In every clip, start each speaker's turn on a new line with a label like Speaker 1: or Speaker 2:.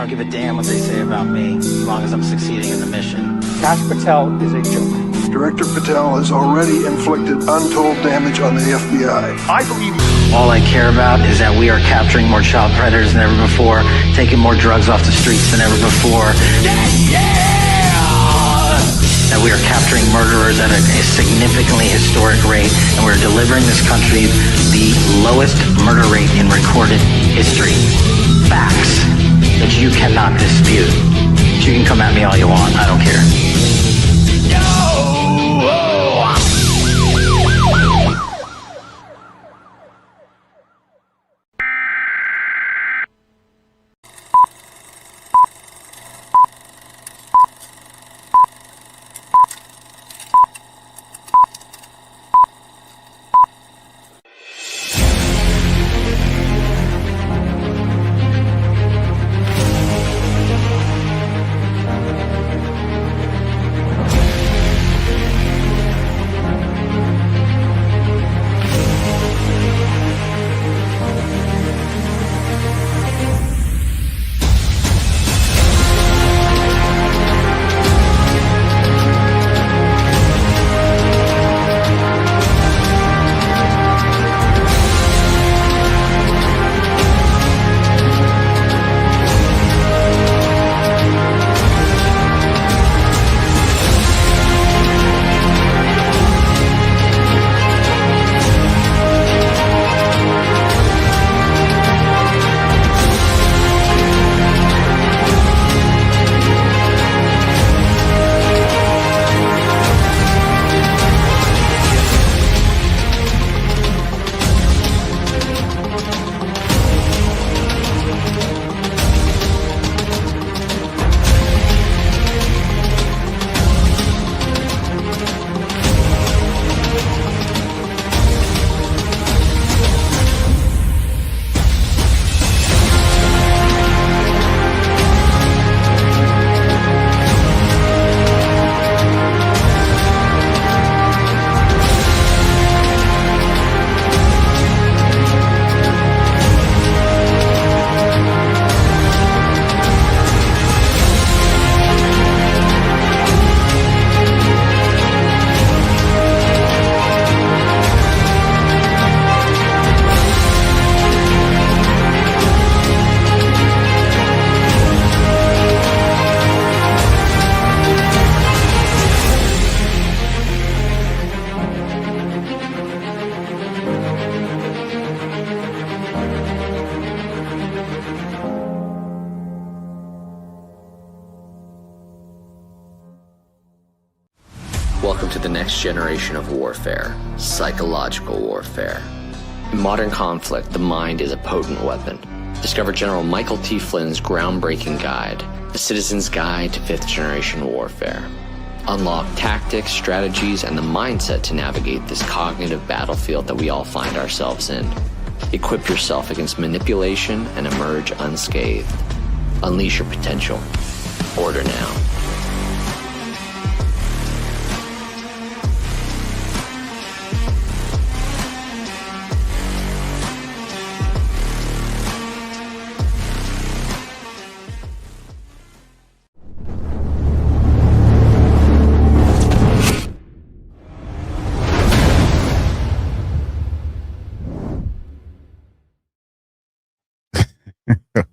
Speaker 1: don't give a damn what they say about me, as long as I'm succeeding in the mission.
Speaker 2: Cash Patel is a joke.
Speaker 3: Director Patel has already inflicted untold damage on the FBI.
Speaker 2: I believe
Speaker 1: All I care about is that we are capturing more child predators than ever before, taking more drugs off the streets than ever before. That we are capturing murderers at a significantly historic rate, and we're delivering this country the lowest murder rate in recorded history. Facts that you cannot dispute. You can come at me all you want, I don't care.
Speaker 4: Welcome to the next generation of warfare, psychological warfare. In modern conflict, the mind is a potent weapon. Discover General Michael T. Flynn's groundbreaking guide, The Citizen's Guide to Fifth Generation Warfare. Unlock tactics, strategies, and the mindset to navigate this cognitive battlefield that we all find ourselves in. Equip yourself against manipulation and emerge unscathed. Unleash your potential. Order now.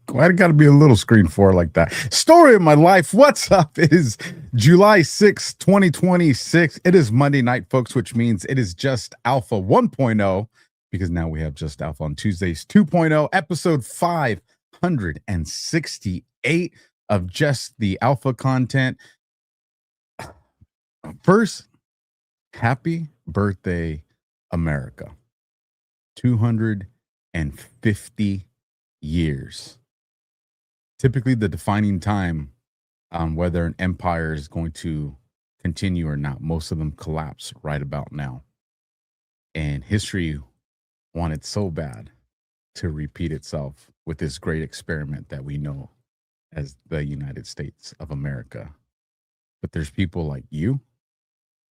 Speaker 5: Why it got to be a little screen four like that? Story of my life. What's up? It is July 6th, 2026. It is Monday night, folks, which means it is Just Alpha 1.0 because now we have Just Alpha on Tuesdays 2.0, episode 568 of Just the Alpha content. First, happy birthday, America. 250 years. Typically the defining time on whether an empire is going to continue or not. Most of them collapse right about now. And history wanted so bad to repeat itself with this great experiment that we know as the United States of America. But there's people like you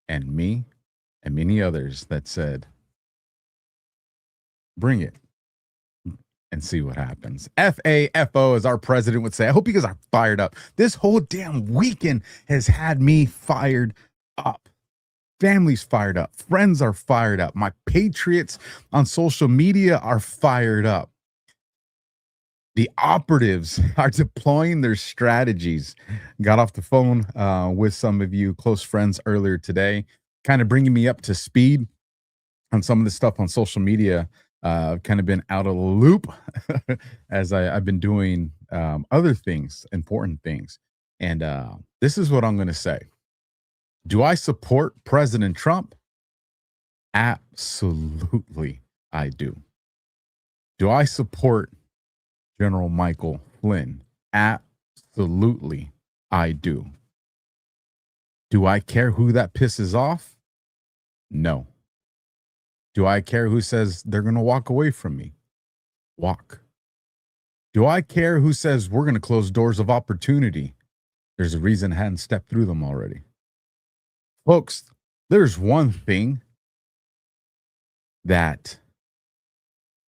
Speaker 5: and me and many others that said, bring it. and see what happens. FAFO, as our president would say. I hope you guys are fired up. This whole damn weekend has had me fired up. Family's fired up. Friends are fired up. My patriots on social media are fired up. The operatives are deploying their strategies. Got off the phone with some of you close friends earlier today, kind of bringing me up to speed on some of the stuff on social media. I've kind of been out of the loop as I've been doing other things, important things. And this is what I'm going to say. Do I support President Trump? Absolutely, I do. Do I support General Michael Flynn? Absolutely, I do. Do I care who that pisses off? No. Do I care who says they're going to walk away from me? Walk. Do I care who says we're going to close doors of opportunity? There's a reason I hadn't stepped through them already. Folks, there's one thing that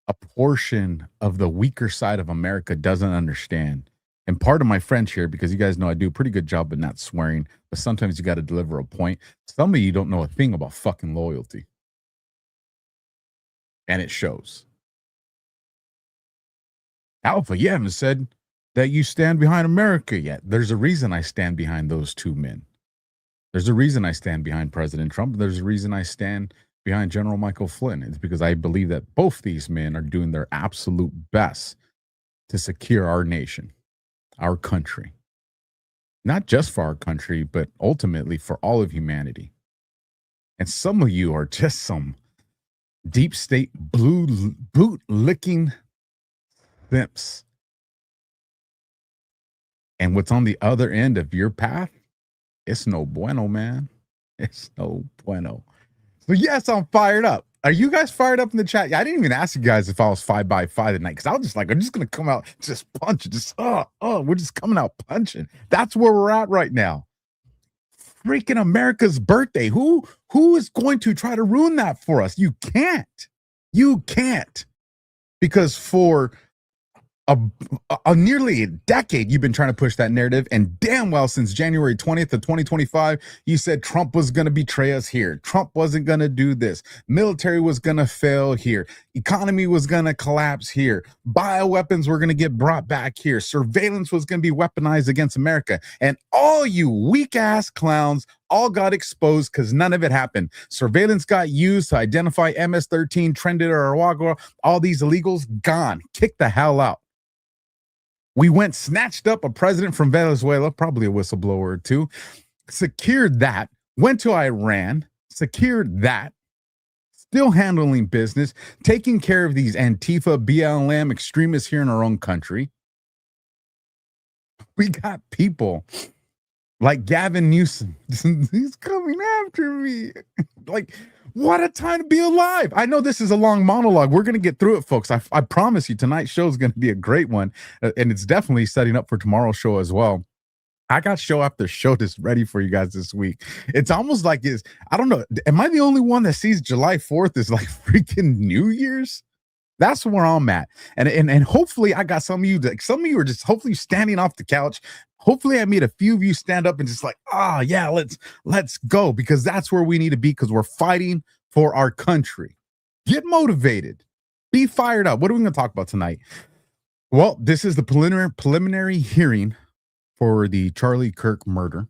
Speaker 5: a portion of the weaker side of America doesn't understand. And part of my French here, because you guys know I do a pretty good job of not swearing, but sometimes you got to deliver a point. Some of you don't know a thing about fucking loyalty. And it shows. Alpha, you haven't said that you stand behind America yet. There's a reason I stand behind those two men. There's a reason I stand behind President Trump. There's a reason I stand behind General Michael Flynn. It's because I believe that both these men are doing their absolute best to secure our nation, our country. Not just for our country, but ultimately for all of humanity. And some of you are just some deep state blue boot licking simps. And what's on the other end of your path? It's no bueno, man. It's no bueno. So yes, I'm fired up. Are you guys fired up in the chat? Yeah, I didn't even ask you guys if I was 5x5 tonight, because I was just like, I'm just gonna come out just punching, we're just coming out punching. That's where we're at right now. Freaking America's birthday. Who is going to try to ruin that for us? You can't. You can't. Because for a nearly a decade, you've been trying to push that narrative, and damn well since January 20th of 2025, you said Trump was going to betray us here. Trump wasn't going to do this. Military was going to fail here. Economy was going to collapse here. Bioweapons were going to get brought back here. Surveillance was going to be weaponized against America. And all you weak-ass clowns all got exposed because none of it happened. Surveillance got used to identify MS-13, Trended or Aragua. All these illegals, gone. Kick the hell out. We went, snatched up a president from Venezuela, probably a whistleblower or two, secured that, went to Iran, secured that, still handling business, taking care of these Antifa, BLM extremists here in our own country. We got people like Gavin Newsom. He's coming after me. Like, what a time to be alive. I know this is a long monologue. We're going to get through it, folks. I promise you tonight's show is going to be a great one. And it's definitely setting up for tomorrow's show as well. I got show after show just ready for you guys this week. It's almost like I don't know. Am I the only one that sees July 4th as like freaking New Year's? That's where I'm at. And hopefully I got some of you are just hopefully standing off the couch. Hopefully I made a few of you stand up and just like, yeah, let's go, because that's where we need to be, because we're fighting for our country. Get motivated. Be fired up. What are we going to talk about tonight? Well, this is the preliminary hearing for the Charlie Kirk murder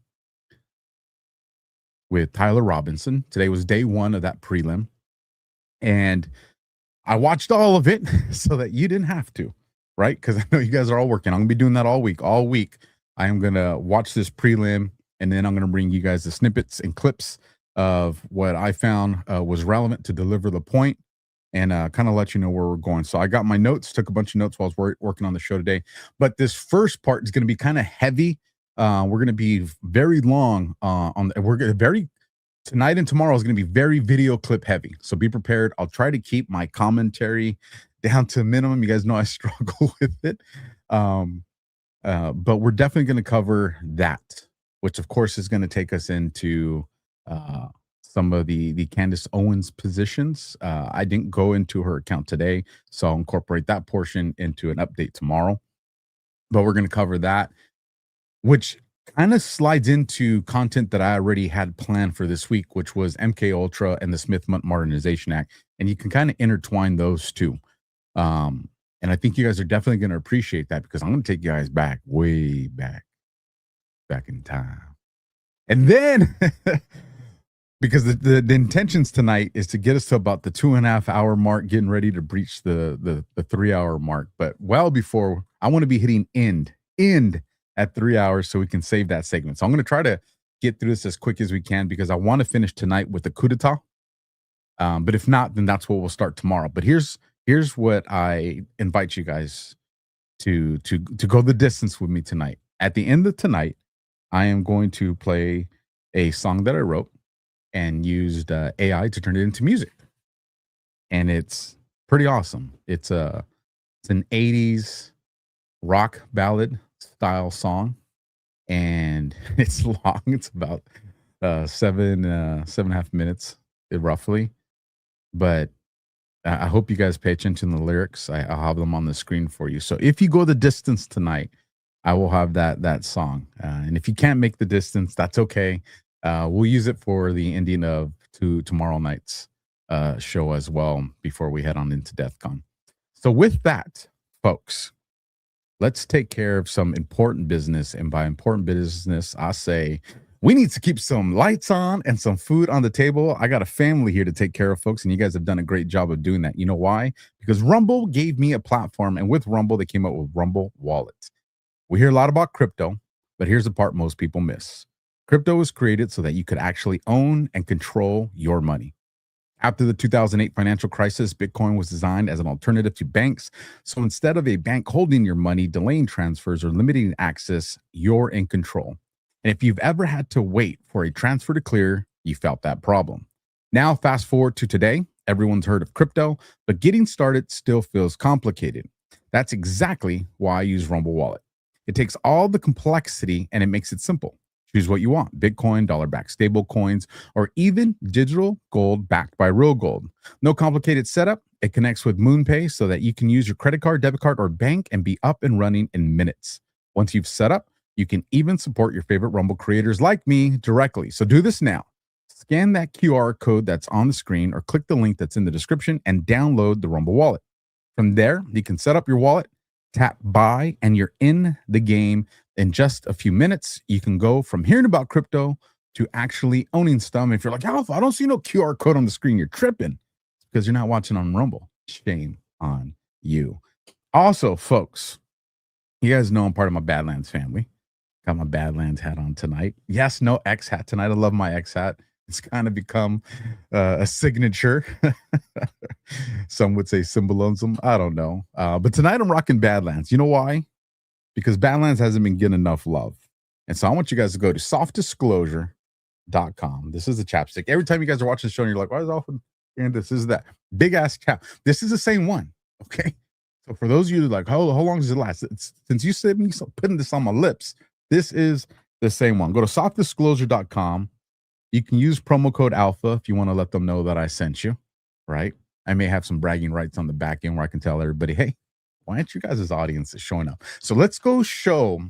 Speaker 5: with Tyler Robinson. Today was day one of that prelim. And I watched all of it so that you didn't have to, right? Because I know you guys are all working. I'm going to be doing that all week. All week, I am going to watch this prelim, and then I'm going to bring you guys the snippets and clips of what I found was relevant to deliver the point, and kind of let you know where we're going. So I got my notes, took a bunch of notes while I was working on the show today. But this first part is going to be kind of heavy. We're going to be very long tonight and tomorrow is going to be very video clip heavy. So be prepared. I'll try to keep my commentary down to a minimum. You guys know I struggle with it. But we're definitely going to cover that, which of course is going to take us into some of the Candace Owens positions. I didn't go into her account today, so I'll incorporate that portion into an update tomorrow. But we're going to cover that, which kind of slides into content that I already had planned for this week, which was MK Ultra and the Smith-Mundt Modernization Act. And you can kind of intertwine those two. And I think you guys are definitely going to appreciate that, because I'm going to take you guys back, way back in time. And then, because the intentions tonight is to get us to about the 2.5 hour mark, getting ready to breach the 3 hour mark. But well before, I want to be hitting end at 3 hours so we can save that segment. So I'm going to try to get through this as quick as we can, because I want to finish tonight with the coup d'etat. But if not, then that's what we'll start tomorrow. But here's what I invite you guys to go the distance with me tonight. At the end of tonight, I am going to play a song that I wrote and used AI to turn it into music. And it's pretty awesome. It's an 80s rock ballad style song, and it's long. It's about 7.5 minutes roughly. But I hope you guys pay attention to the lyrics. I'll have them on the screen for you. So if you go the distance tonight, I will have that song. And if you can't make the distance, that's okay. We'll use it for the ending of tomorrow night's show as well, before we head on into DEF CON. So with that, folks, let's take care of some important business. And by important business, I say we need to keep some lights on and some food on the table. I got a family here to take care of, folks, and you guys have done a great job of doing that. You know why? Because Rumble gave me a platform, and with Rumble, they came up with Rumble Wallet. We hear a lot about crypto, but here's the part most people miss. Crypto was created so that you could actually own and control your money. After the 2008 financial crisis, Bitcoin was designed as an alternative to banks. So instead of a bank holding your money, delaying transfers, or limiting access, you're in control. And if you've ever had to wait for a transfer to clear, you felt that problem. Now, fast forward to today, everyone's heard of crypto, but getting started still feels complicated. That's exactly why I use Rumble Wallet. It takes all the complexity and it makes it simple. Choose what you want: Bitcoin, dollar-backed stable coins, or even digital gold backed by real gold. No complicated setup. It connects with MoonPay so that you can use your credit card, debit card, or bank and be up and running in minutes. Once you've set up, you can even support your favorite Rumble creators like me directly. So do this now. Scan that QR code that's on the screen, or click the link that's in the description and download the Rumble Wallet. From there, you can set up your wallet, tap buy, and you're in the game. In just a few minutes, you can go from hearing about crypto to actually owning stuff. If you're like, Alpha, I don't see no QR code on the screen, you're tripping. It's because you're not watching on Rumble. Shame on you. Also, folks, you guys know I'm part of my Badlands family. Got my Badlands hat on tonight. Yes, no X hat tonight. I love my X hat. It's kind of become a signature. Some would say symbolism. I don't know. But tonight I'm rocking Badlands. You know why? Because Badlands hasn't been getting enough love. And so I want you guys to go to softdisclosure.com. This is the chapstick. Every time you guys are watching the show and you're like, why is Alpha and this is that big ass chap? This is the same one. Okay. So for those of you like, how long does it last? Since you said me putting this on my lips, this is the same one. Go to softdisclosure.com. You can use promo code Alpha if you want to let them know that I sent you, right? I may have some bragging rights on the back end where I can tell everybody, hey, why aren't you guys' audience is showing up? So let's go show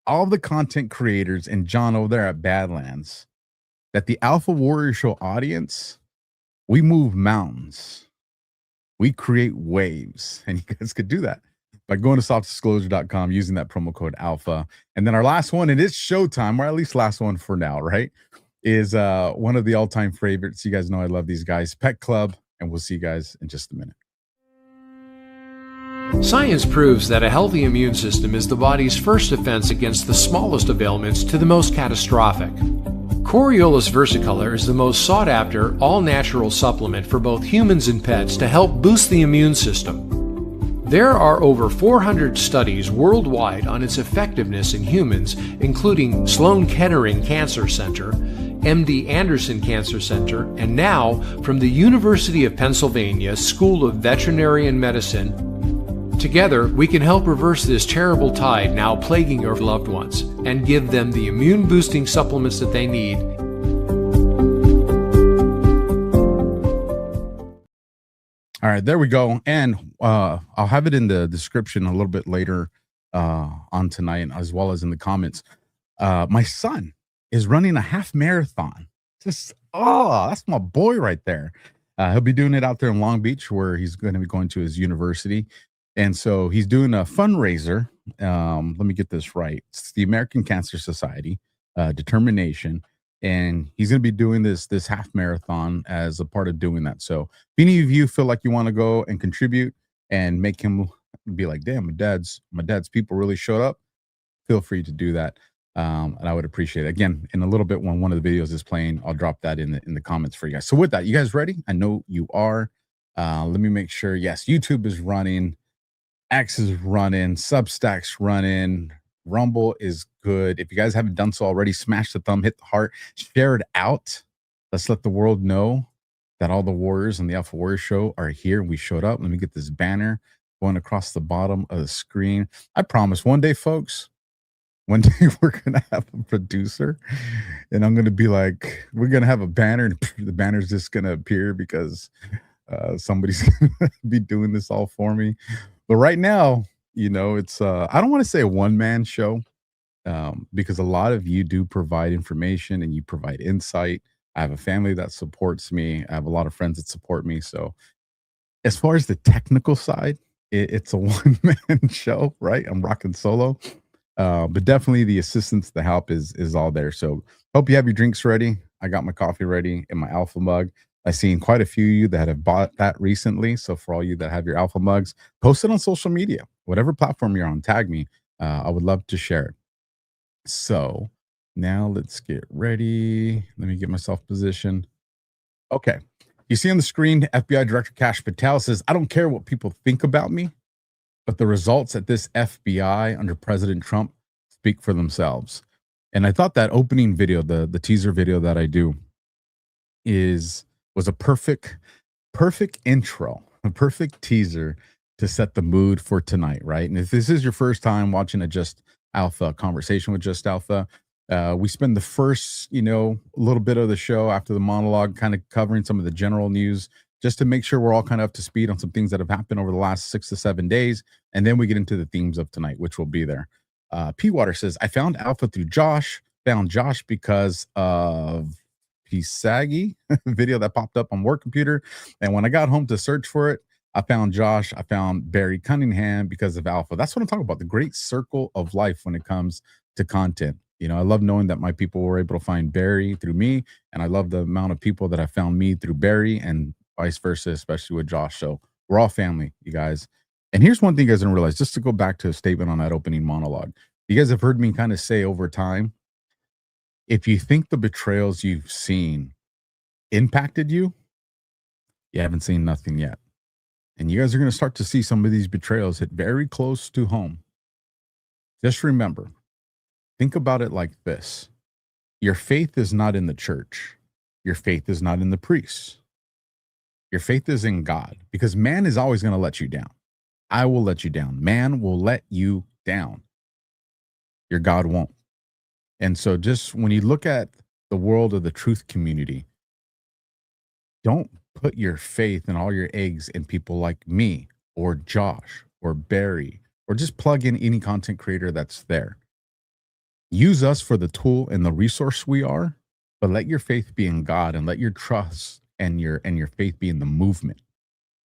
Speaker 5: all the content creators and John over there at Badlands that the AlphaWarrior Show audience, we move mountains. We create waves. And you guys could do that by going to softdisclosure.com, using that promo code Alpha. And then our last one, and it's showtime, or at least last one for now, right? Is one of the all-time favorites. You guys know I love these guys, Pet Club. And we'll see you guys in just a minute.
Speaker 6: Science proves that a healthy immune system is the body's first defense against the smallest of ailments to the most catastrophic. Coriolus versicolor is the most sought-after, all-natural supplement for both humans and pets to help boost the immune system. There are over 400 studies worldwide on its effectiveness in humans, including Sloan Kettering Cancer Center, MD Anderson Cancer Center, and now from the University of Pennsylvania School of Veterinary Medicine. Together, we can help reverse this terrible tide now plaguing your loved ones and give them the immune-boosting supplements that they need.
Speaker 5: All right, there we go. And I'll have it in the description a little bit later on tonight, as well as in the comments. My son is running a half marathon. Just, that's my boy right there. He'll be doing it out there in Long Beach, where he's going to be going to his university. And so he's doing a fundraiser. Let me get this right. It's the American Cancer Society, Determination. And he's going to be doing this half marathon as a part of doing that. So if any of you feel like you want to go and contribute and make him be like, damn, my dad's people really showed up, feel free to do that. And I would appreciate it. Again, in a little bit, when one of the videos is playing, I'll drop that in the comments for you guys. So with that, you guys ready? I know you are. Let me make sure. Yes, YouTube is running. X is running. Substack's running. Rumble is good. If you guys haven't done so already, smash the thumb, hit the heart, share it out. Let's let the world know that all the warriors and the AlphaWarrior Show are here. We showed up. Let me get this banner going across the bottom of the screen. I promise one day, folks, one day we're going to have a producer, and I'm going to be like, we're going to have a banner, and the banner's just going to appear because somebody's going to be doing this all for me. But right now, you know, it's I don't want to say a one-man show, because a lot of you do provide information and you provide insight. I have a family that supports me. I have a lot of friends that support me. So as far as the technical side, it's a one-man show, right? I'm rocking solo. But definitely the assistance, the help is all there. So hope you have your drinks ready. I got my coffee ready in my Alpha mug. I've seen quite a few of you that have bought that recently. So for all you that have your Alpha mugs, post it on social media, whatever platform you're on, tag me. I would love to share it. So now let's get ready. Let me get myself positioned. Okay. You see on the screen, FBI Director Kash Patel says, I don't care what people think about me, but the results at this FBI under President Trump speak for themselves. And I thought that opening video, the teaser video that I do, was a perfect intro, a perfect teaser to set the mood for tonight, right? And if this is your first time watching a Just Alpha conversation with Just Alpha, we spend the first, little bit of the show after the monologue kind of covering some of the general news, just to make sure we're all kind of up to speed on some things that have happened over the last 6 to 7 days. And then we get into the themes of tonight, which will be there. P. Water says, I found Alpha through Josh, found Josh because of P.568 video that popped up on work computer. And when I got home to search for it, I found Josh. I found Barry Cunningham because of Alpha. That's what I'm talking about, the great circle of life when it comes to content. I love knowing that my people were able to find Barry through me. And I love the amount of people that have found me through Barry, and vice versa, especially with Josh. So we're all family, you guys. And here's one thing you guys didn't realize, just to go back to a statement on that opening monologue. You guys have heard me kind of say over time, if you think the betrayals you've seen impacted you, you haven't seen nothing yet. And you guys are going to start to see some of these betrayals hit very close to home. Just remember, think about it like this. Your faith is not in the church. Your faith is not in the priests. Your faith is in God, because man is always going to let you down. I will let you down. Man will let you down. Your God won't. And so just when you look at the world of the truth community, don't put your faith and all your eggs in people like me or Josh or Barry, or just plug in any content creator that's there. Use us for the tool and the resource we are, but let your faith be in God, and let your trust and your faith be in the movement.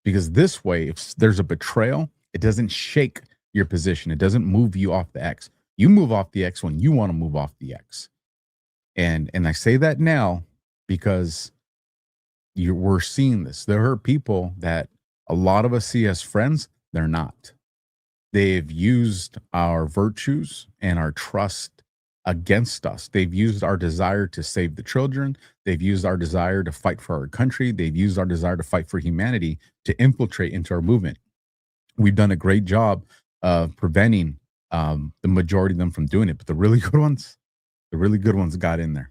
Speaker 5: Because this way, if there's a betrayal, it doesn't shake your position. It doesn't move you off the X. You move off the X when you want to move off the X. And I say that now because we're seeing this. There are people that a lot of us see as friends. They're not. They've used our virtues and our trust against us. They've used our desire to save the children. They've used our desire to fight for our country. They've used our desire to fight for humanity to infiltrate into our movement. We've done a great job of preventing the majority of them from doing it, but the really good ones got in there.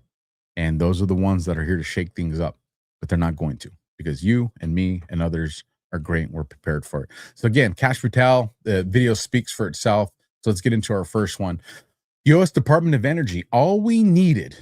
Speaker 5: And those are the ones that are here to shake things up, but they're not going to, because you and me and others are great and we're prepared for it. So again, Kash Patel, the video speaks for itself. So let's get into our first one. U.S. Department of Energy, all we needed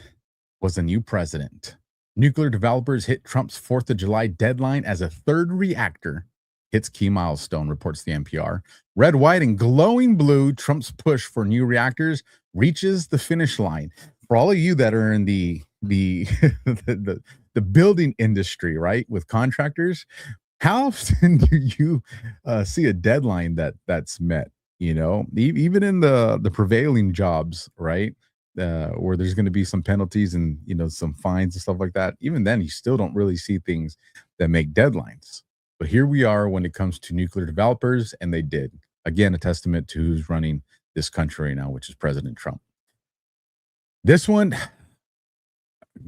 Speaker 5: was a new president. Nuclear developers hit Trump's 4th of July deadline as a third reactor hits key milestone, reports the NPR. Red, white, and glowing blue, Trump's push for new reactors reaches the finish line. For all of you that are in the the building industry, right, with contractors, how often do you see a deadline that's met? You know, even in the prevailing jobs, right, where there's going to be some penalties and, you know, some fines and stuff like that. Even then, you still don't really see things that make deadlines. But here we are when it comes to nuclear developers, and they did. Again, a testament to who's running this country right now, which is President Trump. This one,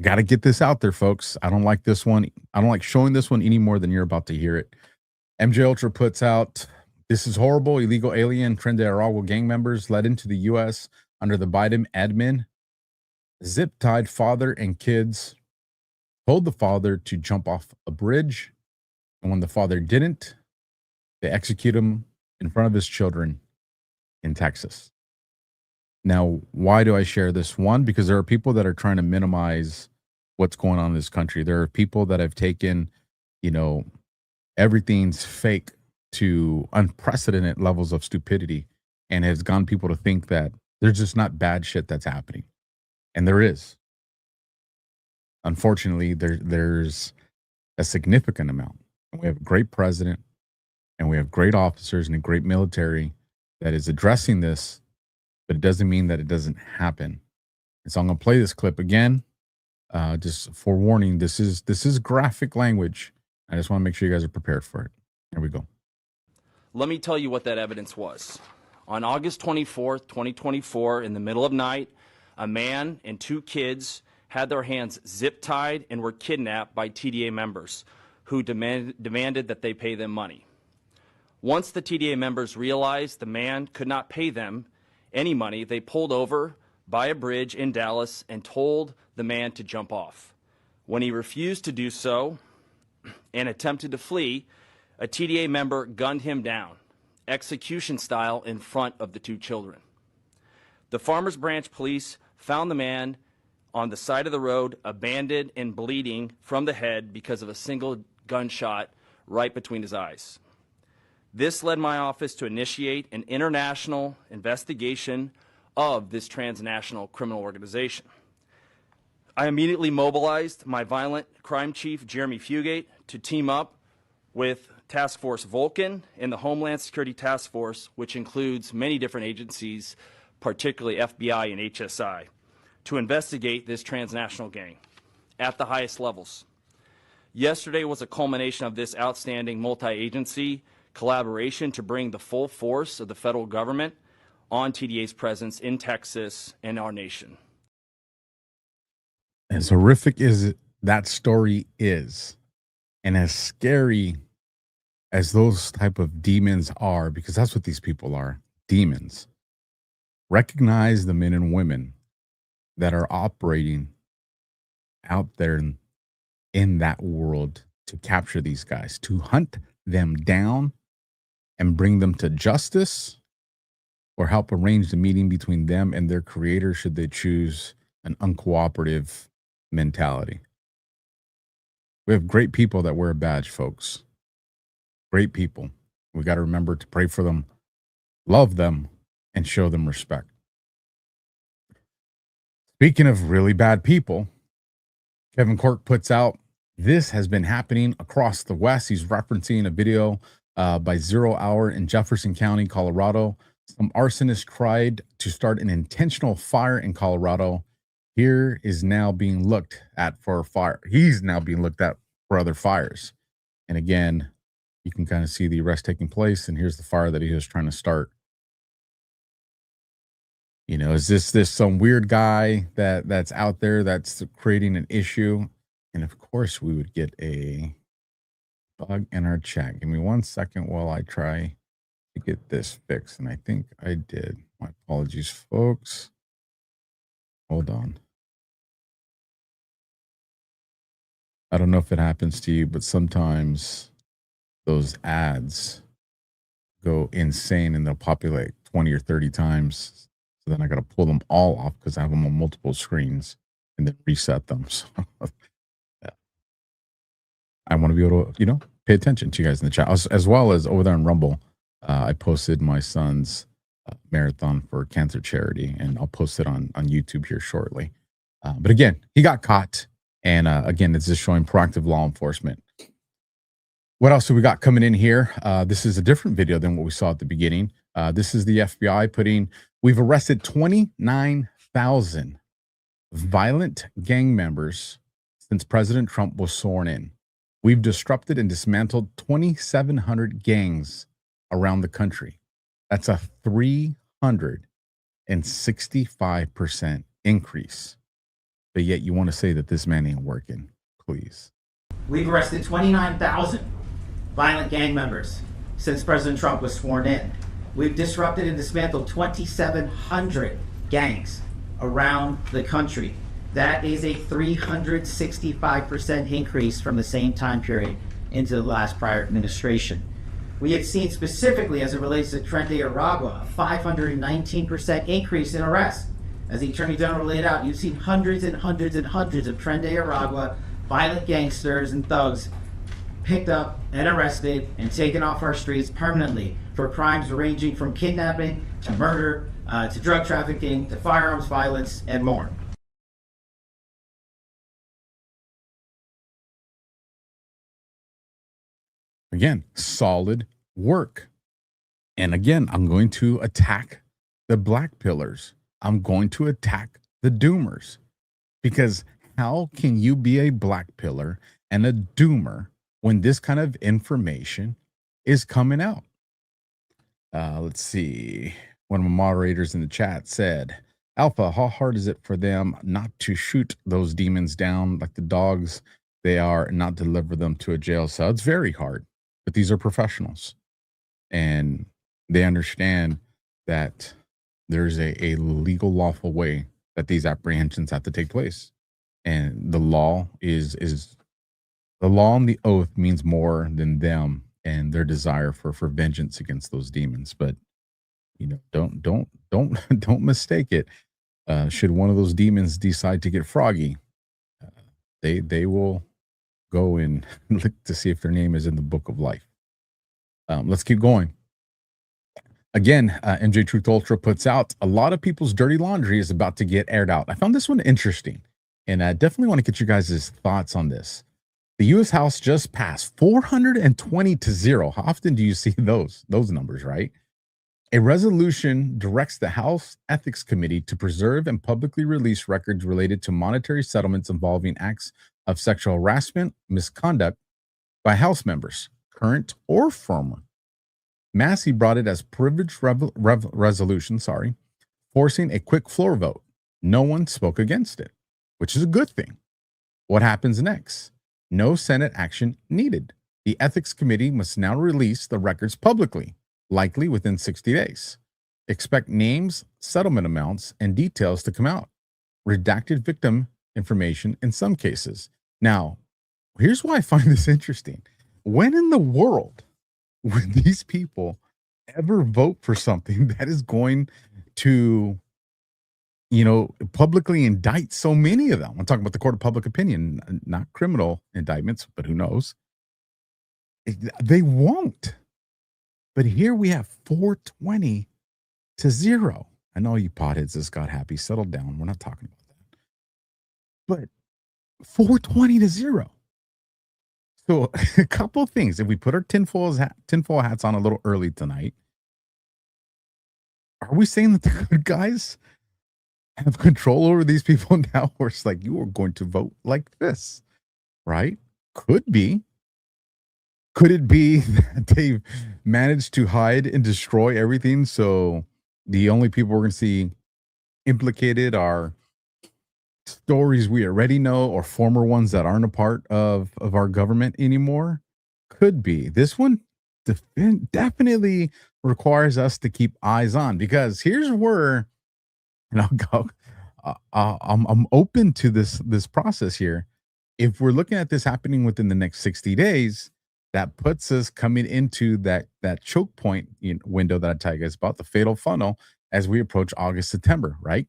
Speaker 5: got to get this out there, folks. I don't like this one. I don't like showing this one any more than you're about to hear it. MJ Ultra puts out, "This is horrible. Illegal alien Trinidad gang members led into the U.S. under the Biden admin. Zip-tied father and kids told the father to jump off a bridge. And when the father didn't, they execute him in front of his children in Texas." Now, why do I share this? One, because there are people that are trying to minimize what's going on in this country. There are people that have taken, you know, everything's fake to unprecedented levels of stupidity, and has gone people to think that there's just not bad shit that's happening. And there is. Unfortunately, there's a significant amount. We have a great president, and we have great officers and a great military that is addressing this, but it doesn't mean that it doesn't happen. And so I'm going to play this clip again. Just forewarning, this is graphic language. I just want to make sure you guys are prepared for it. Here we go.
Speaker 7: Let me tell you what that evidence was. On August 24th, 2024, in the middle of night, a man and two kids had their hands zip-tied and were kidnapped by TDA members who demanded that they pay them money. Once the TDA members realized the man could not pay them any money, they pulled over by a bridge in Dallas and told the man to jump off. When he refused to do so and attempted to flee, a TDA member gunned him down, execution style, in front of the two children. The Farmers Branch police found the man on the side of the road, abandoned and bleeding from the head because of a single gunshot right between his eyes. This led my office to initiate an international investigation of this transnational criminal organization. I immediately mobilized my violent crime chief, Jeremy Fugate, to team up with Task Force Vulcan and the Homeland Security Task Force, which includes many different agencies, particularly FBI and HSI, to investigate this transnational gang at the highest levels. Yesterday was a culmination of this outstanding multi-agency collaboration to bring the full force of the federal government on TDA's presence in Texas and our nation.
Speaker 5: As horrific as that story is, and as scary as those type of demons are, because that's what these people are, demons, recognize the men and women that are operating out there in that world to capture these guys, to hunt them down and bring them to justice, or help arrange the meeting between them and their creator should they choose an uncooperative mentality. We have great people that wear a badge, folks. Great people. We got to remember to pray for them, love them, and show them respect. Speaking of really bad people, Kevin Kirk puts out, "This has been happening across the West." He's referencing a video by 0 Hour in Jefferson County, Colorado. Some arsonist tried to start an intentional fire in Colorado. Here is now being looked at for fire. He's now being looked at for other fires. And again, you can kind of see the arrest taking place. And here's the fire that he was trying to start. You know, is this some weird guy that's out there that's creating an issue? And of course, we would get a bug in our chat. Give me 1 second while I try to get this fixed. And I think I did. My apologies, folks. Hold on. I don't know if it happens to you, but sometimes those ads go insane and they'll populate 20 or 30 times. So then I got to pull them all off because I have them on multiple screens and then reset them. So yeah. I want to be able to, pay attention to you guys in the chat, as well as over there on Rumble. I posted my son's marathon for cancer charity, and I'll post it on YouTube here shortly. But again, he got caught, and again, it's just showing proactive law enforcement. What else do we got coming in here? This is a different video than what we saw at the beginning. This is the FBI we've arrested 29,000 violent gang members since President Trump was sworn in. We've disrupted and dismantled 2,700 gangs around the country. That's a 365% increase. But yet you want to say that this man ain't working, please.
Speaker 8: We've arrested 29,000 violent gang members since President Trump was sworn in. We've disrupted and dismantled 2,700 gangs around the country. That is a 365% increase from the same time period into the last prior administration. We have seen specifically as it relates to Tren de Aragua, a 519% increase in arrests. As the Attorney General laid out, you've seen hundreds and hundreds and hundreds of Tren de Aragua violent gangsters and thugs picked up and arrested and taken off our streets permanently for crimes ranging from kidnapping to murder, to drug trafficking, to firearms violence, and more.
Speaker 5: Again, solid work. And again, I'm going to attack the black pillars. I'm going to attack the doomers, because how can you be a black pillar and a doomer when this kind of information is coming out? Let's see. One of my moderators in the chat said, Alpha, how hard is it for them not to shoot those demons down like the dogs they are and not deliver them to a jail cell? It's very hard, but these are professionals, and they understand that there's a legal, lawful way that these apprehensions have to take place. And the law is the law and the oath means more than them and their desire for vengeance against those demons. But you know, don't mistake it. Should one of those demons decide to get froggy, they will go and look to see if their name is in the book of life. Let's keep going. Again, MJ Truth Ultra puts out, a lot of people's dirty laundry is about to get aired out. I found this one interesting, and I definitely want to get you guys' thoughts on this. The U.S. House just passed 420-0. How often do you see those numbers, right? A resolution directs the House Ethics Committee to preserve and publicly release records related to monetary settlements involving acts of sexual harassment, misconduct by House members, current or former. Massey brought it as privileged resolution, forcing a quick floor vote. No one spoke against it, which is a good thing. What happens next? No Senate action needed. The Ethics Committee must now release the records publicly, likely within 60 days. Expect names, settlement amounts, and details to come out. Redacted victim information in some cases. Now, here's why I find this interesting. When in the world would these people ever vote for something that is going to, you know, publicly indict so many of them? I'm talking about the court of public opinion, not criminal indictments, but who knows? They won't. But here we have 420-0. I know you potheads just got happy. Settle down. We're not talking about that. But 420-0. So a couple of things. If we put our tinfoil hats on a little early tonight, are we saying that the good guys have control over these people now? Where it's like, you are going to vote like this, right? Could be. Could it be that they've managed to hide and destroy everything? So the only people we're going to see implicated are stories we already know or former ones that aren't a part of our government anymore? Could be. This one definitely requires us to keep eyes on, because here's where, and I'm open to this process here. If we're looking at this happening within the next 60 days, that puts us coming into that choke point window that I tell you guys about, the fatal funnel, as we approach August, September, right?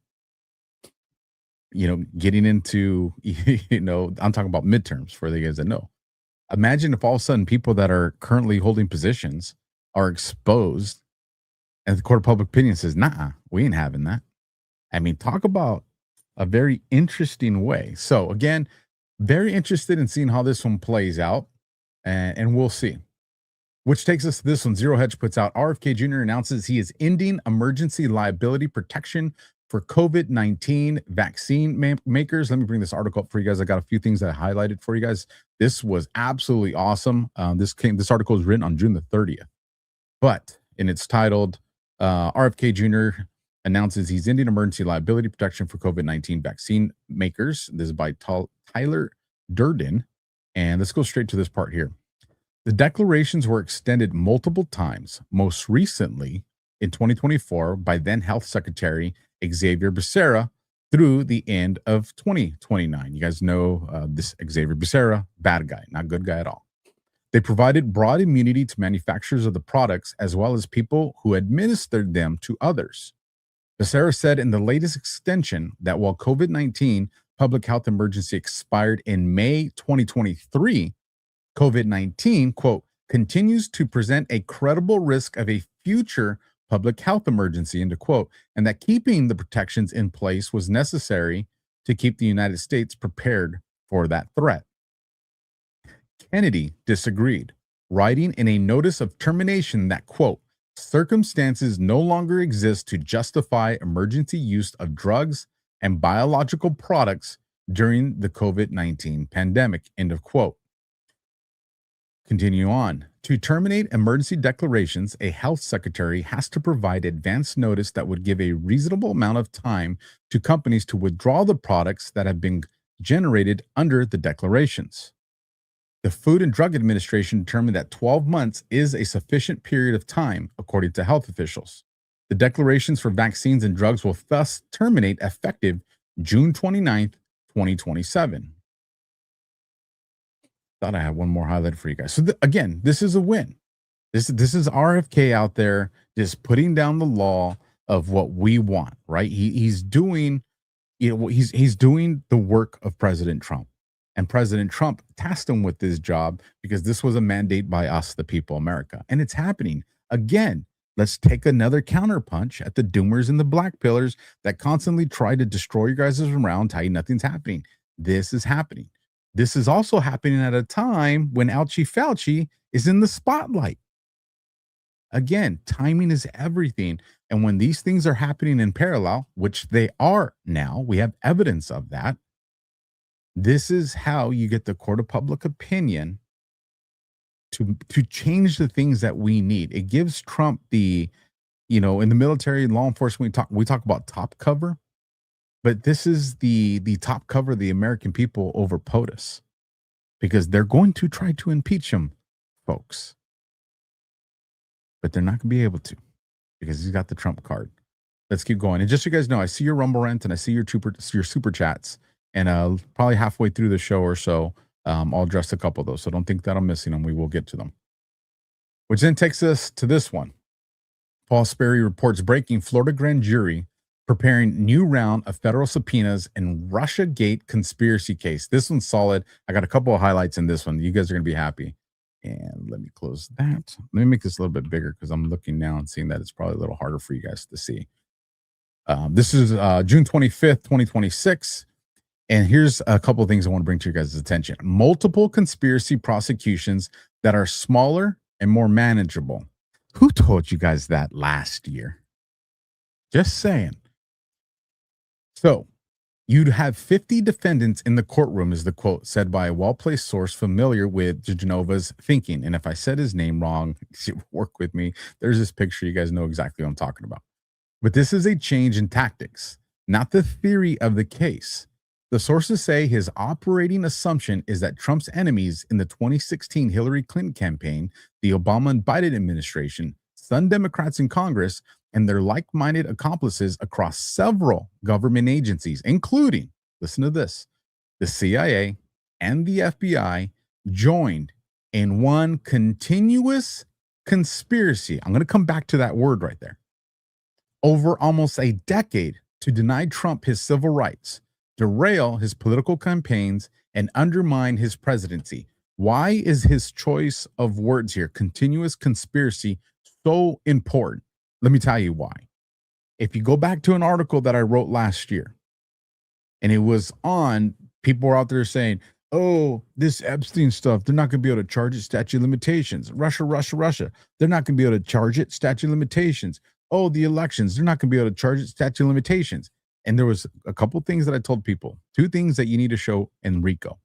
Speaker 5: You know, getting into, I'm talking about midterms for the guys that know. Imagine if all of a sudden people that are currently holding positions are exposed and the court of public opinion says, nah, we ain't having that. I mean, talk about a very interesting way. So again, very interested in seeing how this one plays out, and we'll see. Which takes us to this one. Zero Hedge puts out, RFK Jr. announces he is ending emergency liability protection for COVID-19 vaccine makers. Let me bring this article up for you guys. I got a few things that I highlighted for you guys. This was absolutely awesome. This article was written on June the 30th, and it's titled, RFK Jr. announces he's ending emergency liability protection for COVID-19 vaccine makers. This is by Tyler Durden. And let's go straight to this part here. The declarations were extended multiple times, most recently in 2024 by then Health Secretary Xavier Becerra through the end of 2029. You guys know this Xavier Becerra, bad guy, not good guy at all. They provided broad immunity to manufacturers of the products as well as people who administered them to others. Becerra said in the latest extension that while COVID-19 public health emergency expired in May 2023, COVID-19, quote, continues to present a credible risk of a future public health emergency, end of quote, and that keeping the protections in place was necessary to keep the United States prepared for that threat. Kennedy disagreed, writing in a notice of termination that, quote, circumstances no longer exist to justify emergency use of drugs and biological products during the COVID-19 pandemic, end of quote. Continue on. To terminate emergency declarations, a health secretary has to provide advance notice that would give a reasonable amount of time to companies to withdraw the products that have been generated under the declarations. The Food and Drug Administration determined that 12 months is a sufficient period of time, according to health officials. The declarations for vaccines and drugs will thus terminate effective June 29th, 2027. Thought I had one more highlight for you guys. So again, this is a win. This is RFK out there just putting down the law of what we want, right? He's doing, he's doing the work of President Trump, and President Trump tasked him with this job because this was a mandate by us, the people, America, and it's happening again. Let's take another counterpunch at the doomers and the black pillars that constantly try to destroy you guys around, tell you nothing's happening. This is happening. This is also happening at a time when Ouchie Fauci is in the spotlight. Again, timing is everything. And when these things are happening in parallel, which they are now, we have evidence of that. This is how you get the court of public opinion to change the things that we need. It gives Trump the, in the military and law enforcement, we talk about top cover. But this is the top cover of the American people over POTUS, because they're going to try to impeach him, folks. But they're not going to be able to because he's got the Trump card. Let's keep going. And just so you guys know, I see your Rumble Rant and I see your super chats. And probably halfway through the show or so, I'll address a couple of those. So don't think that I'm missing them. We will get to them. Which then takes us to this one. Paul Sperry reports breaking Florida grand jury preparing new round of federal subpoenas in Russiagate conspiracy case. This one's solid. I got a couple of highlights in this one. You guys are going to be happy. And let me close that. Let me make this a little bit bigger because I'm looking now and seeing that it's probably a little harder for you guys to see. This is June 25th, 2026. And here's a couple of things I want to bring to your guys' attention. Multiple conspiracy prosecutions that are smaller and more manageable. Who told you guys that last year? Just saying. So you'd have 50 defendants in the courtroom, is the quote said by a well-placed source familiar with Genova's thinking. And if I said his name wrong, work with me. There's this picture. You guys know exactly what I'm talking about. But this is a change in tactics, not the theory of the case. The sources say his operating assumption is that Trump's enemies in the 2016 Hillary Clinton campaign, the Obama and Biden administration, some Democrats in Congress, and their like-minded accomplices across several government agencies, including, listen to this, the CIA and the FBI, joined in one continuous conspiracy. I'm going to come back to that word right there. Over almost a decade to deny Trump his civil rights, derail his political campaigns, and undermine his presidency. Why is his choice of words here, continuous conspiracy, so important? Let me tell you why. If you go back to an article that I wrote last year, and it was on, people were out there saying, oh, this Epstein stuff, they're not going to be able to charge it, statute of limitations. Russia, they're not going to be able to charge it, statute of limitations. Oh, the elections, they're not going to be able to charge it, statute of limitations. And there was a couple things that I told people, 2 things that you need to show Enrico.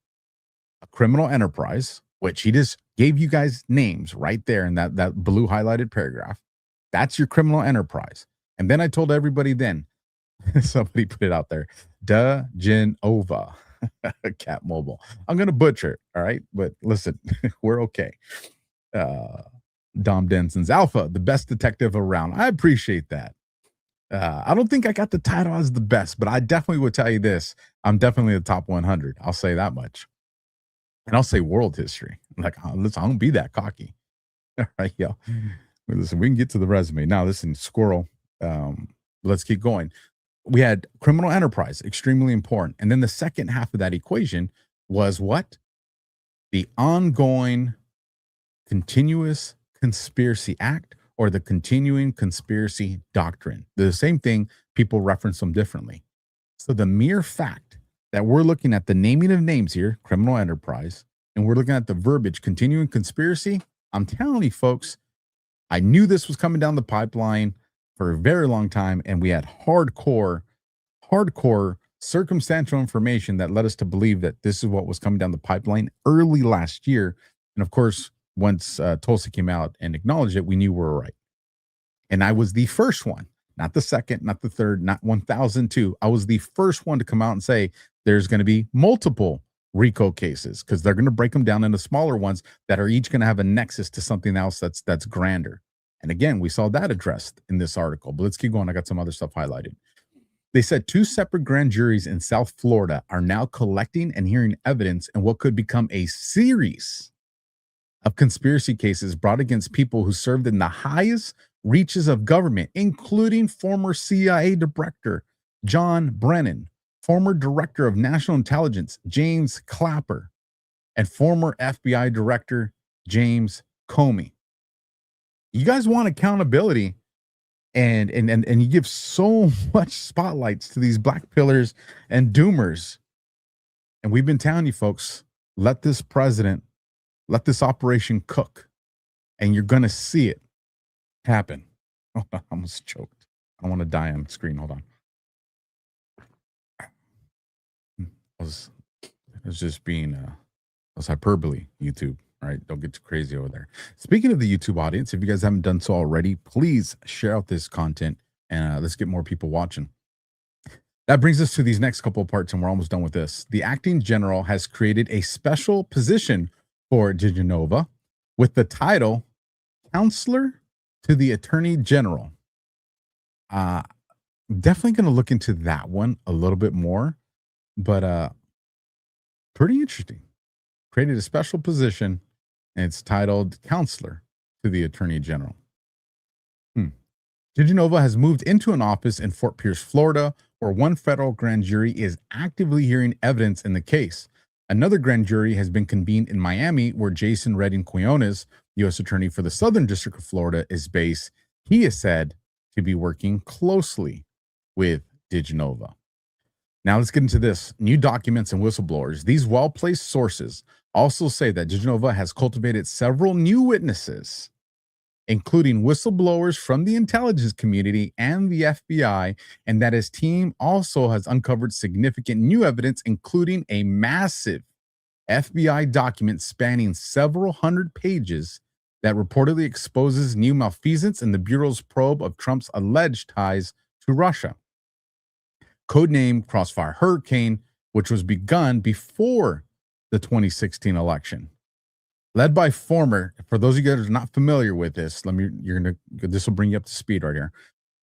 Speaker 5: A criminal enterprise, which he just gave you guys names right there in that blue highlighted paragraph. That's your criminal enterprise. And then I told everybody then, somebody put it out there, Genova, Cat Mobile. I'm going to butcher it, all right? But listen, we're okay. Dom Denson's Alpha, the best detective around. I appreciate that. I don't think I got the title as the best, but I definitely would tell you this. I'm definitely the top 100. I'll say that much. And I'll say world history. Like, listen, I don't be that cocky. All right, yo. Listen, we can get to the resume. Now, listen, Squirrel, let's keep going. We had criminal enterprise, extremely important. And then the second half of that equation was what? The ongoing continuous conspiracy act or the continuing conspiracy doctrine. They're the same thing. People reference them differently. So the mere fact that we're looking at the naming of names here, criminal enterprise, and we're looking at the verbiage, continuing conspiracy, I'm telling you folks, I knew this was coming down the pipeline for a very long time, and we had hardcore circumstantial information that led us to believe that this is what was coming down the pipeline early last year. And of course, once Tulsi came out and acknowledged it, we knew we were right. And I was the first one, not the second, not the third, not 1002. I was the first one to come out and say there's going to be multiple RICO cases because they're going to break them down into smaller ones that are each going to have a nexus to something else that's grander. And again, we saw that addressed in this article, but let's keep going. I got some other stuff highlighted. They said 2 separate grand juries in South Florida are now collecting and hearing evidence in what could become a series of conspiracy cases brought against people who served in the highest reaches of government, including former CIA director John Brennan, former director of national intelligence James Clapper, and former FBI director James Comey. You guys want accountability, and you give so much spotlights to these black pillars and doomers. And we've been telling you folks, let this president, let this operation cook, and you're going to see it happen. Oh, I almost choked. I don't want to die on screen. Hold on. It was just being, it was hyperbole, YouTube. All right, don't get too crazy over there. Speaking of the YouTube audience, if you guys haven't done so already, please share out this content and let's get more people watching. That brings us to these next couple of parts, and we're almost done with this. The acting general has created a special position for DeGenova with the title Counselor to the Attorney General. Definitely going to look into that one a little bit more, but pretty interesting. Created a special position, and it's titled Counselor to the Attorney General. DeGenova has moved into an office in Fort Pierce, Florida, where one federal grand jury is actively hearing evidence in the case. Another grand jury has been convened in Miami, where Jason Redding Quinones, U.S. Attorney for the Southern District of Florida, is based. He is said to be working closely with DeGenova. Now let's get into this. New documents and whistleblowers. These well-placed sources also say that DeGenova has cultivated several new witnesses, including whistleblowers from the intelligence community and the FBI, and that his team also has uncovered significant new evidence, including a massive FBI document spanning several hundred pages that reportedly exposes new malfeasance in the Bureau's probe of Trump's alleged ties to Russia. Codenamed Crossfire Hurricane, which was begun before the 2016 election. Led by former, for those of you guys who are not familiar with this, this will bring you up to speed right here.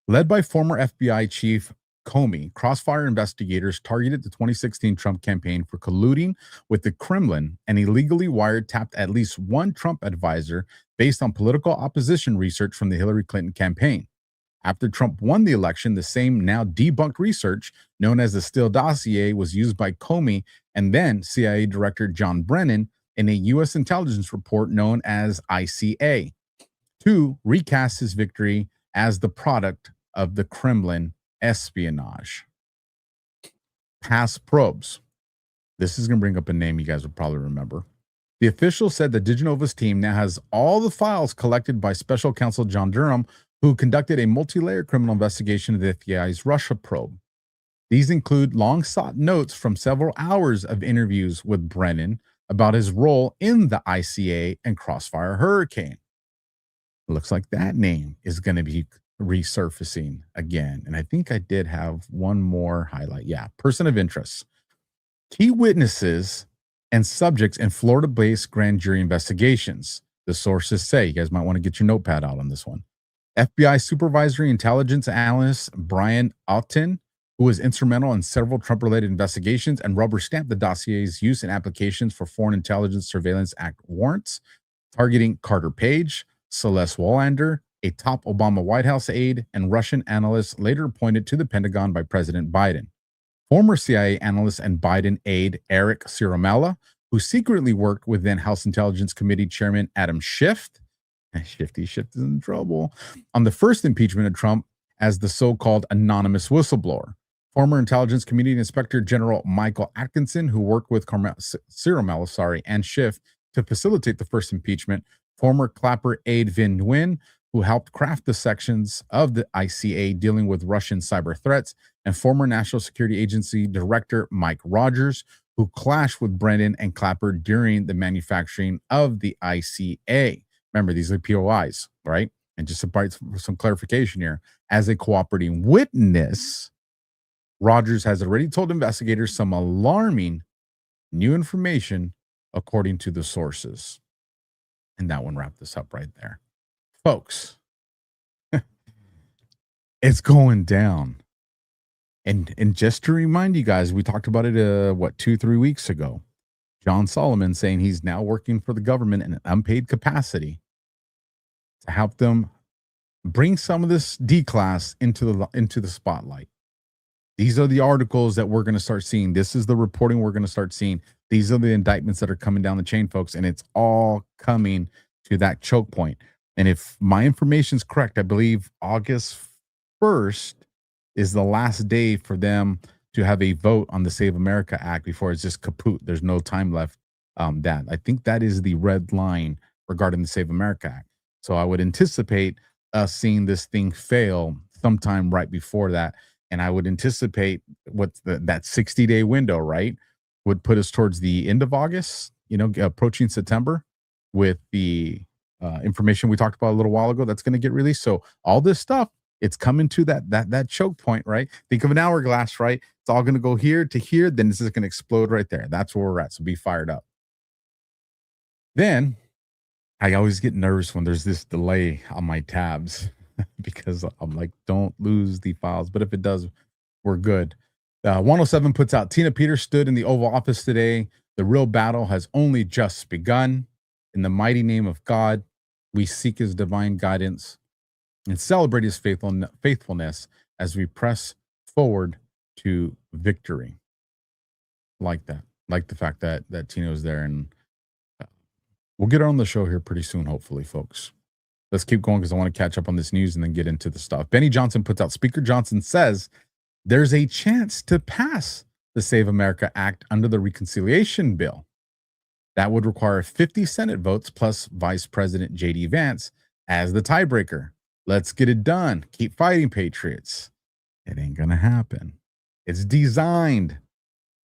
Speaker 5: Led by former FBI Chief Comey, Crossfire investigators targeted the 2016 Trump campaign for colluding with the Kremlin and illegally wiretapped at least one Trump advisor based on political opposition research from the Hillary Clinton campaign. After Trump won the election, the same now debunked research known as the Steele dossier was used by Comey and then CIA Director John Brennan in a U.S. intelligence report known as ICA to recast his victory as the product of the Kremlin espionage. Past probes. This is going to bring up a name you guys would probably remember. The official said that DigiNova's team now has all the files collected by Special Counsel John Durham, who conducted a multi-layer criminal investigation of the FBI's Russia probe. These include long-sought notes from several hours of interviews with Brennan about his role in the ICA and Crossfire Hurricane. It looks like that name is going to be resurfacing again. And I think I did have one more highlight. Yeah, person of interest. Key witnesses and subjects in Florida-based grand jury investigations. The sources say, you guys might want to get your notepad out on this one. FBI Supervisory Intelligence Analyst Brian Alton, who was instrumental in several Trump-related investigations and rubber-stamped the dossier's use in applications for Foreign Intelligence Surveillance Act warrants, targeting Carter Page, Celeste Wallander, a top Obama White House aide, and Russian analysts later appointed to the Pentagon by President Biden. Former CIA analyst and Biden aide Eric Ciaramella, who secretly worked with then House Intelligence Committee Chairman Adam Schiff, Shifty is in trouble, on the first impeachment of Trump as the so-called anonymous whistleblower. Former Intelligence Committee Inspector General Michael Atkinson, who worked with Ciaramella, and Schiff to facilitate the first impeachment. Former Clapper aide Vin Nguyen, who helped craft the sections of the ICA dealing with Russian cyber threats, and former National Security Agency Director Mike Rogers, who clashed with Brennan and Clapper during the manufacturing of the ICA. Remember, these are POIs, right? And just for some clarification here, as a cooperating witness, Rogers has already told investigators some alarming new information according to the sources. And that one wrapped this up right there. Folks, it's going down. And just to remind you guys, we talked about it, 2-3 weeks ago. John Solomon saying he's now working for the government in an unpaid capacity to help them bring some of this D-class into the spotlight. These are the articles that we're going to start seeing. This is the reporting we're going to start seeing. These are the indictments that are coming down the chain, folks, and it's all coming to that choke point. And if my information is correct, I believe August 1st is the last day for them to have a vote on the Save America Act before it's just kaput. There's no time left. I think that is the red line regarding the Save America Act. So I would anticipate us seeing this thing fail sometime right before that. And I would anticipate that 60-day window, right, would put us towards the end of August, approaching September with the information we talked about a little while ago that's going to get released. So all this stuff, it's coming to that choke point, right? Think of an hourglass, right? It's all going to go here to here. Then this is going to explode right there. That's where we're at. So be fired up. Then I always get nervous when there's this delay on my tabs because I'm like, don't lose the files. But if it does, we're good. 107 puts out, Tina Peters stood in the Oval Office today. The real battle has only just begun. In the mighty name of God, we seek his divine guidance and celebrate his faithfulness as we press forward to victory. Like that. Like the fact that Tina was there. And we'll get her on the show here pretty soon, hopefully, folks. Let's keep going because I want to catch up on this news and then get into the stuff. Benny Johnson puts out, Speaker Johnson says there's a chance to pass the Save America Act under the reconciliation bill. That would require 50 Senate votes plus Vice President J.D. Vance as the tiebreaker. Let's get it done. Keep fighting, patriots. It ain't going to happen. It's designed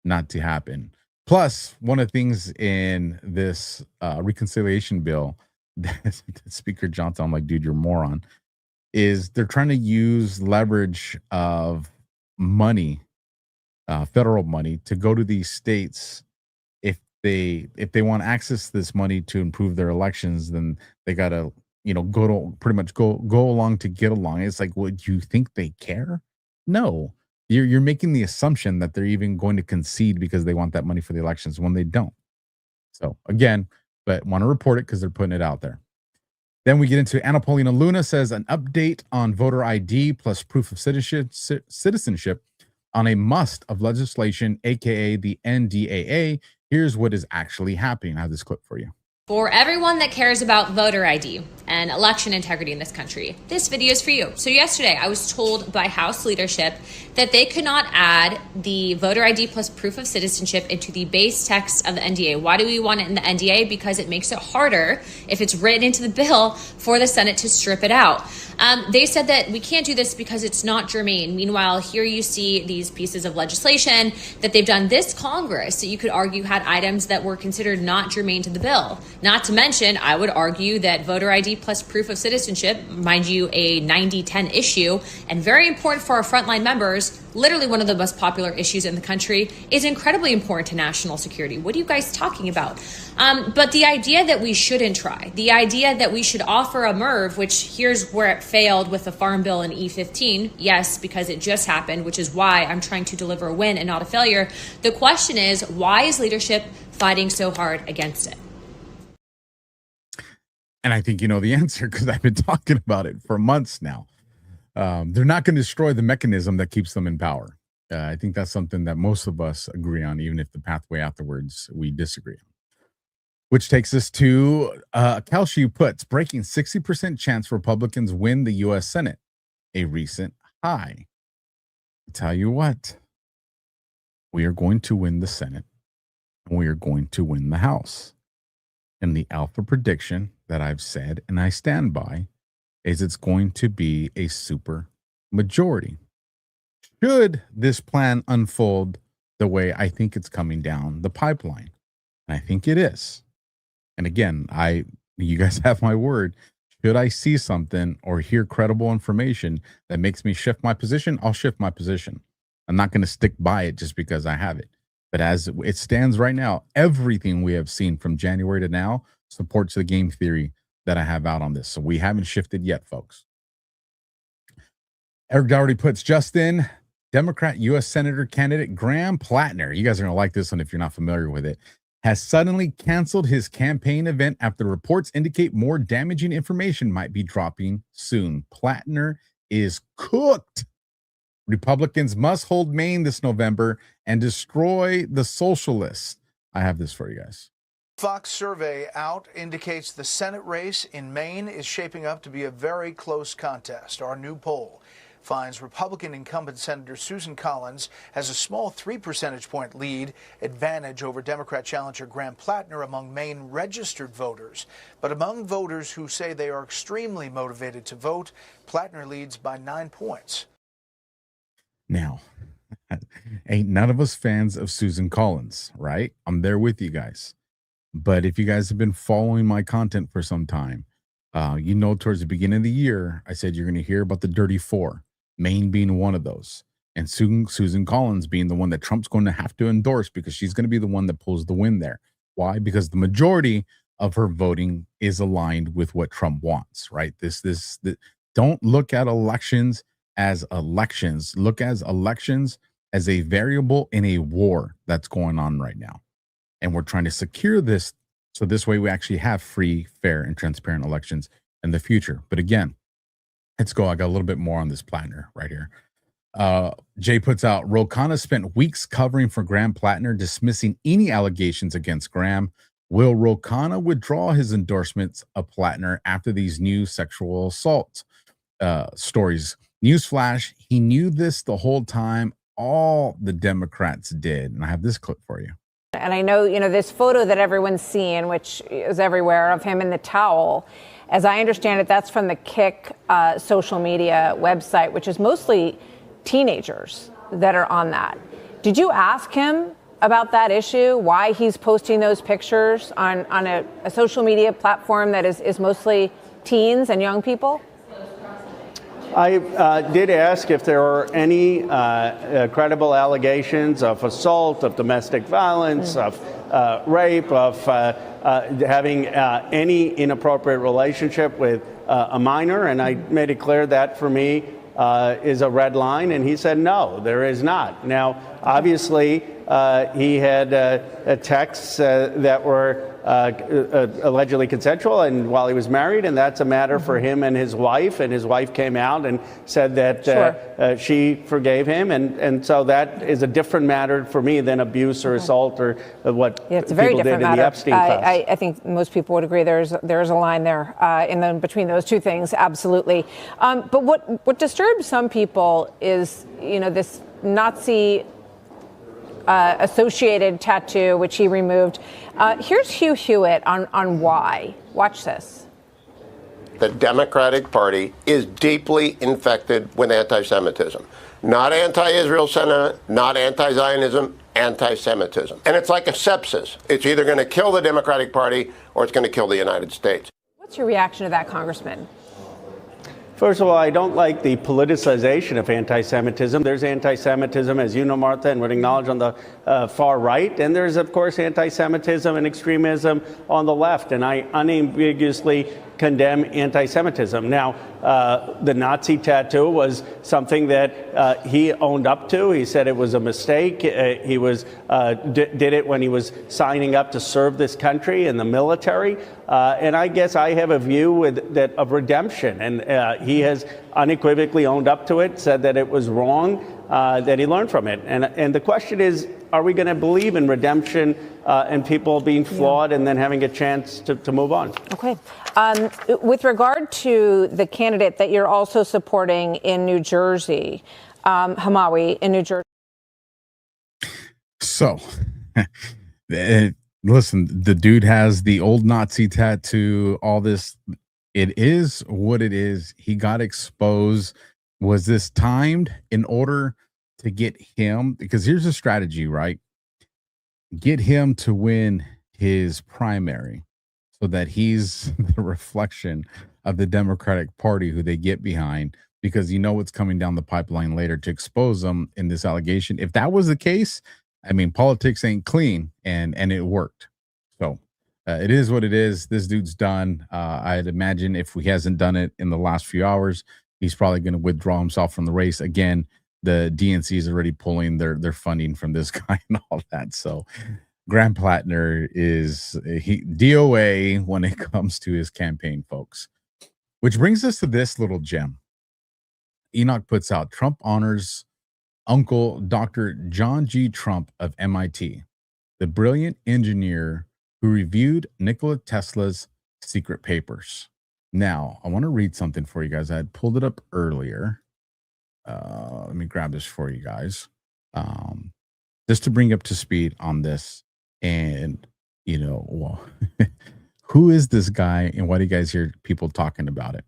Speaker 5: not to happen. Plus, one of the things in this reconciliation bill that Speaker Johnson, I'm like, dude, you're a moron, is they're trying to use leverage of money, federal money, to go to these states. If they want access to this money to improve their elections, then they got to, go along to get along. It's like, would you think they care? No, you're making the assumption that they're even going to concede because they want that money for the elections when they don't. So again, but want to report it because they're putting it out there. Then we get into Anna Paulina Luna says an update on voter ID plus proof of citizenship on a must of legislation, aka the NDAA, Here's what is actually happening. I have this clip for you.
Speaker 9: For everyone that cares about voter ID and election integrity in this country, this video is for you. So yesterday, I was told by House leadership that they could not add the voter ID plus proof of citizenship into the base text of the NDA. Why do we want it in the NDA? Because it makes it harder, if it's written into the bill, for the Senate to strip it out. They said that we can't do this because it's not germane. Meanwhile, here you see these pieces of legislation that they've done this Congress that you could argue had items that were considered not germane to the bill. Not to mention, I would argue that voter ID plus proof of citizenship, mind you, a 90-10 issue, and very important for our frontline members, literally one of the most popular issues in the country, is incredibly important to national security. What are you guys talking about? But the idea that we shouldn't try, the idea that we should offer a MIRV, which here's where it failed with the Farm Bill and E15, yes, because it just happened, which is why I'm trying to deliver a win and not a failure. The question is, why is leadership fighting so hard against it?
Speaker 5: And I think you know the answer because I've been talking about it for months now. They're not going to destroy the mechanism that keeps them in power. I think that's something that most of us agree on, even if the pathway afterwards we disagree on. Which takes us to Kalshu puts breaking 60% chance Republicans win the U.S. Senate, a recent high. I'll tell you what, we are going to win the Senate and we are going to win the House. And the alpha prediction that I've said, and I stand by, is it's going to be a super majority. Should this plan unfold the way I think it's coming down the pipeline, and I think it is. And again, you guys have my word. Should I see something or hear credible information that makes me shift my position, I'll shift my position. I'm not going to stick by it just because I have it. But as it stands right now, everything we have seen from January to now supports the game theory that I have out on this. So we haven't shifted yet, folks. Eric Dougherty puts, Justin, Democrat U.S. Senator candidate Graham Plattner, you guys are going to like this one if you're not familiar with it, has suddenly canceled his campaign event after reports indicate more damaging information might be dropping soon. Plattner is cooked. Republicans must hold Maine this November and destroy the socialists. I have this for you guys.
Speaker 10: Fox survey out indicates the Senate race in Maine is shaping up to be a very close contest. Our new poll finds Republican incumbent Senator Susan Collins has a small 3 percentage point lead advantage over Democrat challenger Graham Plattner among Maine registered voters. But among voters who say they are extremely motivated to vote, Plattner leads by 9 points. Now,
Speaker 5: ain't none of us fans of Susan Collins, right? I'm there with you guys. But if you guys have been following my content for some time, you know towards the beginning of the year, I said you're going to hear about the Dirty Four, Maine being one of those, and Susan Collins being the one that Trump's going to have to endorse because she's going to be the one that pulls the win there. Why? Because the majority of her voting is aligned with what Trump wants, right? Don't look at elections as elections. Look at elections as a variable in a war that's going on right now. And we're trying to secure this so this way we actually have free, fair, and transparent elections in the future. But again, let's go. I got a little bit more on this Plattner right here. Jay puts out, Ro Khanna spent weeks covering for Graham Plattner, dismissing any allegations against Graham. Will Ro Khanna withdraw his endorsements of Plattner after these new sexual assault stories? Newsflash, he knew this the whole time. All the Democrats did. And I have this clip for you.
Speaker 11: And I know, this photo that everyone's seeing, which is everywhere, of him in the towel, as I understand it, that's from the Kick social media website, which is mostly teenagers that are on that. Did you ask him about that issue, why he's posting those pictures on a social media platform that is mostly teens and young people?
Speaker 12: I did ask if there were any credible allegations of assault, of domestic violence, of rape, of having any inappropriate relationship with a minor, and I made it clear that for me is a red line, and he said no, there is not. Now, obviously, he had texts that were allegedly consensual, and while he was married, and that's a matter for him and his wife. And his wife came out and said that she forgave him, and so that is a different matter for me than abuse or assault or what
Speaker 11: it's a very
Speaker 12: people
Speaker 11: different
Speaker 12: did
Speaker 11: matter.
Speaker 12: in the Epstein files.
Speaker 11: I think most people would agree there's a line there between those two things, absolutely. But what disturbs some people is, this Nazi associated tattoo, which he removed. Here's Hugh Hewitt on why. Watch this.
Speaker 13: The Democratic Party is deeply infected with anti-Semitism. Not anti-Israel sentiment, not anti-Zionism, anti-Semitism. And it's like a sepsis. It's either going to kill the Democratic Party or it's going to kill the United States.
Speaker 11: What's your reaction to that, Congressman?
Speaker 12: First of all, I don't like the politicization of anti-Semitism. There's anti-Semitism, as you know, Martha, and would acknowledge on the far right. And there's, of course, anti-Semitism and extremism on the left. And I unambiguously condemn anti-Semitism. Now, the Nazi tattoo was something that he owned up to. He said it was a mistake. He did it when he was signing up to serve this country in the military. And I guess I have a view of redemption. And he has unequivocally owned up to it, said that it was wrong, that he learned from it. And the question is, are we going to believe in redemption and people being flawed and then having a chance to move on?
Speaker 11: Okay. With regard to the candidate that you're also supporting in New Jersey, Hamawi in New Jersey.
Speaker 5: So, listen, the dude has the old Nazi tattoo, all this. It is what it is. He got exposed. Was this timed in order to get him? Because here's a strategy, right? Get him to win his primary so that he's the reflection of the Democratic Party who they get behind, because what's coming down the pipeline later to expose them in this allegation. If that was the case, I mean, politics ain't clean, and it worked. So it is what it is. This dude's done. I'd imagine if he hasn't done it in the last few hours, he's probably going to withdraw himself from the race. Again, the DNC is already pulling their funding from this guy and all that. So Graham Plattner is DOA when it comes to his campaign, folks. Which brings us to this little gem. Enoch puts out, Trump honors Uncle Dr. John G. Trump of MIT, the brilliant engineer who reviewed Nikola Tesla's secret papers. Now, I want to read something for you guys. I had pulled it up earlier. Let me grab this for you guys. Just to bring up to speed on this. And, who is this guy and why do you guys hear people talking about it?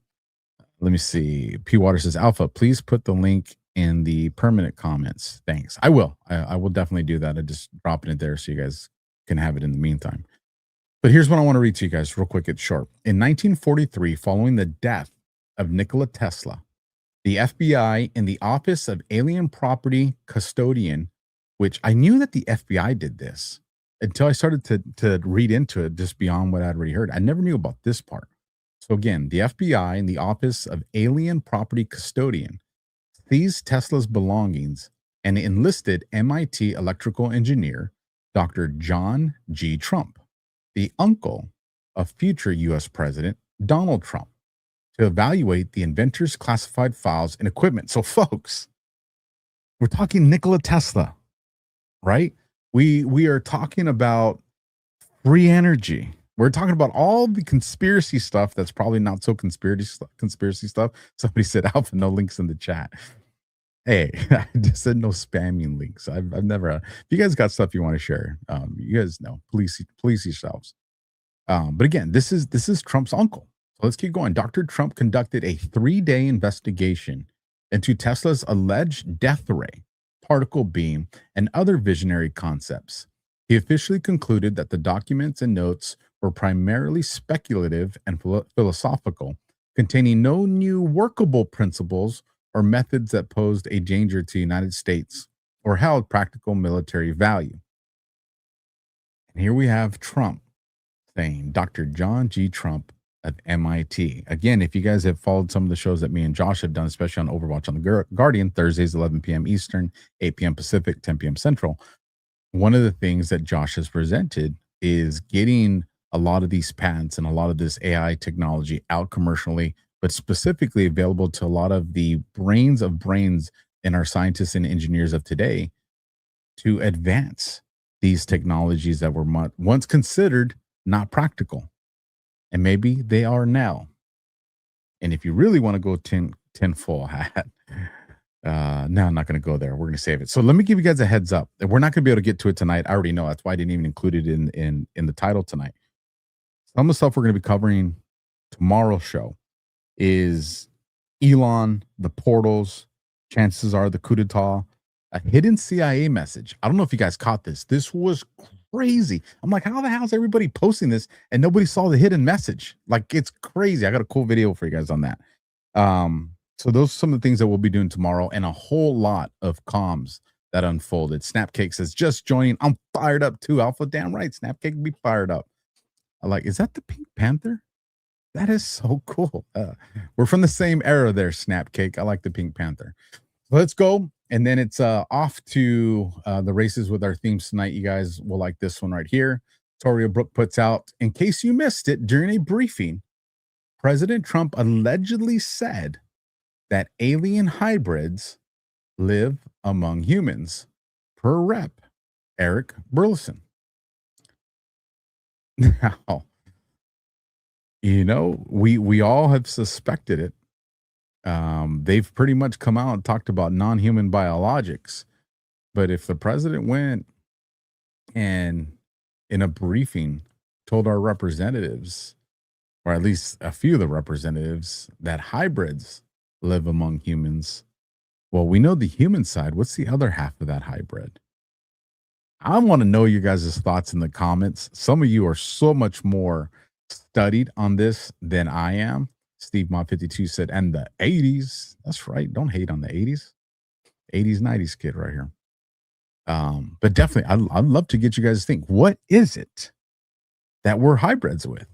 Speaker 5: Let me see. P. Water says, Alpha, please put the link in the permanent comments. Thanks. I will. I will definitely do that. I just drop it there so you guys can have it in the meantime. But here's what I want to read to you guys real quick. It's short. In 1943, following the death of Nikola Tesla, the FBI in the Office of Alien Property Custodian, which I knew that the FBI did this until I started to read into it just beyond what I'd already heard. I never knew about this part. So again, the FBI in the Office of Alien Property Custodian seized Tesla's belongings and enlisted MIT electrical engineer Dr. John G. Trump, the uncle of future U.S. President Donald Trump, to evaluate the inventor's classified files and equipment. So, folks, we're talking Nikola Tesla, right? We are talking about free energy. We're talking about all the conspiracy stuff that's probably not so conspiracy stuff. Somebody said, Alpha, no links in the chat. Hey, I just said no spamming links. I've never. If you guys got stuff you want to share, you guys know. Police yourselves. But again, this is Trump's uncle. So let's keep going. Dr. Trump conducted a 3-day investigation into Tesla's alleged death ray, particle beam, and other visionary concepts. He officially concluded that the documents and notes were primarily speculative and philosophical, containing no new workable principles or methods that posed a danger to the United States or held practical military value. And here we have Trump saying, Dr. John G. Trump of MIT. Again, if you guys have followed some of the shows that me and Josh have done, especially on Overwatch on the Guardian, Thursdays, 11 p.m. Eastern, 8 p.m. Pacific, 10 p.m. Central, one of the things that Josh has presented is getting a lot of these patents and a lot of this AI technology out commercially, but specifically available to a lot of the brains of brains in our scientists and engineers of today to advance these technologies that were once considered not practical. And maybe they are now. And if you really want to go tinfoil hat, no, I'm not going to go there. We're going to save it. So let me give you guys a heads up. We're not going to be able to get to it tonight. I already know. That's why I didn't even include it in the title tonight. Some of the stuff we're going to be covering tomorrow's show is Elon, the portals, chances are the coup d'etat, a hidden CIA message. I don't know if you guys caught this. This was crazy. I'm like, how the hell is everybody posting this and nobody saw the hidden message? Like, it's crazy. I got a cool video for you guys on that. So those are some of the things that we'll be doing tomorrow, and a whole lot of comms that unfolded. Snapcake says, just joining. I'm fired up too. Alpha, damn right. Snapcake be fired up. I'm like, is that the Pink Panther? That is so cool. We're from the same era there, Snapcake. I like the Pink Panther. Let's go. And then it's off to the races with our themes tonight. You guys will like this one right here. Toria Brooke puts out, in case you missed it, during a briefing, President Trump allegedly said that alien hybrids live among humans, per Rep. Eric Burleson. Now, you know, we all have suspected it. They've pretty much come out and talked about non-human biologics. But if the president went and in a briefing told our representatives, or at least a few of the representatives, that hybrids live among humans, well, we know the human side. What's the other half of that hybrid? I want to know you guys' thoughts in the comments. Some of you are so much more studied on this than I am. Steve Mod 52 said, and the 80s. That's right. Don't hate on the 80s. 80s, 90s kid right here. But definitely, I'd love to get you guys to think, what is it that we're hybrids with?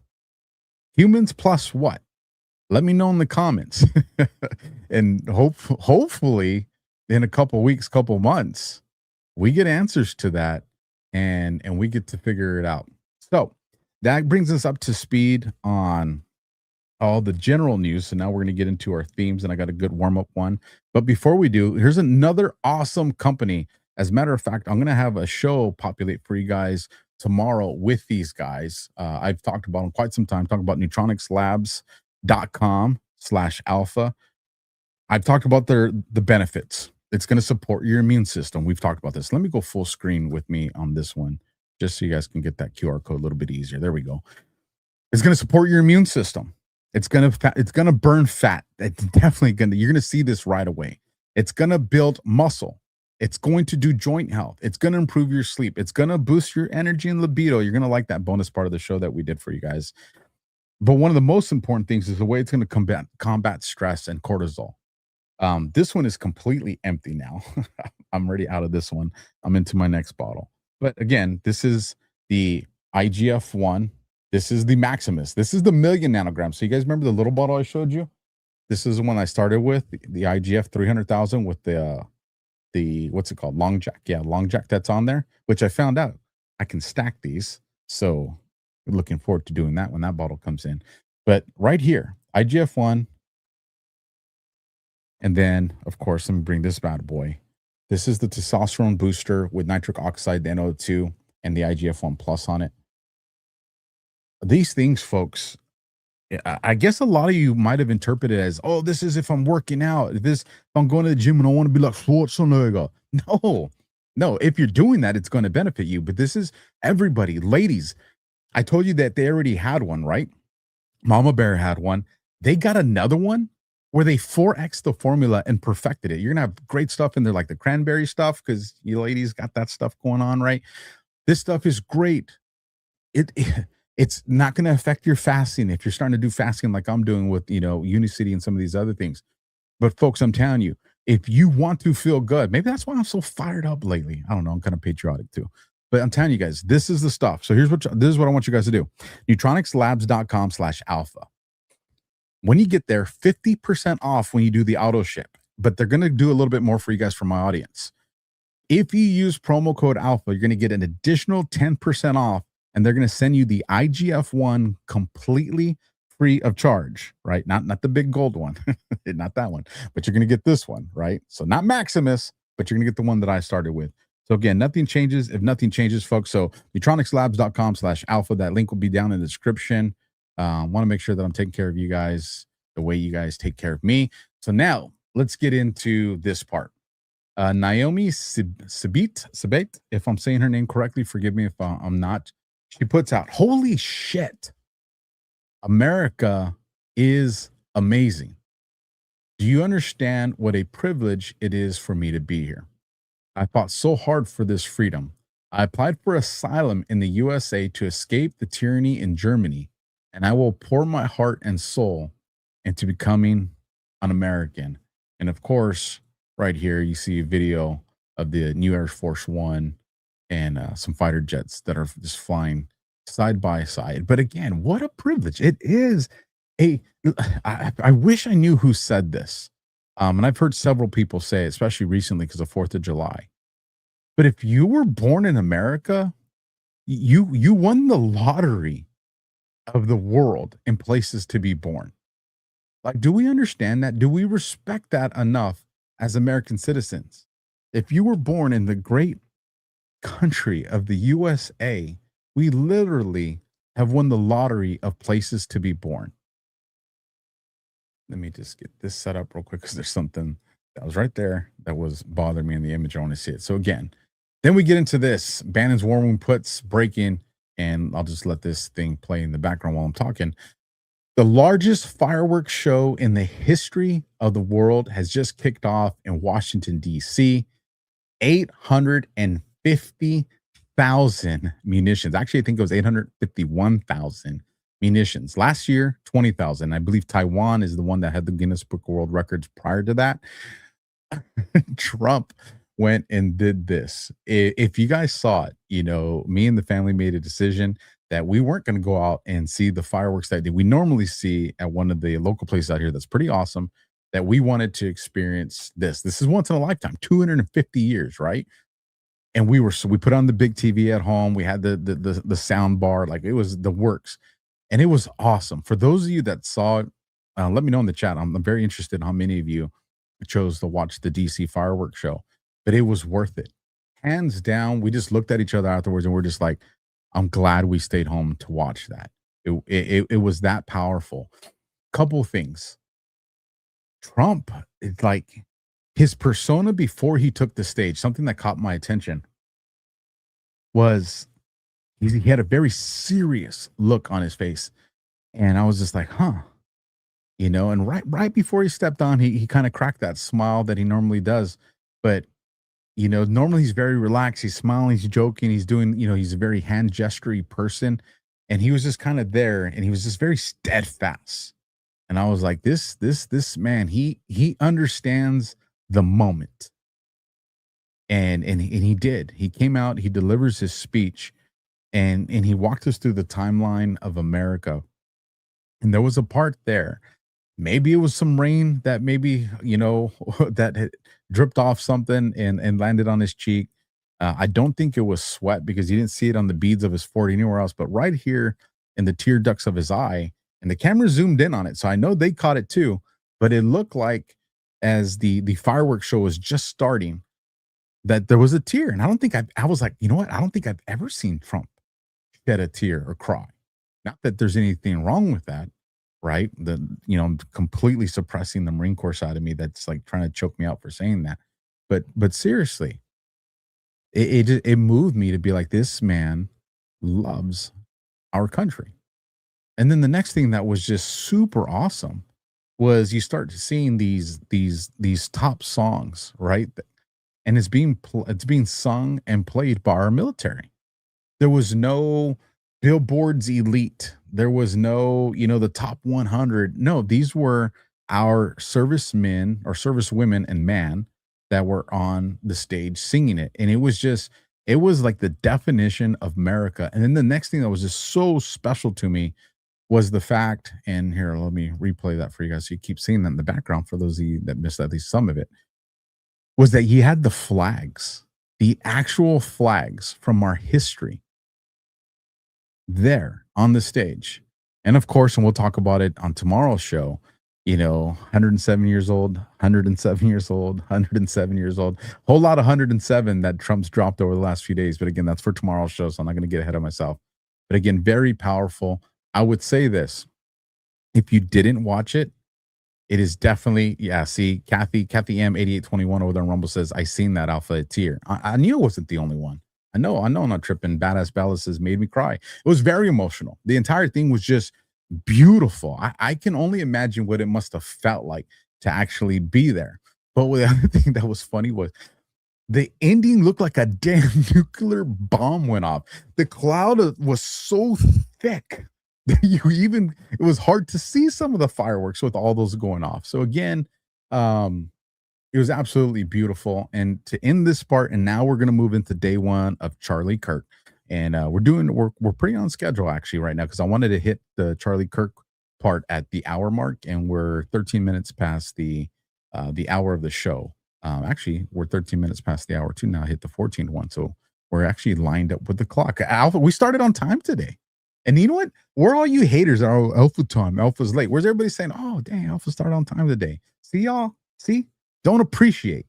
Speaker 5: Humans plus what? Let me know in the comments. And hopefully in a couple weeks, couple months, we get answers to that and we get to figure it out. So that brings us up to speed on all the general news. So now we're going to get into our themes, and I got a good warm-up one. But before we do, here's another awesome company. As a matter of fact, I'm going to have a show populate for you guys tomorrow with these guys. I've talked about them quite some time, talking about neutronicslabs.com/alpha. I've talked about the benefits. It's going to support your immune system. We've talked about this. Let me go full screen with me on this one, just so you guys can get that QR code a little bit easier. There we go. It's going to support your immune system. It's going to burn fat. It's definitely going to, you're going to see this right away. It's going to build muscle. It's going to do joint health. It's going to improve your sleep. It's going to boost your energy and libido. You're going to like that bonus part of the show that we did for you guys. But one of the most important things is the way it's going to combat stress and cortisol. This one is completely empty now. I'm already out of this one. I'm into my next bottle. But again, this is the IGF-1. This is the Maximus. This is the 1,000,000 nanograms. So you guys remember the little bottle I showed you? This is the one I started with, the IGF 300,000 with the what's it called? Long Jack. Yeah, Long Jack that's on there, which I found out I can stack these. So looking forward to doing that when that bottle comes in. But right here, IGF-1. And then, of course, let me bring this bad boy. This is the testosterone booster with nitric oxide, the NO2, and the IGF-1 plus on it. These things, folks, I guess a lot of you might have interpreted as, oh, this is if I'm working out, if I'm going to the gym and I want to be like Schwarzenegger. No, if you're doing that, it's going to benefit you. But this is everybody. Ladies, I told you that they already had one, right? Mama Bear had one. They got another one where they 4X the formula and perfected it. You're going to have great stuff in there, like the cranberry stuff, because you ladies got that stuff going on, right? This stuff is great. It's not going to affect your fasting if you're starting to do fasting like I'm doing with, Unicity and some of these other things. But folks, I'm telling you, if you want to feel good, maybe that's why I'm so fired up lately. I don't know. I'm kind of patriotic too. But I'm telling you guys, this is the stuff. So this is what I want you guys to do. neutronicslabs.com/alpha. When you get there, 50% off when you do the auto ship. But they're going to do a little bit more for you guys from my audience. If you use promo code Alpha, you're going to get an additional 10% off, and they're going to send you the IGF-1 completely free of charge, right? Not the big gold one, not that one, but you're going to get this one, right? So not Maximus, but you're going to get the one that I started with. So again, nothing changes if nothing changes, folks. So neutronicslabs.com/alpha. That link will be down in the description. Want to make sure that I'm taking care of you guys the way you guys take care of me. So now let's get into this part. Naomi Sabit, if I'm saying her name correctly, forgive me if I'm not. She puts out, holy shit, America is amazing. Do you understand what a privilege it is for me to be here? I fought so hard for this freedom. I applied for asylum in the USA to escape the tyranny in Germany, and I will pour my heart and soul into becoming an American. And of course, right here, you see a video of the new Air Force One and some fighter jets that are just flying side by side. But again, what a privilege. It is I wish I knew who said this. And I've heard several people say it, especially recently because of 4th of July. But if you were born in America, you won the lottery of the world in places to be born. Like, do we understand that? Do we respect that enough as American citizens? If you were born in the great country of the USA, we literally have won the lottery of places to be born. Let me just get this set up real quick because there's something that was right there that was bothering me in the image. I want to see it. So again, then we get into this. Bannon's War Room puts breaking, and I'll just let this thing play in the background while I'm talking. The largest fireworks show in the history of the world has just kicked off in Washington, D.C. 850,000 munitions. Actually, I think it was 851,000 munitions. Last year, 20,000. I believe Taiwan is the one that had the Guinness Book of World Records prior to that. Trump went and did this. If you guys saw it, you know, me and the family made a decision that we weren't going to go out and see the fireworks that we normally see at one of the local places out here that's pretty awesome, that we wanted to experience this. This is once in a lifetime, 250 years, right? And we put on the big TV at home. We had the sound bar, like it was the works. And it was awesome. For those of you that saw it, let me know in the chat. I'm very interested in how many of you chose to watch the DC fireworks show, but it was worth it. Hands down, we just looked at each other afterwards and we're just like, I'm glad we stayed home to watch that. It was that powerful. Couple things. Trump, it's like his persona before he took the stage, something that caught my attention was he had a very serious look on his face. And I was just like, huh, you know, and right before he stepped on, he kind of cracked that smile that he normally does. But, you know, normally he's very relaxed. He's smiling, he's joking, he's doing, you know, he's a very hand gesturing person. And he was just kind of there and he was just very steadfast. And I was like, this man, he understands the moment. And he did. He came out, he delivers his speech, and he walked us through the timeline of America. And there was a part there. Maybe it was some rain that maybe, you know, that had dripped off something and landed on his cheek. I don't think it was sweat because you didn't see it on the beads of his forehead anywhere else, but right here in the tear ducts of his eye, and the camera zoomed in on it. So I know they caught it too, but it looked like as the fireworks show was just starting that there was a tear. And I don't think I was like, you know what? I don't think I've ever seen Trump shed a tear or cry. Not that there's anything wrong with that, right? I'm completely suppressing the Marine Corps side of me that's like trying to choke me out for saying that. But seriously, it moved me to be like, this man loves our country. And then the next thing that was just super awesome was you start seeing these top songs, right? And it's being sung and played by our military. There was no Billboard's elite. There was no, the top 100. No, these were our servicemen or servicewomen and man that were on the stage singing it. And it was like the definition of America. And then the next thing that was just so special to me was the fact, and here, let me replay that for you guys so you keep seeing that in the background for those of you that missed at least some of it, was that he had the flags. the actual flags from our history there on the stage. And of course, and we'll talk about it on tomorrow's show, 107 years old, 107 years old, 107 years old, whole lot of 107 that Trump's dropped over the last few days. But again, that's for tomorrow's show, so I'm not going to get ahead of myself. But again, very powerful. I would say this, if you didn't watch it, it is definitely, see, Kathy M 8821 over there on Rumble says, I seen that Alpha tier. I knew it wasn't the only one. I know I'm not tripping. Badass Ballast says, made me cry. It was very emotional. The entire thing was just beautiful. I can only imagine what it must have felt like to actually be there. But the other thing that was funny was the ending looked like a damn nuclear bomb went off. The cloud was so thick that it was hard to see some of the fireworks with all those going off. So again, it was absolutely beautiful. And to end this part, and now we're going to move into day one of Charlie Kirk. And we're pretty on schedule actually right now, because I wanted to hit the Charlie Kirk part at the hour mark, and we're 13 minutes past the hour of the show. Actually, we're 13 minutes past the hour too now. Hit the 14th one, so we're actually lined up with the clock. Alpha, we started on time today, and you know what? Where all you haters are, oh, Alpha time, Alpha's late. Where's everybody saying, oh dang, Alpha started on time today? See y'all? See? Don't appreciate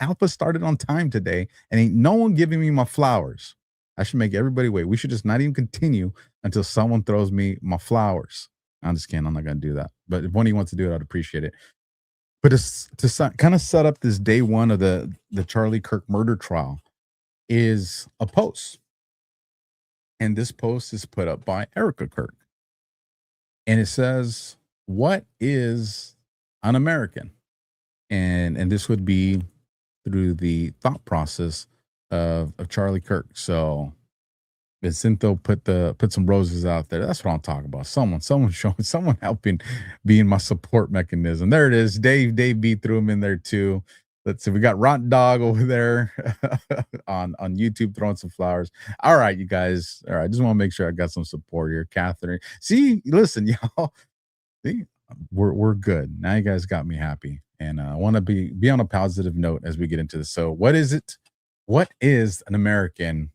Speaker 5: Alpha started on time today, and ain't no one giving me my flowers. I should make everybody wait. We should just not even continue until someone throws me my flowers. I'm just kidding. I'm not going to do that. But if one of you wants to do it, I'd appreciate it. But to kind of set up this day one of the Charlie Kirk murder trial is a post. And this post is put up by Erica Kirk. And it says, what is an American? And this would be through the thought process of Charlie Kirk. So Vincenzo put some roses out there. That's what I'm talking about. Someone showing, someone helping, being my support mechanism. There it is. Dave B threw him in there too. Let's see. We got Rotten Dog over there on YouTube throwing some flowers. All right, you guys. All right, I just want to make sure I got some support here. Catherine. See, listen, y'all. See, we're good. Now you guys got me happy. And I want to be on a positive note as we get into this. So what is it? What is an American?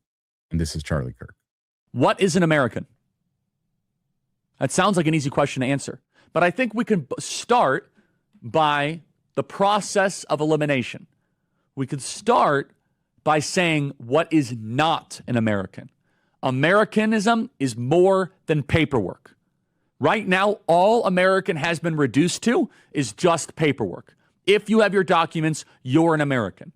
Speaker 5: And this is Charlie Kirk.
Speaker 14: What is an American? That sounds like an easy question to answer. But I think we can start by the process of elimination. We could start by saying what is not an American. Americanism is more than paperwork. Right now, all American has been reduced to is just paperwork. If you have your documents, you're an American.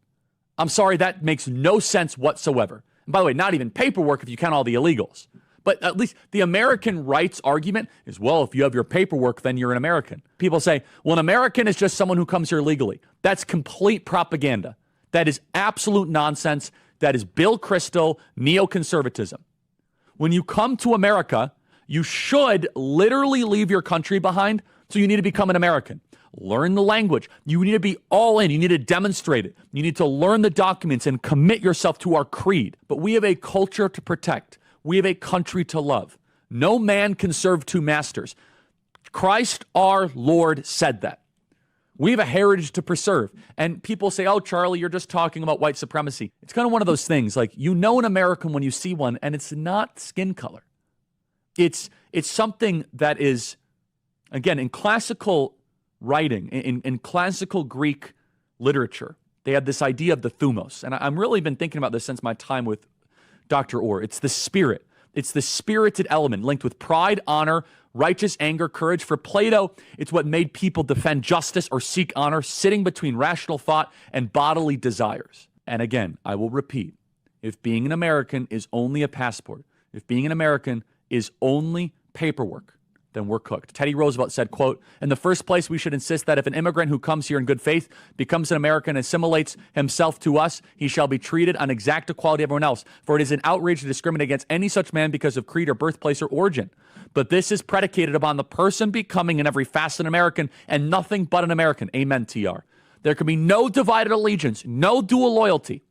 Speaker 14: I'm sorry, that makes no sense whatsoever. And by the way, not even paperwork if you count all the illegals. But at least the American rights argument is, well, if you have your paperwork, then you're an American. People say, well, an American is just someone who comes here legally. That's complete propaganda. That is absolute nonsense. That is Bill Kristol neoconservatism. When you come to America, you should literally leave your country behind, so you need to become an American. Learn the language. You need to be all in. You need to demonstrate it. You need to learn the documents and commit yourself to our creed. But we have a culture to protect. We have a country to love. No man can serve two masters. Christ our Lord said that. We have a heritage to preserve. And people say, oh, Charlie, you're just talking about white supremacy. It's kind of one of those things. Like, you know an American when you see one, and it's not skin color. It's something that is, again, in classical writing, in classical Greek literature, they had this idea of the thumos. And I've really been thinking about this since my time with Dr. Orr. It's the spirit. It's the spirited element linked with pride, honor, righteous anger, courage. For Plato, it's what made people defend justice or seek honor, sitting between rational thought and bodily desires. And again, I will repeat, if being an American is only a passport, if being an American is only paperwork, then we're cooked. Teddy Roosevelt said, quote, in the first place, we should insist that if an immigrant who comes here in good faith becomes an American and assimilates himself to us, he shall be treated on exact equality with everyone else. For it is an outrage to discriminate against any such man because of creed or birthplace or origin. But this is predicated upon the person becoming in every facet an American and nothing but an American. Amen, TR. There can be no divided allegiance, no dual loyalty.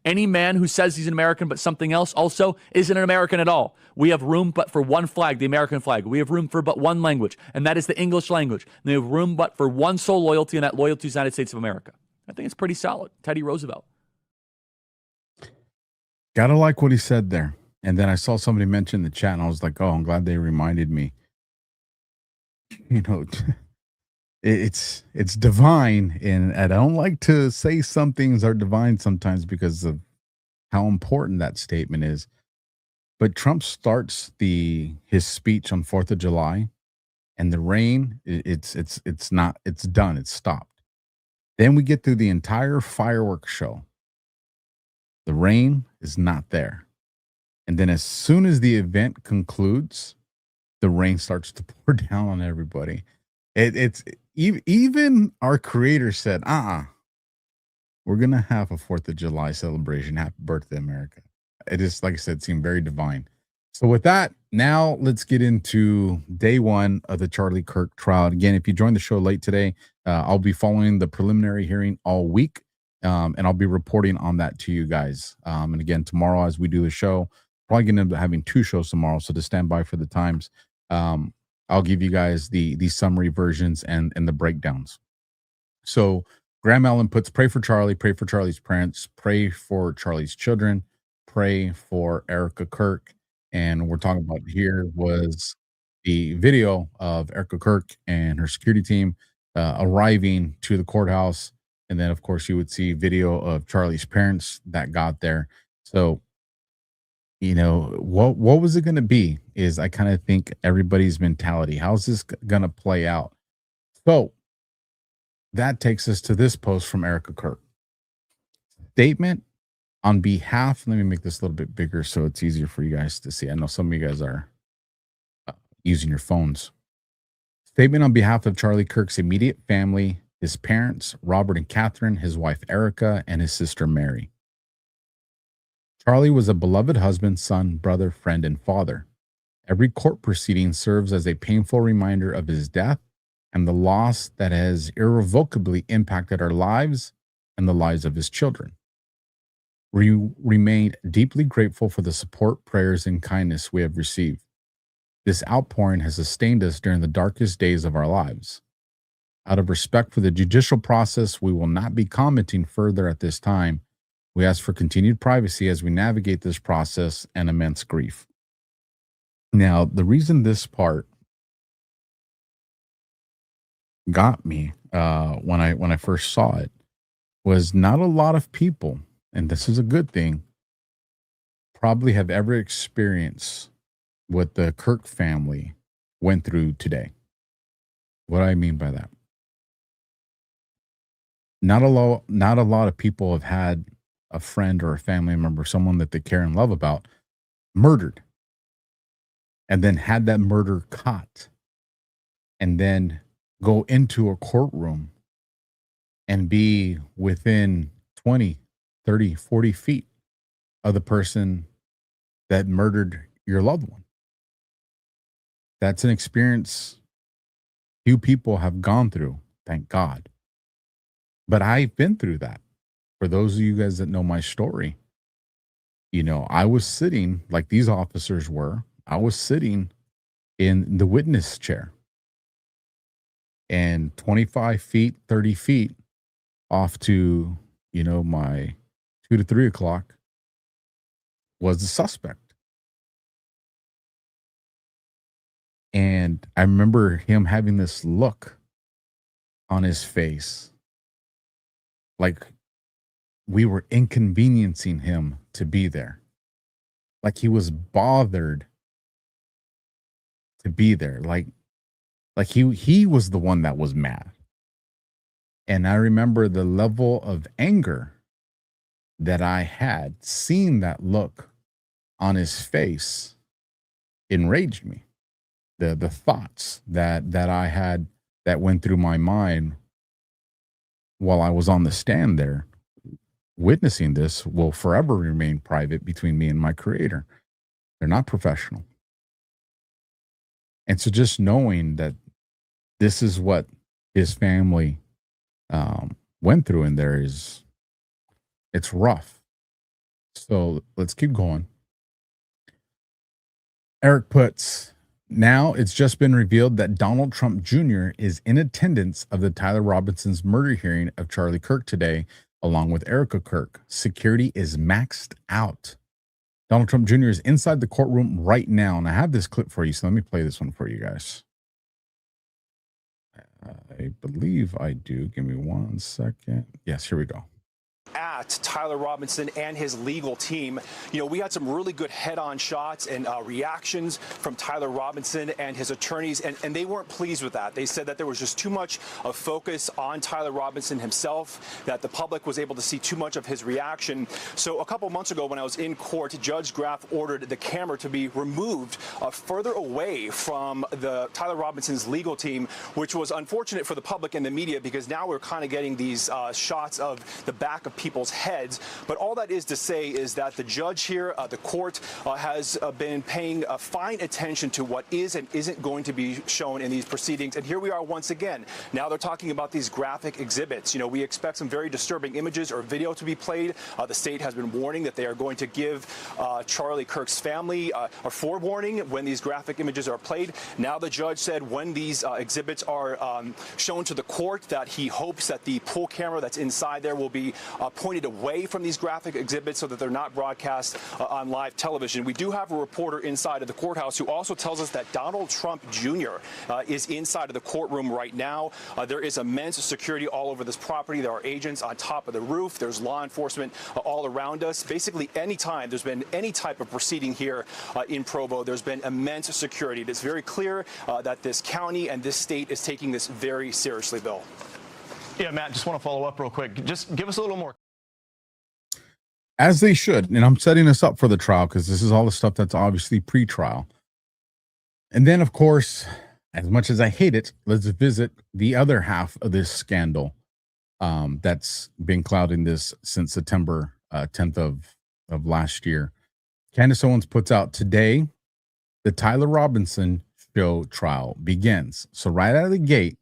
Speaker 14: Any man who says he's an American but something else also isn't an American at all. We have room but for one flag, the American flag. We have room for but one language, and that is the English language. And we have room but for one sole loyalty, and that loyalty is the United States of America. I think it's pretty solid. Teddy Roosevelt.
Speaker 5: Gotta like what he said there. And then I saw somebody mention in the chat, and I was like, oh, I'm glad they reminded me. You know, it's divine, and I don't like to say some things are divine sometimes because of how important that statement is. But Trump starts his speech on 4th of July, and the rain, it's done, it's stopped. Then we get through the entire fireworks show. The rain is not there. And then as soon as the event concludes, the rain starts to pour down on everybody. It's even our creator said, we're going to have a 4th of July celebration. Happy birthday, America. It is, like I said, seemed very divine. So with that, now let's get into day one of the Charlie Kirk trial. Again, if you joined the show late today, I'll be following the preliminary hearing all week, and I'll be reporting on that to you guys. And again, tomorrow as we do the show, probably going to end up having 2 shows tomorrow, so to stand by for the times. I'll give you guys the summary versions and the breakdowns. So Graham Allen puts, pray for Charlie, pray for Charlie's parents, pray for Charlie's children, pray for Erica Kirk. And we're talking about here was the video of Erica Kirk and her security team arriving to the courthouse. And then, of course, you would see video of Charlie's parents that got there. So, you know, what was it going to be is I kind of think everybody's mentality. How's this going to play out? So that takes us to this post from Erica Kirk. Statement on behalf, let me make this a little bit bigger so it's easier for you guys to see. I know some of you guys are using your phones. Statement on behalf of Charlie Kirk's immediate family, his parents, Robert and Catherine, his wife Erica, and his sister Mary. Charlie was a beloved husband, son, brother, friend, and father. Every court proceeding serves as a painful reminder of his death and the loss that has irrevocably impacted our lives and the lives of his children. We remain deeply grateful for the support, prayers, and kindness we have received. This outpouring has sustained us during the darkest days of our lives. Out of respect for the judicial process, we will not be commenting further at this time. We ask for continued privacy as we navigate this process and immense grief. Now, the reason this part got me when I first saw it was not a lot of people, and this is a good thing, probably have ever experienced what the Kirk family went through today. What do I mean by that? Not a lot of people have had a friend or a family member, someone that they care and love about, murdered, and then had that murder caught, and then go into a courtroom and be within 20, 30, 40 feet of the person that murdered your loved one. That's an experience few people have gone through, thank God. But I've been through that. For those of you guys that know my story, you know, I was sitting like these officers were. I was sitting in the witness chair, and 25 feet, 30 feet off to, you know, my 2 to 3 o'clock was the suspect. And I remember him having this look on his face, like we were inconveniencing him to be there. Like he was bothered to be there. Like he was the one that was mad. And I remember the level of anger that I had, seeing that look on his face enraged me. The thoughts that I had that went through my mind while I was on the stand there witnessing this will forever remain private between me and my creator. They're not professional. And so just knowing that this is what his family went through in there it's rough. So let's keep going. Eric puts, now it's just been revealed that Donald Trump Jr. is in attendance of the Tyler Robinson's murder hearing of Charlie Kirk today, along with Erica Kirk. Security is maxed out. Donald Trump Jr. is inside the courtroom right now, and I have this clip for you, so let me play this one for you guys. I believe I do. Give me 1 second. Yes, here we go.
Speaker 15: At Tyler Robinson and his legal team. You know, we had some really good head-on shots and reactions from Tyler Robinson and his attorneys, and they weren't pleased with that. They said that there was just too much of focus on Tyler Robinson himself, that the public was able to see too much of his reaction. So a couple months ago when I was in court, Judge Graff ordered the camera to be removed further away from the Tyler Robinson's legal team, which was unfortunate for the public and the media because now we're kind of getting these shots of the back of people's heads. But all that is to say is that the judge here, the court, has been paying fine attention to what is and isn't going to be shown in these proceedings. And here we are once again. Now they're talking about these graphic exhibits. You know, we expect some very disturbing images or video to be played. The state has been warning that they are going to give Charlie Kirk's family a forewarning when these graphic images are played. Now the judge said when these exhibits are shown to the court that he hopes that the pool camera that's inside there will be pointed away from these graphic exhibits so that they're not broadcast on live television. We do have a reporter inside of the courthouse who also tells us that Donald Trump Jr. Is inside of the courtroom right now. There is immense security all over this property. There are agents on top of the roof. There's law enforcement all around us. Basically, anytime there's been any type of proceeding here in Provo, there's been immense security. It is very clear that this county and this state is taking this very seriously, Bill.
Speaker 16: Yeah, Matt, just want to follow up real quick. Just give us a little more.
Speaker 5: As they should. And I'm setting us up for the trial because this is all the stuff that's obviously pre-trial. And then, of course, as much as I hate it, let's visit the other half of this scandal that's been clouding this since September 10th of last year. Candace Owens puts out today, the Tyler Robinson show trial begins. So right out of the gate,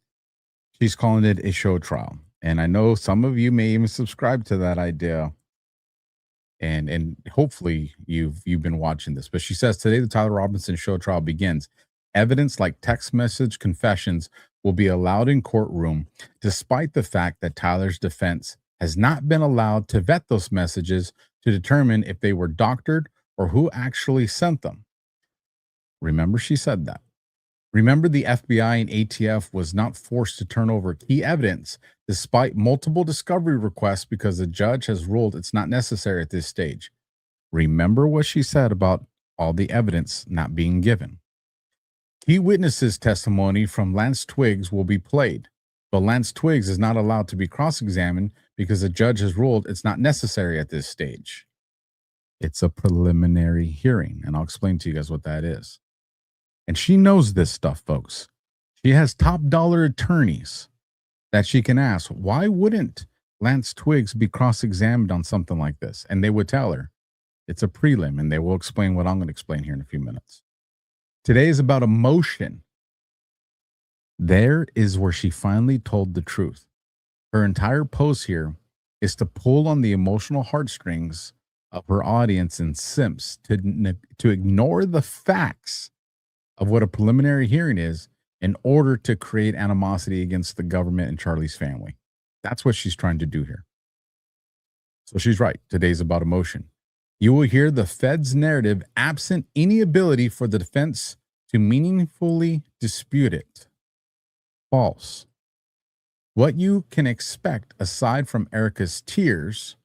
Speaker 5: she's calling it a show trial. And I know some of you may even subscribe to that idea. And hopefully you've been watching this. But she says today the Tyler Robinson show trial begins. Evidence like text message confessions will be allowed in courtroom, despite the fact that Tyler's defense has not been allowed to vet those messages to determine if they were doctored or who actually sent them. Remember, she said that. Remember, the FBI and ATF was not forced to turn over key evidence despite multiple discovery requests because the judge has ruled it's not necessary at this stage. Remember what she said about all the evidence not being given. Key witnesses' testimony from Lance Twiggs will be played, but Lance Twiggs is not allowed to be cross-examined because the judge has ruled it's not necessary at this stage. It's a preliminary hearing, and I'll explain to you guys what that is. And she knows this stuff, folks. She has top dollar attorneys that she can ask, why wouldn't Lance Twiggs be cross-examined on something like this? And they would tell her it's a prelim, and they will explain what I'm going to explain here in a few minutes. Today is about emotion. There is where she finally told the truth. Her entire post here is to pull on the emotional heartstrings of her audience and simps to ignore the facts of what a preliminary hearing is in order to create animosity against the government and Charlie's family. That's what she's trying to do here. So she's right. Today's about emotion. You will hear the Fed's narrative absent any ability for the defense to meaningfully dispute it. False. What you can expect, aside from Erica's tears,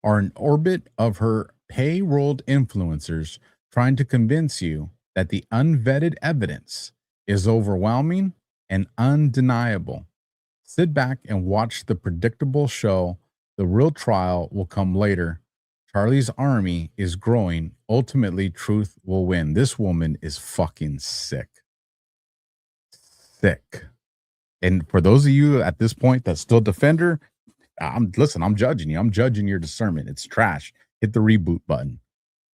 Speaker 5: are an orbit of her payrolled influencers trying to convince you that the unvetted evidence is overwhelming and undeniable. Sit back and watch the predictable show. The real trial will come later. Charlie's army is growing. Ultimately, truth will win. This woman is fucking sick. Sick. And for those of you at this point that still defend her, I'm judging you. I'm judging your discernment. It's trash. Hit the reboot button.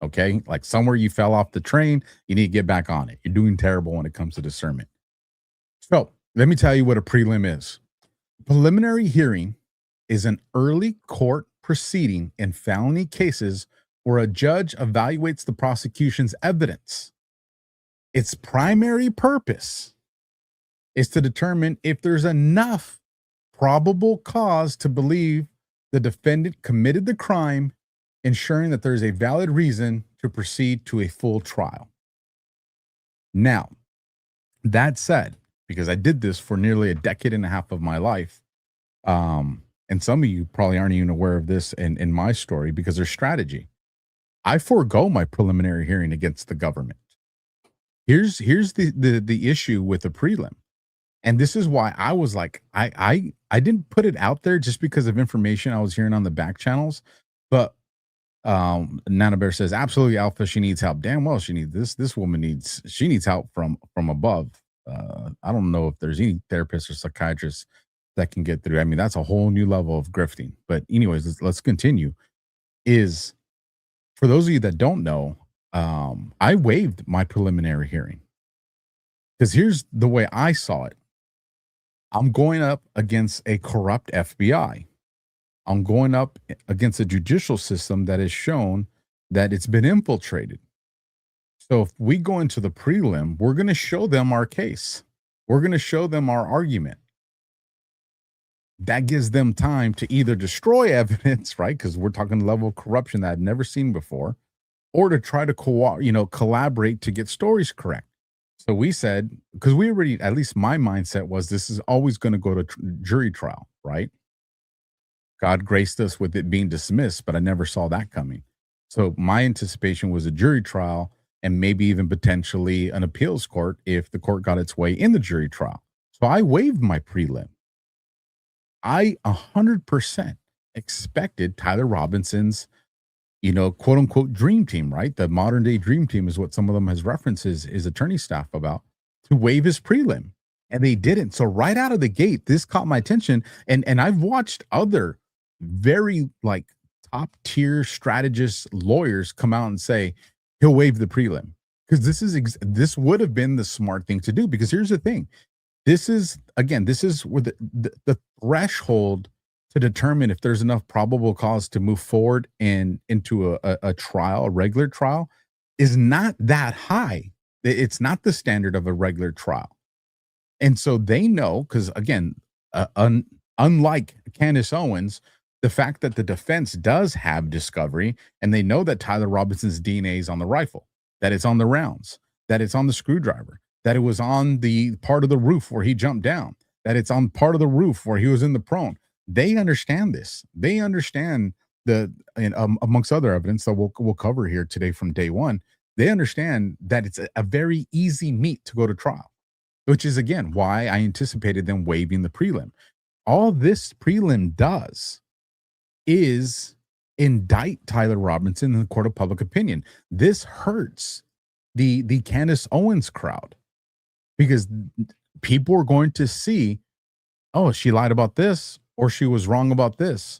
Speaker 5: Okay? Like somewhere you fell off the train, you need to get back on it. You're doing terrible when it comes to discernment. So let me tell you what a prelim is. Preliminary hearing is an early court proceeding in felony cases where a judge evaluates the prosecution's evidence. Its primary purpose is to determine if there's enough probable cause to believe the defendant committed the crime, ensuring that there's a valid reason to proceed to a full trial. Now, that said, because I did this for nearly a decade and a half of my life, and some of you probably aren't even aware of this in my story because there's strategy. I forego my preliminary hearing against the government. Here's the issue with the prelim. And this is why I was like, I didn't put it out there just because of information I was hearing on the back channels. But Nana Bear says, absolutely, Alpha, she needs help. Damn well she needs this woman needs help from above. I don't know if there's any therapist or psychiatrist that can get through. I mean, that's a whole new level of grifting. But anyways, let's continue. Is for those of you that don't know, I waived my preliminary hearing. Because here's the way I saw it. I'm going up against a corrupt FBI. I'm going up against a judicial system that has shown that it's been infiltrated. So if we go into the prelim, we're going to show them our case. We're going to show them our argument. That gives them time to either destroy evidence, right? Because we're talking level of corruption that I've never seen before, or to try to collaborate to get stories correct. So we said, because we already, at least my mindset was, this is always going to go to jury trial, right? God graced us with it being dismissed, but I never saw that coming. So my anticipation was a jury trial and maybe even potentially an appeals court if the court got its way in the jury trial. So I waived my prelim. I 100% expected Tyler Robinson's, quote unquote dream team, right? The modern day dream team is what some of them has references his attorney staff about, to waive his prelim. And they didn't. So right out of the gate, this caught my attention. And I've watched other very top tier strategist lawyers come out and say he'll waive the prelim, because this would have been the smart thing to do. Because here's the thing. This is where the threshold to determine if there's enough probable cause to move forward into a trial, a regular trial, is not that high. It's not the standard of a regular trial. And so they know, because again, unlike Candace Owens, the fact that the defense does have discovery, and they know that Tyler Robinson's DNA is on the rifle, that it's on the rounds, that it's on the screwdriver, that it was on the part of the roof where he jumped down, that it's on part of the roof where he was in the prone. They understand this. They understand amongst other evidence that we'll cover here today from day one. They understand that it's a very easy meat to go to trial, which is, again, why I anticipated them waiving the prelim. All this prelim does is indict Tyler Robinson in the court of public opinion. This hurts the Candace Owens crowd, because people are going to see, oh, she lied about this, or she was wrong about this.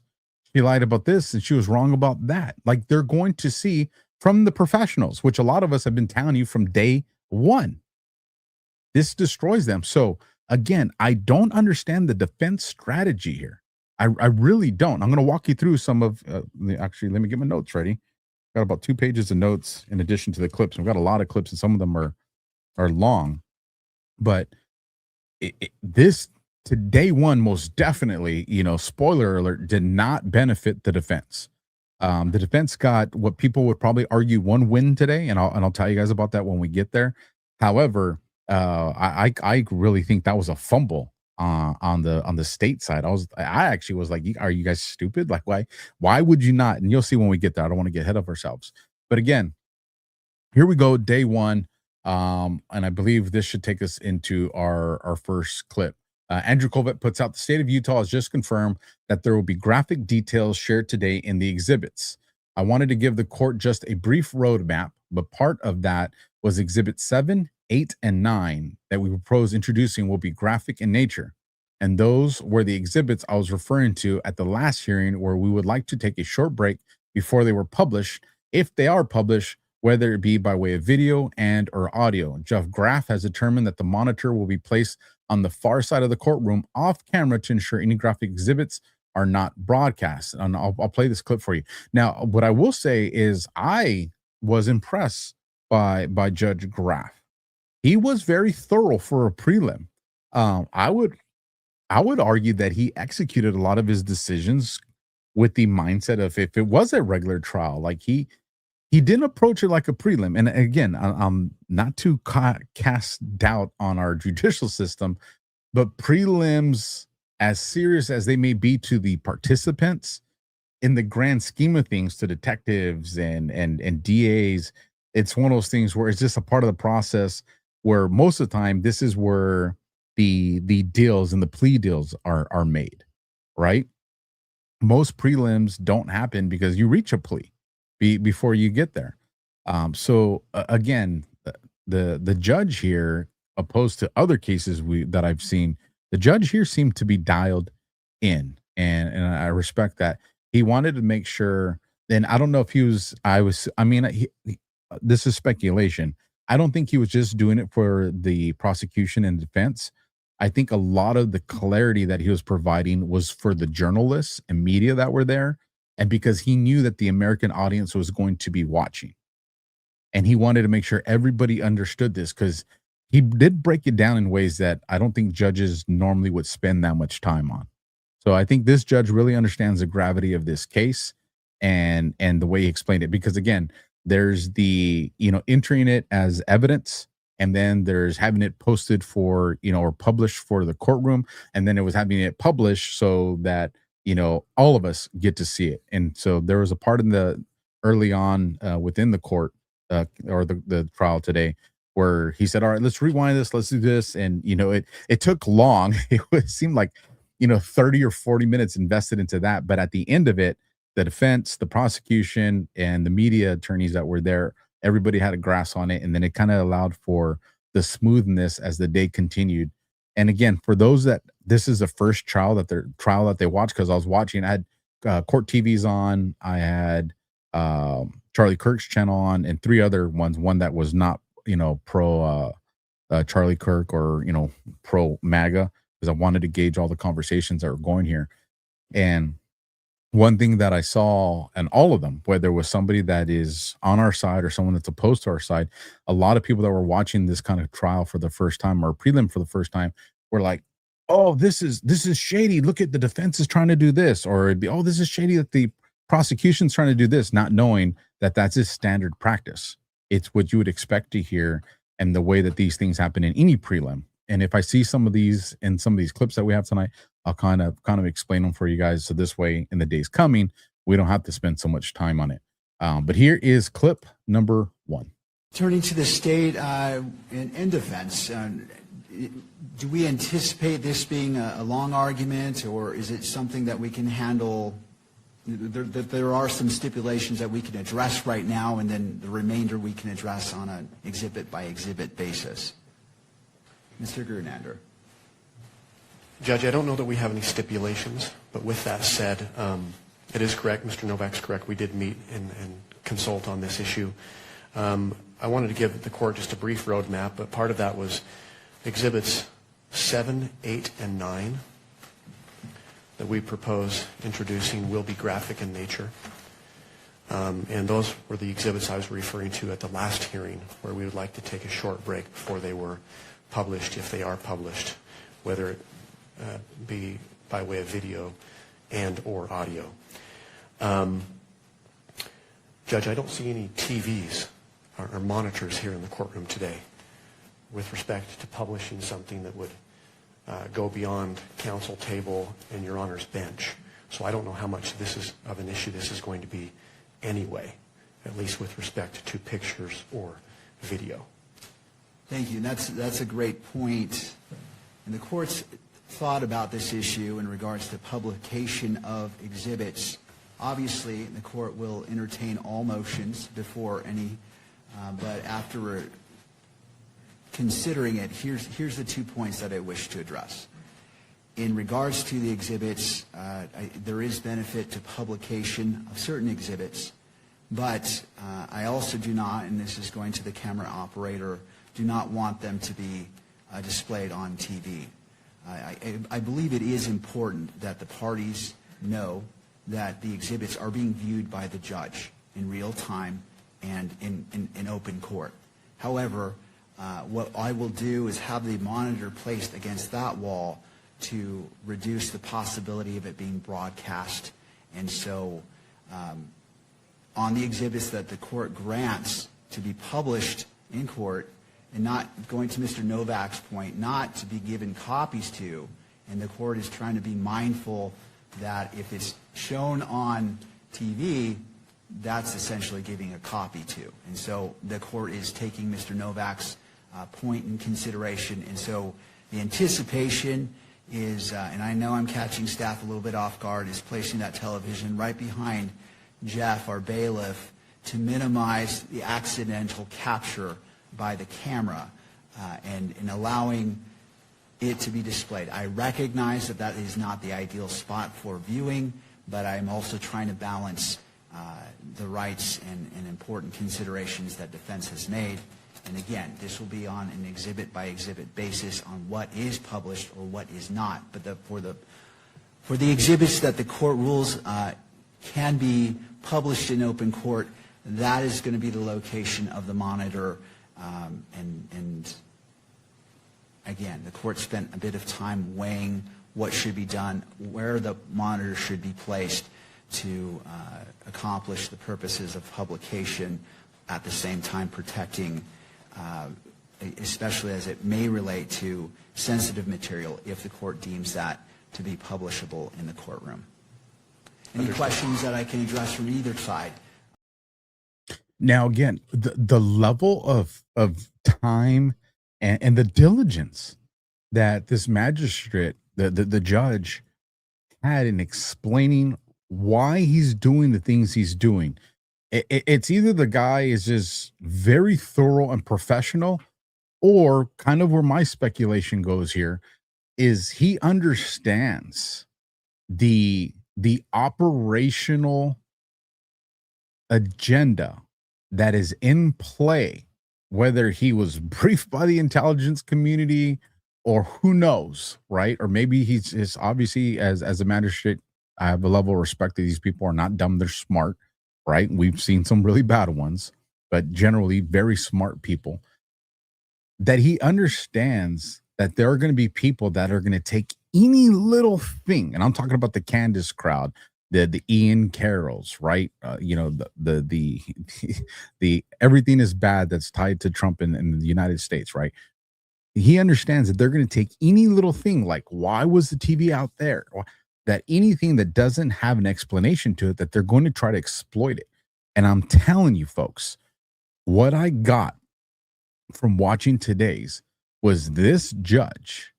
Speaker 5: She lied about this and she was wrong about that. Like, they're going to see from the professionals, which a lot of us have been telling you from day one. This destroys them. So again, I don't understand the defense strategy here. I really don't. I'm going to walk you through some of, actually, let me get my notes ready. Got about 2 pages of notes in addition to the clips. We've got a lot of clips and some of them are long, but this to day one, most definitely, spoiler alert, did not benefit the defense. The defense got what people would probably argue one win today, and I'll tell you guys about that when we get there. However, I really think that was a fumble on the state side. I actually was like, are you guys stupid? Like, why would you not? And you'll see when we get there. I don't want to get ahead of ourselves. But again, here we go, day one. And I believe this should take us into our first clip. Andrew Colvett puts out, the state of Utah has just confirmed that there will be graphic details shared today in the exhibits. I wanted to give the court just a brief roadmap, but part of that was Exhibit 7, 8, and 9 that we propose introducing will be graphic in nature. And those were the exhibits I was referring to at the last hearing, where we would like to take a short break before they were published, if they are published, whether it be by way of video and or audio. Jeff Graff has determined that the monitor will be placed on the far side of the courtroom off camera to ensure any graphic exhibits are not broadcast. And I'll play this clip for you. Now, what I will say is I was impressed by Judge Graff. He was very thorough for a prelim. I would argue that he executed a lot of his decisions with the mindset of, if it was a regular trial, like he he didn't approach it like a prelim. And again, I'm not to cast doubt on our judicial system, but prelims, as serious as they may be to the participants, in the grand scheme of things, to detectives and DAs, it's one of those things where it's just a part of the process, where most of the time this is where the deals and the plea deals are made, right? Most prelims don't happen because you reach a plea before you get there. So again, the judge here, opposed to other cases that I've seen, the judge here seemed to be dialed in, and I respect that. He wanted to make sure, and I don't know if this is speculation. I don't think he was just doing it for the prosecution and defense. I think a lot of the clarity that he was providing was for the journalists and media that were there, and because he knew that the American audience was going to be watching. And he wanted to make sure everybody understood this, because he did break it down in ways that I don't think judges normally would spend that much time on. So I think this judge really understands the gravity of this case and the way he explained it. Because again, there's the, entering it as evidence, and then there's having it posted for, or published for the courtroom. And then it was having it published so that, all of us get to see it. And so there was a part in the early on within the court or the trial today where he said, all right, let's rewind this. Let's do this. And, it took long. It seemed like, 30 or 40 minutes invested into that. But at the end of it, the defense, the prosecution, and the media attorneys that were there, everybody had a grasp on it. And then it kind of allowed for the smoothness as the day continued. And again, for those that this is the first trial that they watched, because I was watching, I had Court TVs on, I had Charlie Kirk's channel on, and 3 other ones, one that was not, pro Charlie Kirk or, pro MAGA, because I wanted to gauge all the conversations that were going here. And one thing that I saw in all of them, whether it was somebody that is on our side or someone that's opposed to our side, a lot of people that were watching this kind of trial for the first time or prelim for the first time were like, oh, this is shady. Look at the defense is trying to do this. Or it'd be, oh, this is shady that the prosecution's trying to do this, not knowing that that's just standard practice. It's what you would expect to hear, and the way that these things happen in any prelim. And if I see some of these in some of these clips that we have tonight, I'll kind of explain them for you guys. So this way, in the days coming, we don't have to spend so much time on it. But here is clip number 1.
Speaker 17: Turning to the state in defense, do we anticipate this being a long argument, or is it something that we can handle? There are some stipulations that we can address right now, and then the remainder we can address on an exhibit-by-exhibit basis. Mr. Grunander.
Speaker 18: Judge, I don't know that we have any stipulations, but with that said, it is correct, Mr. Novak's correct, we did meet and consult on this issue. I wanted to give the court just a brief roadmap, but part of that was exhibits 7, 8, and 9 that we propose introducing will be graphic in nature. And those were the exhibits I was referring to at the last hearing, where we would like to take a short break before they were published, if they are published, whether it be by way of video and or audio. Judge, I don't see any TVs or monitors here in the courtroom today with respect to publishing something that would go beyond counsel table and Your Honor's bench. So I don't know how much this is of an issue this is going to be anyway, at least with respect to pictures or video.
Speaker 17: Thank you. That's a great point. And the court's thought about this issue in regards to publication of exhibits. Obviously, the court will entertain all motions before any, but after considering it, here's the 2 points that I wish to address. In regards to the exhibits, there is benefit to publication of certain exhibits, but I also do not, and this is going to the camera operator, do not want them to be displayed on TV. I believe it is important that the parties know that the exhibits are being viewed by the judge in real time and in open court. However, what I will do is have the monitor placed against that wall to reduce the possibility of it being broadcast. And so on the exhibits that the court grants to be published in court, and not going to Mr. Novak's point, not to be given copies to, and the court is trying to be mindful that if it's shown on TV, that's essentially giving a copy to. And so the court is taking Mr. Novak's point in consideration. And so the anticipation is, and I know I'm catching staff a little bit off guard, is placing that television right behind Jeff, our bailiff, to minimize the accidental capture by the camera and allowing it to be displayed. I recognize that that is not the ideal spot for viewing, but I'm also trying to balance the rights and important considerations that defense has made. And again, this will be on an exhibit-by-exhibit basis on what is published or what is not. But for the exhibits that the court rules can be published in open court, that is going to be the location of the monitor. And again, the court spent a bit of time weighing what should be done, where the monitor should be placed to accomplish the purposes of publication, at the same time protecting, especially as it may relate to sensitive material, if the court deems that to be publishable in the courtroom. Any questions that I can address from either side?
Speaker 5: Now, again, the level of time and the diligence that this magistrate, the judge, had in explaining why he's doing the things he's doing. It's either the guy is just very thorough and professional, or kind of where my speculation goes here is he understands the operational agenda that is in play, whether he was briefed by the intelligence community or who knows, right? Or maybe he's obviously, as a magistrate, I have a level of respect that these people are not dumb, they're smart, right? We've seen some really bad ones, but generally very smart people. That he understands that there are going to be people that are going to take any little thing, and I'm talking about the Candace crowd, the Ian Carrolls, right? The everything is bad that's tied to Trump in the United States, right? He understands that they're going to take any little thing, like why was the TV out there? That anything that doesn't have an explanation to it, that they're going to try to exploit it. And I'm telling you, folks, what I got from watching today's was this judge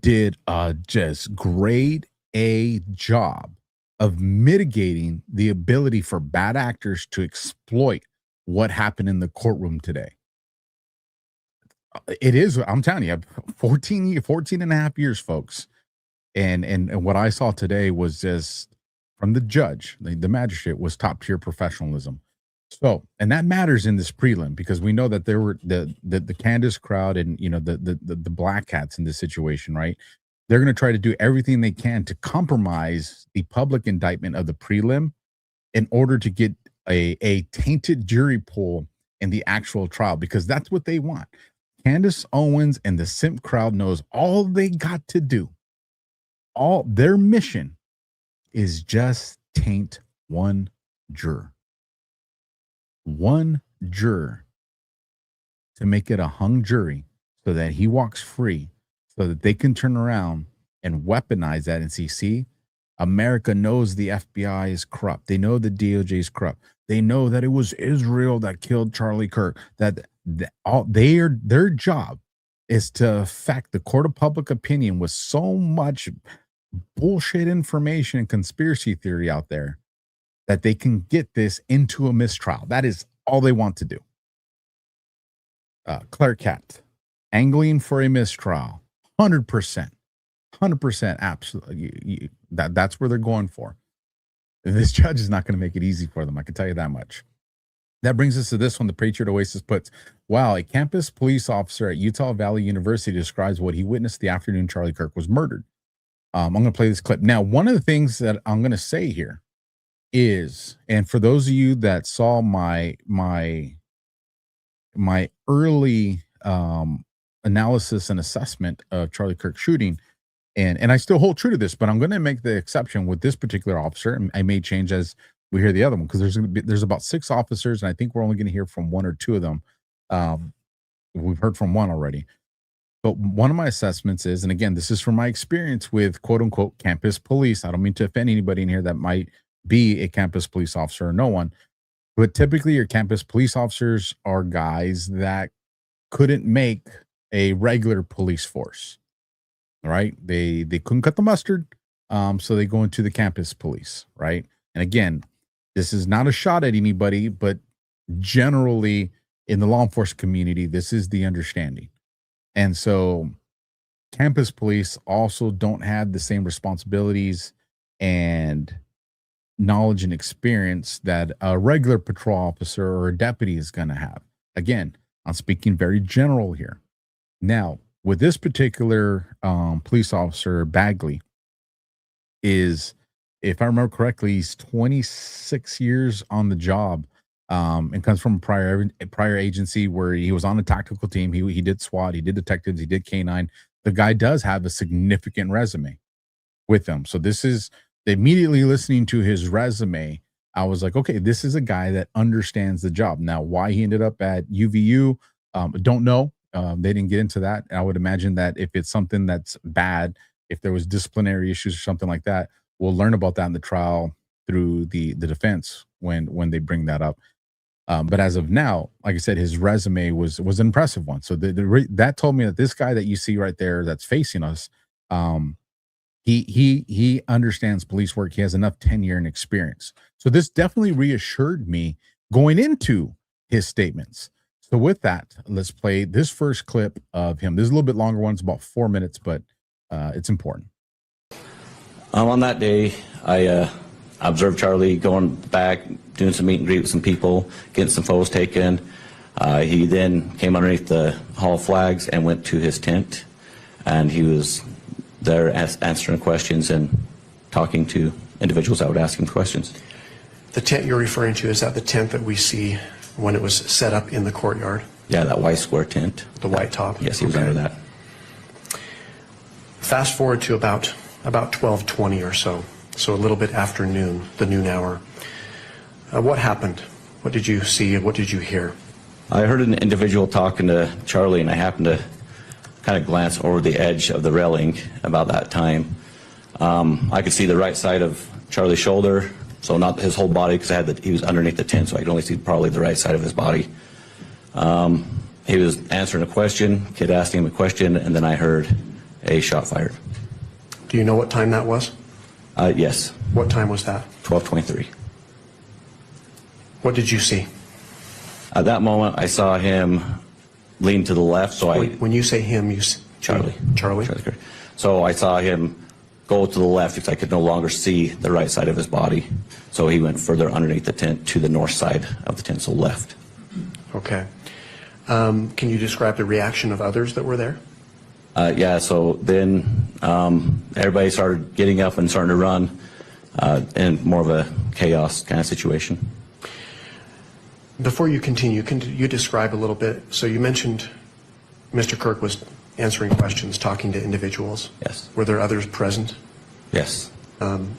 Speaker 5: did a just grade A job of mitigating the ability for bad actors to exploit what happened in the courtroom today. It is, I'm telling you, 14 and a half years, folks. And what I saw today was just from the judge, the magistrate, was top tier professionalism. So, and that matters in this prelim, because we know that there were the Candace crowd and, you know, the black hats in this situation, right? They're going to try to do everything they can to compromise the public indictment of the prelim in order to get a tainted jury pool in the actual trial, because that's what they want. Candace Owens and the simp crowd knows all they got to do. All their mission is just taint one juror. One juror, to make it a hung jury so that he walks free, so that they can turn around and weaponize that and see, America knows the FBI is corrupt. They know the DOJ is corrupt. They know that it was Israel that killed Charlie Kirk. That their job is to affect the court of public opinion with so much bullshit information and conspiracy theory out there that they can get this into a mistrial. That is all they want to do. Claire Cat, angling for a mistrial, 100%, absolutely. That's where they're going for. This judge is not going to make it easy for them, I can tell you that much. That brings us to this one. The Patriot Oasis puts, wow, a campus police officer at Utah Valley University describes what he witnessed the afternoon Charlie Kirk was murdered. I'm going to play this clip. Now, one of the things that I'm going to say here is, and for those of you that saw my early analysis and assessment of Charlie Kirk shooting, and I still hold true to this, but I'm going to make the exception with this particular officer. And I may change as we hear the other one, because there's about 6 officers, and I think we're only going to hear from 1 or 2 of them. We've heard from 1 already. But one of my assessments is, and again, this is from my experience with quote unquote campus police. I don't mean to offend anybody in here that might be a campus police officer or no one, but typically your campus police officers are guys that couldn't make a regular police force. All right. They couldn't cut the mustard. So they go into the campus police. Right. And again, this is not a shot at anybody, but generally in the law enforcement community, this is the understanding. And so campus police also don't have the same responsibilities and knowledge and experience that a regular patrol officer or a deputy is going to have. Again, I'm speaking very general here. Now, with this particular police officer, Bagley, is, if I remember correctly, he's 26 years on the job. And comes from a prior agency where he was on a tactical team. He did SWAT, he did detectives, he did K9. The guy does have a significant resume with him. So this is, immediately listening to his resume, I was like, okay, this is a guy that understands the job. Now, why he ended up at UVU, don't know. They didn't get into that. I would imagine that if it's something that's bad, if there was disciplinary issues or something like that, we'll learn about that in the trial through the defense when they bring that up. But as of now, like I said, his resume was an impressive one. So that told me that this guy that you see right there that's facing us, he understands police work. He has enough tenure and experience. So this definitely reassured me going into his statements. So with that, let's play this first clip of him. This is a little bit longer one. It's about 4 minutes, but it's important.
Speaker 19: On that day, I observed Charlie going back, doing some meet and greet with some people, getting some photos taken. He then came underneath the hall flags and went to his tent, and he was there answering questions and talking to individuals that would ask him questions.
Speaker 18: The tent you're referring to, is that the tent that we see when it was set up in the courtyard?
Speaker 19: Yeah, that white square tent.
Speaker 18: The white top?
Speaker 19: Yes, he was under that.
Speaker 18: Fast forward to about 12:20 or so a little bit after noon, the noon hour. What happened? What did you see? What did you hear?
Speaker 19: I heard an individual talking to Charlie, and I happened to kind of glance over the edge of the railing about that time. I could see the right side of Charlie's shoulder, so not his whole body, because he was underneath the tent, so I could only see probably the right side of his body. He was answering a question, kid asked him a question, and then I heard a shot fired.
Speaker 18: Do you know what time that was?
Speaker 19: Yes.
Speaker 18: What time was that?
Speaker 19: 12:23.
Speaker 18: What did you see?
Speaker 19: At that moment, I saw him lean to the left. So
Speaker 18: when you say him, you see
Speaker 19: Charlie.
Speaker 18: Charlie.
Speaker 19: So I saw him go to the left because I could no longer see the right side of his body. So he went further underneath the tent to the north side of the tent, so left.
Speaker 18: Okay. Can you describe the reaction of others that were there?
Speaker 19: Yeah, so then everybody started getting up and starting to run in more of a chaos kind of situation.
Speaker 18: Before you continue, can you describe a little bit? So you mentioned Mr. Kirk was answering questions, talking to individuals.
Speaker 19: Yes.
Speaker 18: Were there others present?
Speaker 19: Yes.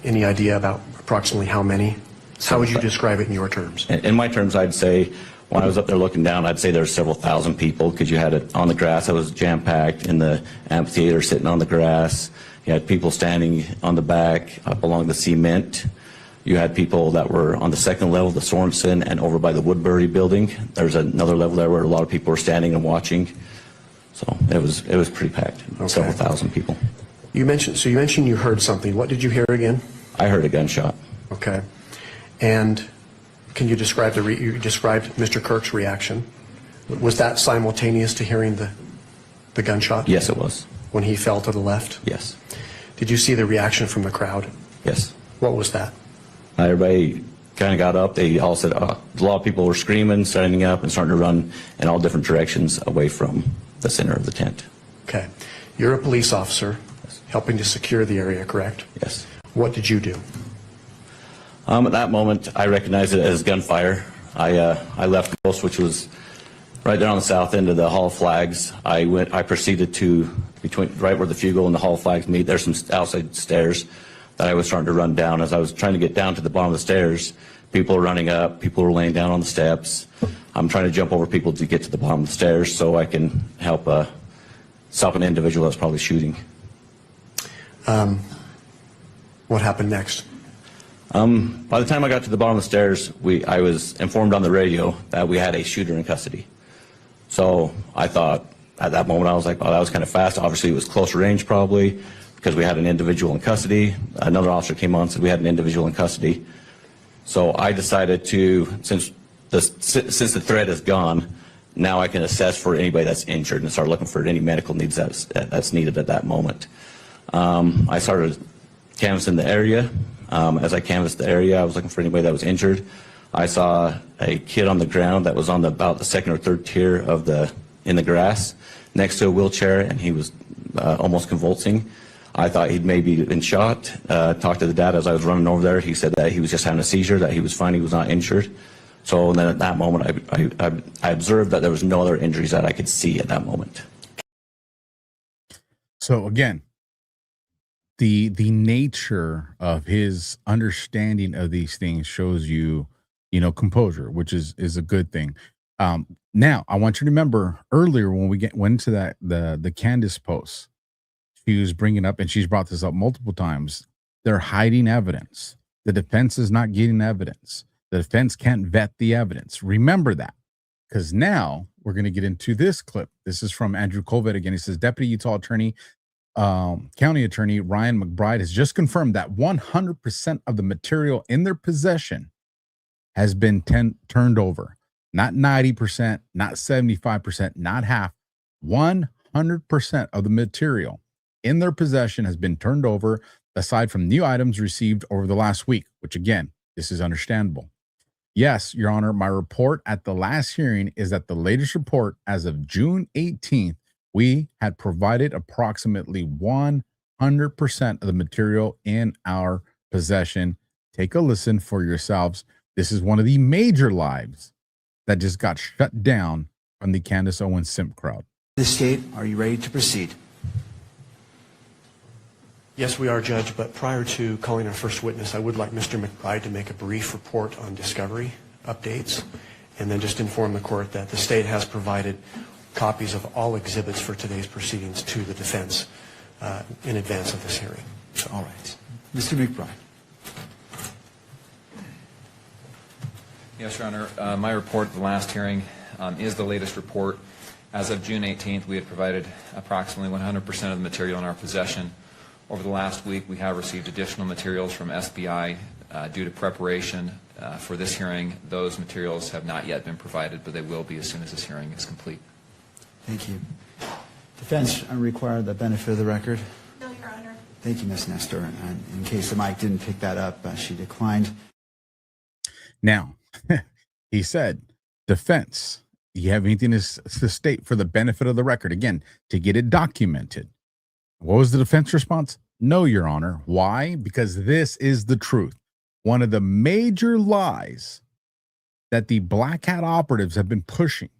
Speaker 18: Any idea about approximately how many? How would you describe it in your terms?
Speaker 19: In my terms, I'd say, when I was up there looking down, I'd say there were several thousand people, because you had it on the grass. It was jam-packed in the amphitheater, sitting on the grass. You had people standing on the back up along the cement. You had people that were on the second level, the Sorensen, and over by the Woodbury building. There's another level there where a lot of people were standing and watching. So it was pretty packed. Okay. Several thousand people.
Speaker 18: You mentioned you heard something. What did you hear again?
Speaker 19: I heard a gunshot.
Speaker 18: Okay. And can you describe you described Mr. Kirk's reaction? Was that simultaneous to hearing the gunshot?
Speaker 19: Yes, it was.
Speaker 18: When he fell to the left?
Speaker 19: Yes.
Speaker 18: Did you see the reaction from the crowd?
Speaker 19: Yes.
Speaker 18: What was that?
Speaker 19: Everybody kind of got up. They all said, a lot of people were screaming, standing up, and starting to run in all different directions away from the center of the tent.
Speaker 18: Okay. You're a police officer helping to secure the area, correct?
Speaker 19: Yes.
Speaker 18: What did you do?
Speaker 19: At that moment, I recognized it as gunfire. I left Ghost, which was right there on the south end of the hall flags. I proceeded to right where the Fugle and the hall flags meet. There's some outside stairs that I was starting to run down. As I was trying to get down to the bottom of the stairs, People are running up. People are laying down on the steps. I'm trying to jump over people to get to the bottom of the stairs so I can help stop an individual that's probably shooting.
Speaker 18: What happened next?
Speaker 19: By the time I got to the bottom of the stairs, I was informed on the radio that we had a shooter in custody. So I thought, at that moment, I was like, oh, that was kind of fast. Obviously, it was closer range probably because we had an individual in custody. Another officer came on and said we had an individual in custody. So I decided to, since the threat is gone, now I can assess for anybody that's injured and start looking for any medical needs that's needed at that moment. I started canvassing the area. As I canvassed the area, I was looking for anybody that was injured. I saw a kid on the ground that was on about the second or third tier of in the grass next to a wheelchair, and he was almost convulsing. I thought he'd maybe been shot. Talked to the dad as I was running over there. He said that he was just having a seizure, that he was fine, he was not injured. So then at that moment, I observed that there was no other injuries that I could see at that moment.
Speaker 5: So again, the nature of his understanding of these things shows you, composure, which is a good thing. Now I want you to remember earlier when we went into that the Candace post, she was bringing up, and she's brought this up multiple times. They're hiding evidence. The defense is not getting evidence. The defense can't vet the evidence. Remember that, because now we're going to get into this clip. This is from Andrew Colvett again. He says, Deputy Utah Attorney, County Attorney Ryan McBride has just confirmed that 100% of the material in their possession has been turned over. Not 90%, not 75%, not half. 100% of the material in their possession has been turned over, aside from new items received over the last week, which again, this is understandable. Yes, Your Honor, my report at the last hearing is that the latest report as of June 18th, we had provided approximately 100% of the material in our possession. Take a listen for yourselves. This is one of the major lies that just got shut down from the Candace Owens simp crowd.
Speaker 17: The state, are you ready to proceed?
Speaker 18: Yes, we are, Judge, but prior to calling our first witness, I would like Mr. McBride to make a brief report on discovery updates, and then just inform the court that the state has provided copies of all exhibits for today's proceedings to the defense in advance of this hearing.
Speaker 17: All right. Mr. McBride.
Speaker 20: Yes, Your Honor. My report at the last hearing is the latest report. As of June 18th, we had provided approximately 100% of the material in our possession. Over the last week, we have received additional materials from SBI due to preparation for this hearing. Those materials have not yet been provided, but they will be as soon as this hearing is complete.
Speaker 17: Thank you. Defense, I require the benefit of the record.
Speaker 21: No, Your Honor.
Speaker 17: Thank you, Ms. Nestor. And in case the mic didn't pick that up, she declined.
Speaker 5: Now, he said, defense, you have anything to state for the benefit of the record? Again, to get it documented. What was the defense response? No, Your Honor. Why? Because this is the truth. One of the major lies that the black hat operatives have been pushing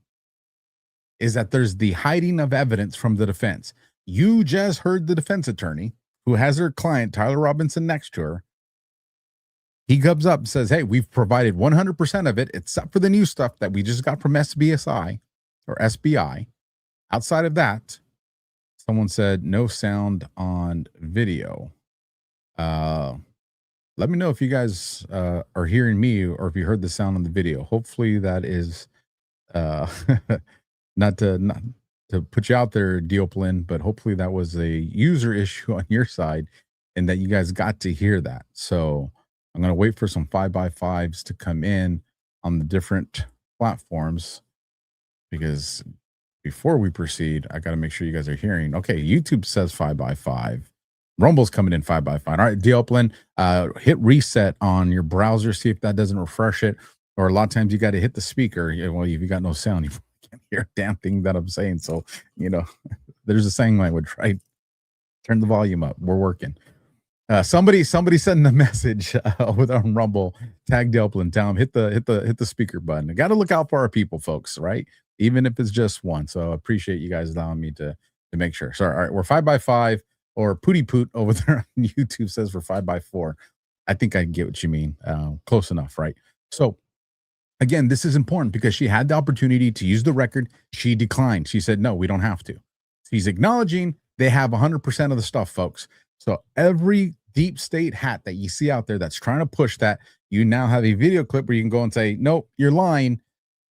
Speaker 5: is that there's the hiding of evidence from the defense. You just heard the defense attorney who has her client, Tyler Robinson, next to her. He comes up and says, hey, we've provided 100% of it, except for the new stuff that we just got from SBSI or SBI. Outside of that, someone said no sound on video. Let me know if you guys are hearing me or if you heard the sound on the video. Hopefully that is not to put you out there, Dioplin, but hopefully that was a user issue on your side and that you guys got to hear that. So I'm going to wait for some 5x5s to come in on the different platforms, because before we proceed, I got to make sure you guys are hearing. Okay, YouTube says 5x5. Rumble's coming in 5x5. All right, Dioplin, hit reset on your browser, see if that doesn't refresh it. Or a lot of times you got to hit the speaker. Well, if you got no sound, you can't hear a damn thing that I'm saying. So, there's a saying language, right? Turn the volume up. We're working. Somebody sent a message with on Rumble. Tag Dioplin, tell him hit the speaker button. I got to look out for our people, folks, right? Even if it's just one. So I appreciate you guys allowing me to make sure. So all right, we're 5x5, or Pooty Poot over there on YouTube says we're 5x4. I think I get what you mean. Close enough, right? So again, this is important because she had the opportunity to use the record. She declined. She said, no, we don't have to. She's acknowledging they have 100% of the stuff, folks. So every deep state hat that you see out there that's trying to push that, you now have a video clip where you can go and say, nope, you're lying.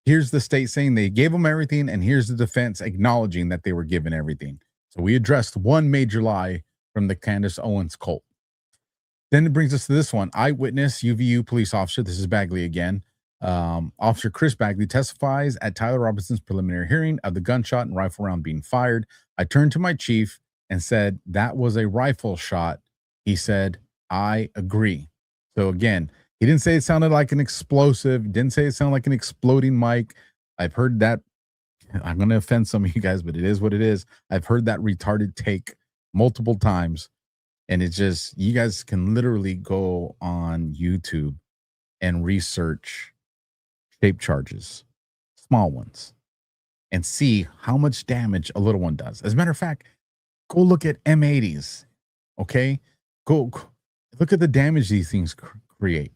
Speaker 5: Here's the state saying they gave them everything, and here's the defense acknowledging that they were given everything. So we addressed one major lie from the Candace Owens cult. Then it brings us to this one. Eyewitness UVU police officer, this is Bagley again. Officer Chris Bagley testifies at Tyler Robinson's preliminary hearing of the gunshot and rifle round being fired. I turned to my chief and said, that was a rifle shot. He said, I agree. So again, he didn't say it sounded like an explosive. Didn't say it sounded like an exploding mic. I've heard that. I'm going to offend some of you guys, but it is what it is. I've heard that retarded take multiple times. And it's just, you guys can literally go on YouTube and research shape charges, small ones, and see how much damage a little one does. As a matter of fact, go look at M80s. Okay. Go look at the damage these things create.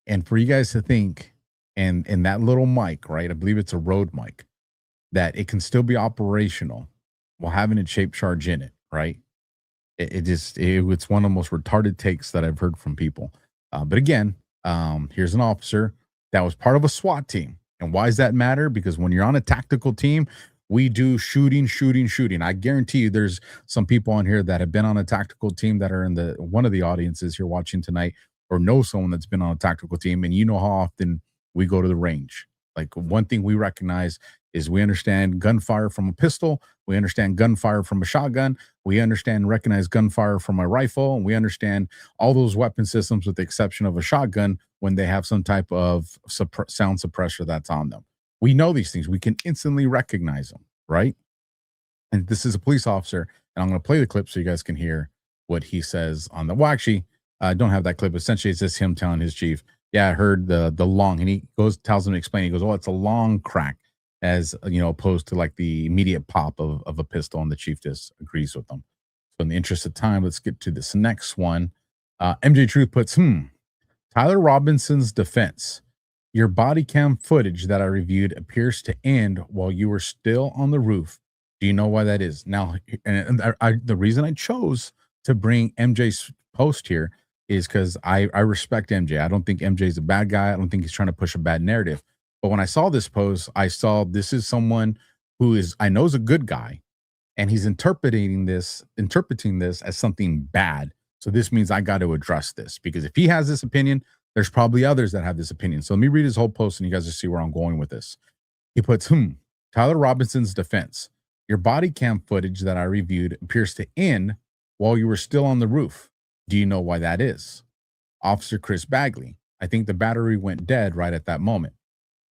Speaker 5: And for you guys to think, and that little mic, right? I believe it's a Rode mic, that it can still be operational while having a shape charge in it, right? It's one of the most retarded takes that I've heard from people. But again, here's an officer that was part of a SWAT team. And why does that matter? Because when you're on a tactical team, we do shooting. I guarantee you there's some people on here that have been on a tactical team that are in one of the audiences here watching tonight, or know someone that's been on a tactical team, and you know how often we go to the range. Like, one thing we recognize is we understand gunfire from a pistol, we understand gunfire from a shotgun, we understand and recognize gunfire from a rifle, and we understand all those weapon systems with the exception of a shotgun when they have some type of sound suppressor that's on them. We know these things. We can instantly recognize them, right? And this is a police officer, and I'm going to play the clip so you guys can hear what he says on the, well, actually, I don't have that clip. Essentially, it's just him telling his chief, yeah, I heard the long, and he tells him to explain. He goes, oh, it's a long crack, as you know, opposed to like the immediate pop of a pistol, and the chief just agrees with them. So in the interest of time, let's get to this next one. MJ Truth puts, Tyler Robinson's defense. Your body cam footage that I reviewed appears to end while you were still on the roof. Do you know why that is? Now, and the reason I chose to bring MJ's post here is because I respect MJ. I don't think MJ is a bad guy. I don't think he's trying to push a bad narrative. But when I saw this post, I saw this is someone who I know is a good guy, and he's interpreting this as something bad. So this means I got to address this, because if he has this opinion, there's probably others that have this opinion. So let me read his whole post, and you guys will see where I'm going with this. He puts, Tyler Robinson's defense. Your body cam footage that I reviewed appears to end while you were still on the roof. Do you know why that is? Officer Chris Bagley. I think the battery went dead right at that moment.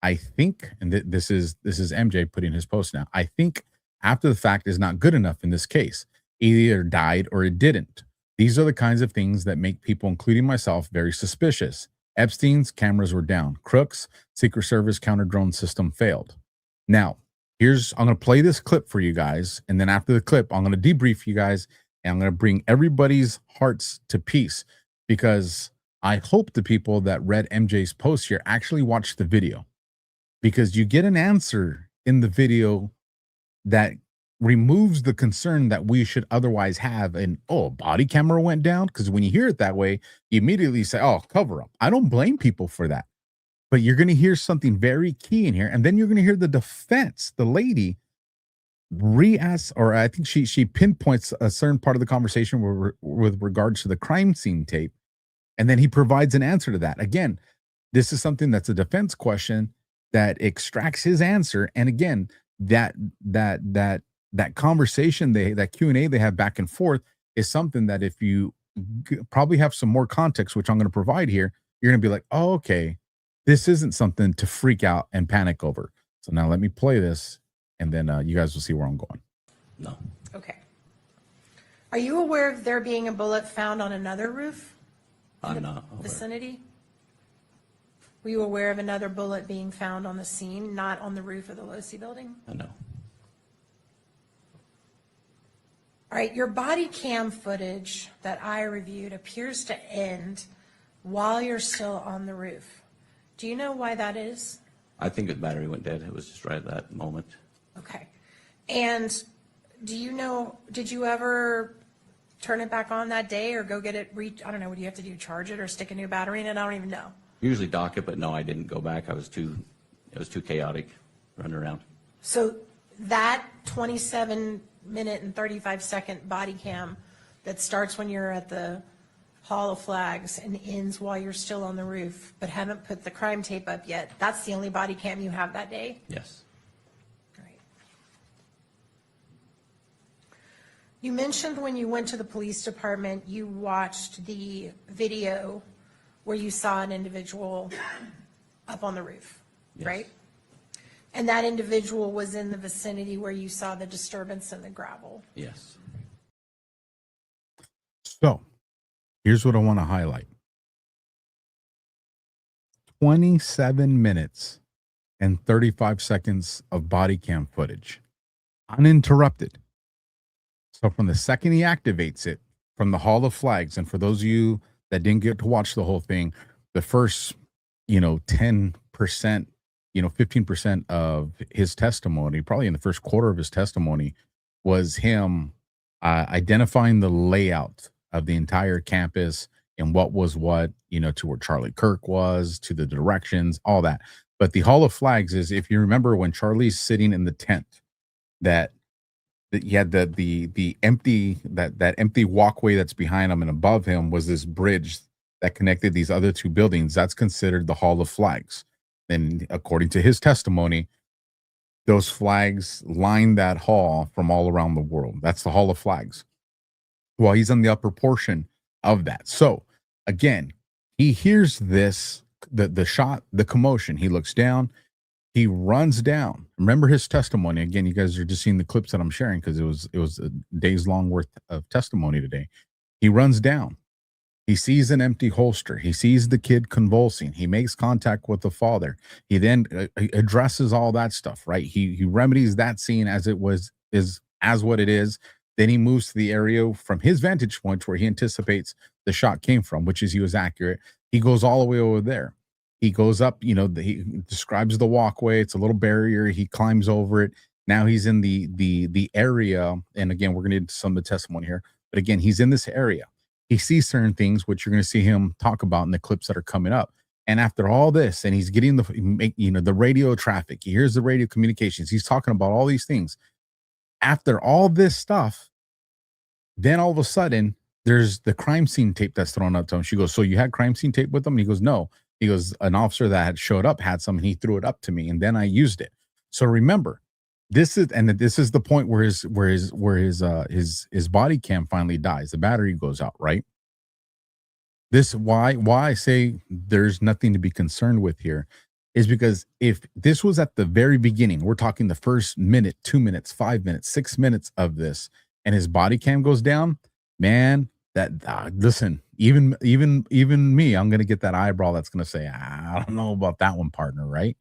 Speaker 5: I think, and this is MJ putting his post now, I think after the fact is not good enough in this case. It either died or it didn't. These are the kinds of things that make people, including myself, very suspicious. Epstein's cameras were down. Crook's Secret Service counter-drone system failed. Now, I'm going to play this clip for you guys, and then after the clip, I'm going to debrief you guys, and I'm going to bring everybody's hearts to peace, because I hope the people that read MJ's post here actually watched the video, because you get an answer in the video that removes the concern that we should otherwise have. And, oh, body camera went down. Because when you hear it that way, you immediately say, oh, cover up. I don't blame people for that. But you're going to hear something very key in here. And then you're going to hear the defense, the lady I think she pinpoints a certain part of the conversation with regards to the crime scene tape. And then he provides an answer to that. Again, this is something that's a defense question that extracts his answer. And again, that conversation, that Q&A they have back and forth is something that if you probably have some more context, which I'm going to provide here, you're going to be like, oh, okay, this isn't something to freak out and panic over. So now let me play this, and then you guys will see where I'm going.
Speaker 21: No.
Speaker 22: Okay. Are you aware of there being a bullet found on another roof?
Speaker 21: I'm not aware.
Speaker 22: Vicinity? Were you aware of another bullet being found on the scene, not on the roof of the Losi building?
Speaker 21: No.
Speaker 22: All right, your body cam footage that I reviewed appears to end while you're still on the roof. Do you know why that is?
Speaker 19: I think the battery went dead. It was just right at that moment.
Speaker 22: Okay. And do you know, did you ever turn it back on that day or go get it, I don't know, what do you have to do, charge it or stick a new battery in it? I don't even know.
Speaker 19: Usually dock it, but no, I didn't go back. It was too chaotic running around.
Speaker 22: So that 27-minute and 35-second body cam that starts when you're at the Hall of Flags and ends while you're still on the roof, but haven't put the crime tape up yet, that's the only body cam you have that day?
Speaker 19: Yes.
Speaker 22: You mentioned when you went to the police department, you watched the video where you saw an individual up on the roof,
Speaker 19: Yes.
Speaker 22: right? And that individual was in the vicinity where you saw the disturbance in the gravel.
Speaker 19: Yes.
Speaker 5: So here's what I want to highlight. 27 minutes and 35 seconds of body cam footage, uninterrupted. So from the second he activates it from the Hall of Flags, and for those of you that didn't get to watch the whole thing, the first, 10%, 15% of his testimony, probably in the first quarter of his testimony, was him identifying the layout of the entire campus and what was what, to where Charlie Kirk was, to the directions, all that. But the Hall of Flags is, if you remember when Charlie's sitting in the tent, that you had the empty that empty walkway that's behind him, and above him was this bridge that connected these other two buildings. That's considered the Hall of Flags. And according to his testimony, those flags line that hall from all around the world. That's the Hall of Flags. Well, he's on the upper portion of that. So again, he hears this, the shot, the commotion. He looks down. He runs down. Remember his testimony. Again, you guys are just seeing the clips that I'm sharing because it was a days long worth of testimony today. He runs down. He sees an empty holster. He sees the kid convulsing. He makes contact with the father. He then addresses all that stuff, right? He remedies that scene as it was, is as what it is. Then he moves to the area from his vantage point where he anticipates the shot came from, which is he was accurate. He goes all the way over there. He goes up, he describes the walkway. It's a little barrier. He climbs over it. Now he's in the area. And again, we're going to get into some of the testimony here. But again, he's in this area. He sees certain things, which you're going to see him talk about in the clips that are coming up. And after all this, and he's getting the radio traffic. He hears the radio communications. He's talking about all these things. After all this stuff, then all of a sudden, there's the crime scene tape that's thrown up to him. She goes, "So you had crime scene tape with him?" And he goes, "No." He goes, "An officer that had showed up had some, and he threw it up to me, and then I used it." So remember, this is the point where his body cam finally dies. The battery goes out, right? This why I say there's nothing to be concerned with here is because if this was at the very beginning, we're talking the first minute, 2 minutes, 5 minutes, 6 minutes of this, and his body cam goes down, man, listen, even me, I'm going to get that eyebrow that's going to say, I don't know about that one, partner, right?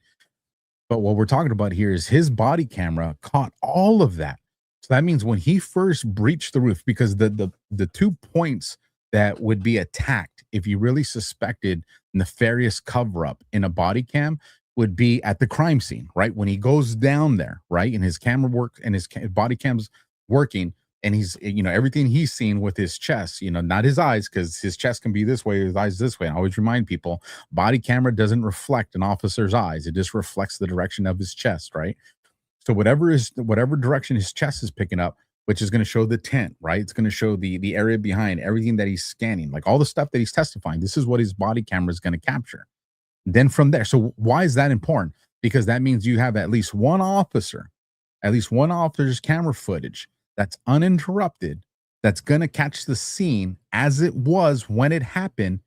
Speaker 5: But what we're talking about here is his body camera caught all of that. So that means when he first breached the roof, because the 2 points that would be attacked if you really suspected nefarious cover-up in a body cam would be at the crime scene, right? When he goes down there, right? And his camera works and his body cam's working, and he's, everything he's seen with his chest, not his eyes, because his chest can be this way, his eyes this way. And I always remind people, body camera doesn't reflect an officer's eyes. It just reflects the direction of his chest, right? So whatever direction his chest is picking up, which is going to show the tent, right? It's going to show the area behind, everything that he's scanning, like all the stuff that he's testifying. This is what his body camera is going to capture. Then from there, so why is that important? Because that means you have at least one officer's camera footage that's uninterrupted, that's going to catch the scene as it was when it happened,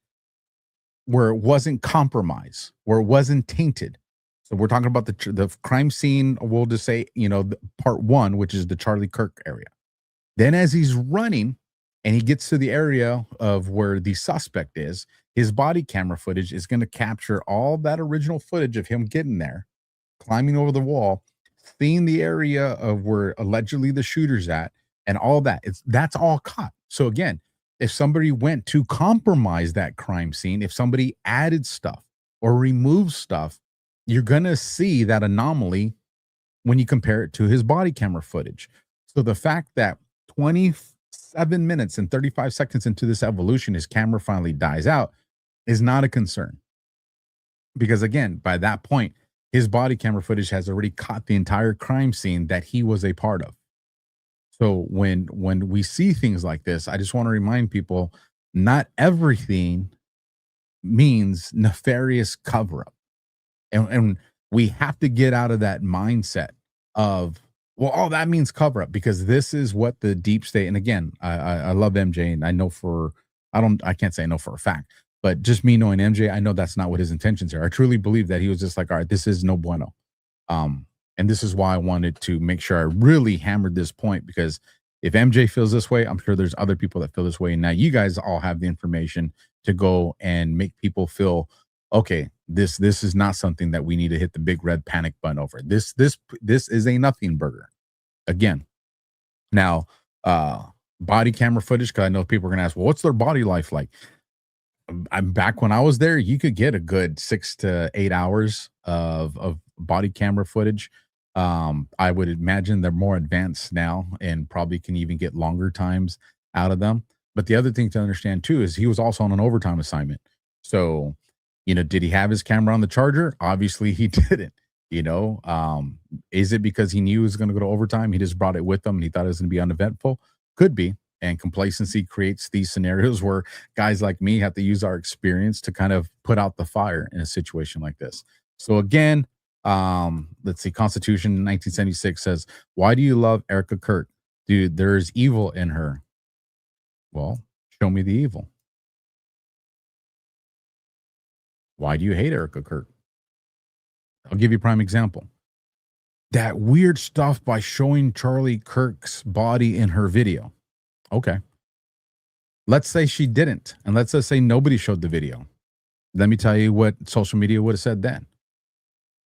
Speaker 5: where it wasn't compromised, where it wasn't tainted. So we're talking about the crime scene, we'll just say, part 1, which is the Charlie Kirk area. Then as he's running and he gets to the area of where the suspect is, his body camera footage is going to capture all that original footage of him getting there, climbing over the wall, seeing the area of where allegedly the shooter's at, and all that. That's all caught. So again, if somebody went to compromise that crime scene, if somebody added stuff, or removes stuff, you're going to see that anomaly when you compare it to his body camera footage. So the fact that 27 minutes and 35 seconds into this evolution, his camera finally dies out is not a concern. Because again, by that point, his body camera footage has already caught the entire crime scene that he was a part of. So when we see things like this, I just want to remind people, not everything means nefarious cover-up. And we have to get out of that mindset of, well, oh, that means cover-up, because this is what the deep state, and again, I love MJ, and I know I can't say I know for a fact, but just me knowing MJ, I know that's not what his intentions are. I truly believe that he was just like, all right, this is no bueno. And this is why I wanted to make sure I really hammered this point, because if MJ feels this way, I'm sure there's other people that feel this way. And now you guys all have the information to go and make people feel, okay, this is not something that we need to hit the big red panic button over. This is a nothing burger. Again, now, body camera footage, because I know people are going to ask, well, what's their body life like? I'm back when I was there, you could get a good 6 to 8 hours of body camera footage. I would imagine they're more advanced now and probably can even get longer times out of them. But the other thing to understand too is he was also on an overtime assignment. So, did he have his camera on the charger? Obviously he didn't. Is it because he knew he was going to go to overtime? He just brought it with him and he thought it was going to be uneventful? Could be. And complacency creates these scenarios where guys like me have to use our experience to kind of put out the fire in a situation like this. So again, let's see, Constitution 1976 says, why do you love Erica Kirk? Dude, there's evil in her. Well, show me the evil. Why do you hate Erica Kirk? I'll give you a prime example. That weird stuff by showing Charlie Kirk's body in her video. Okay. Let's say she didn't. And let's just say nobody showed the video. Let me tell you what social media would have said then.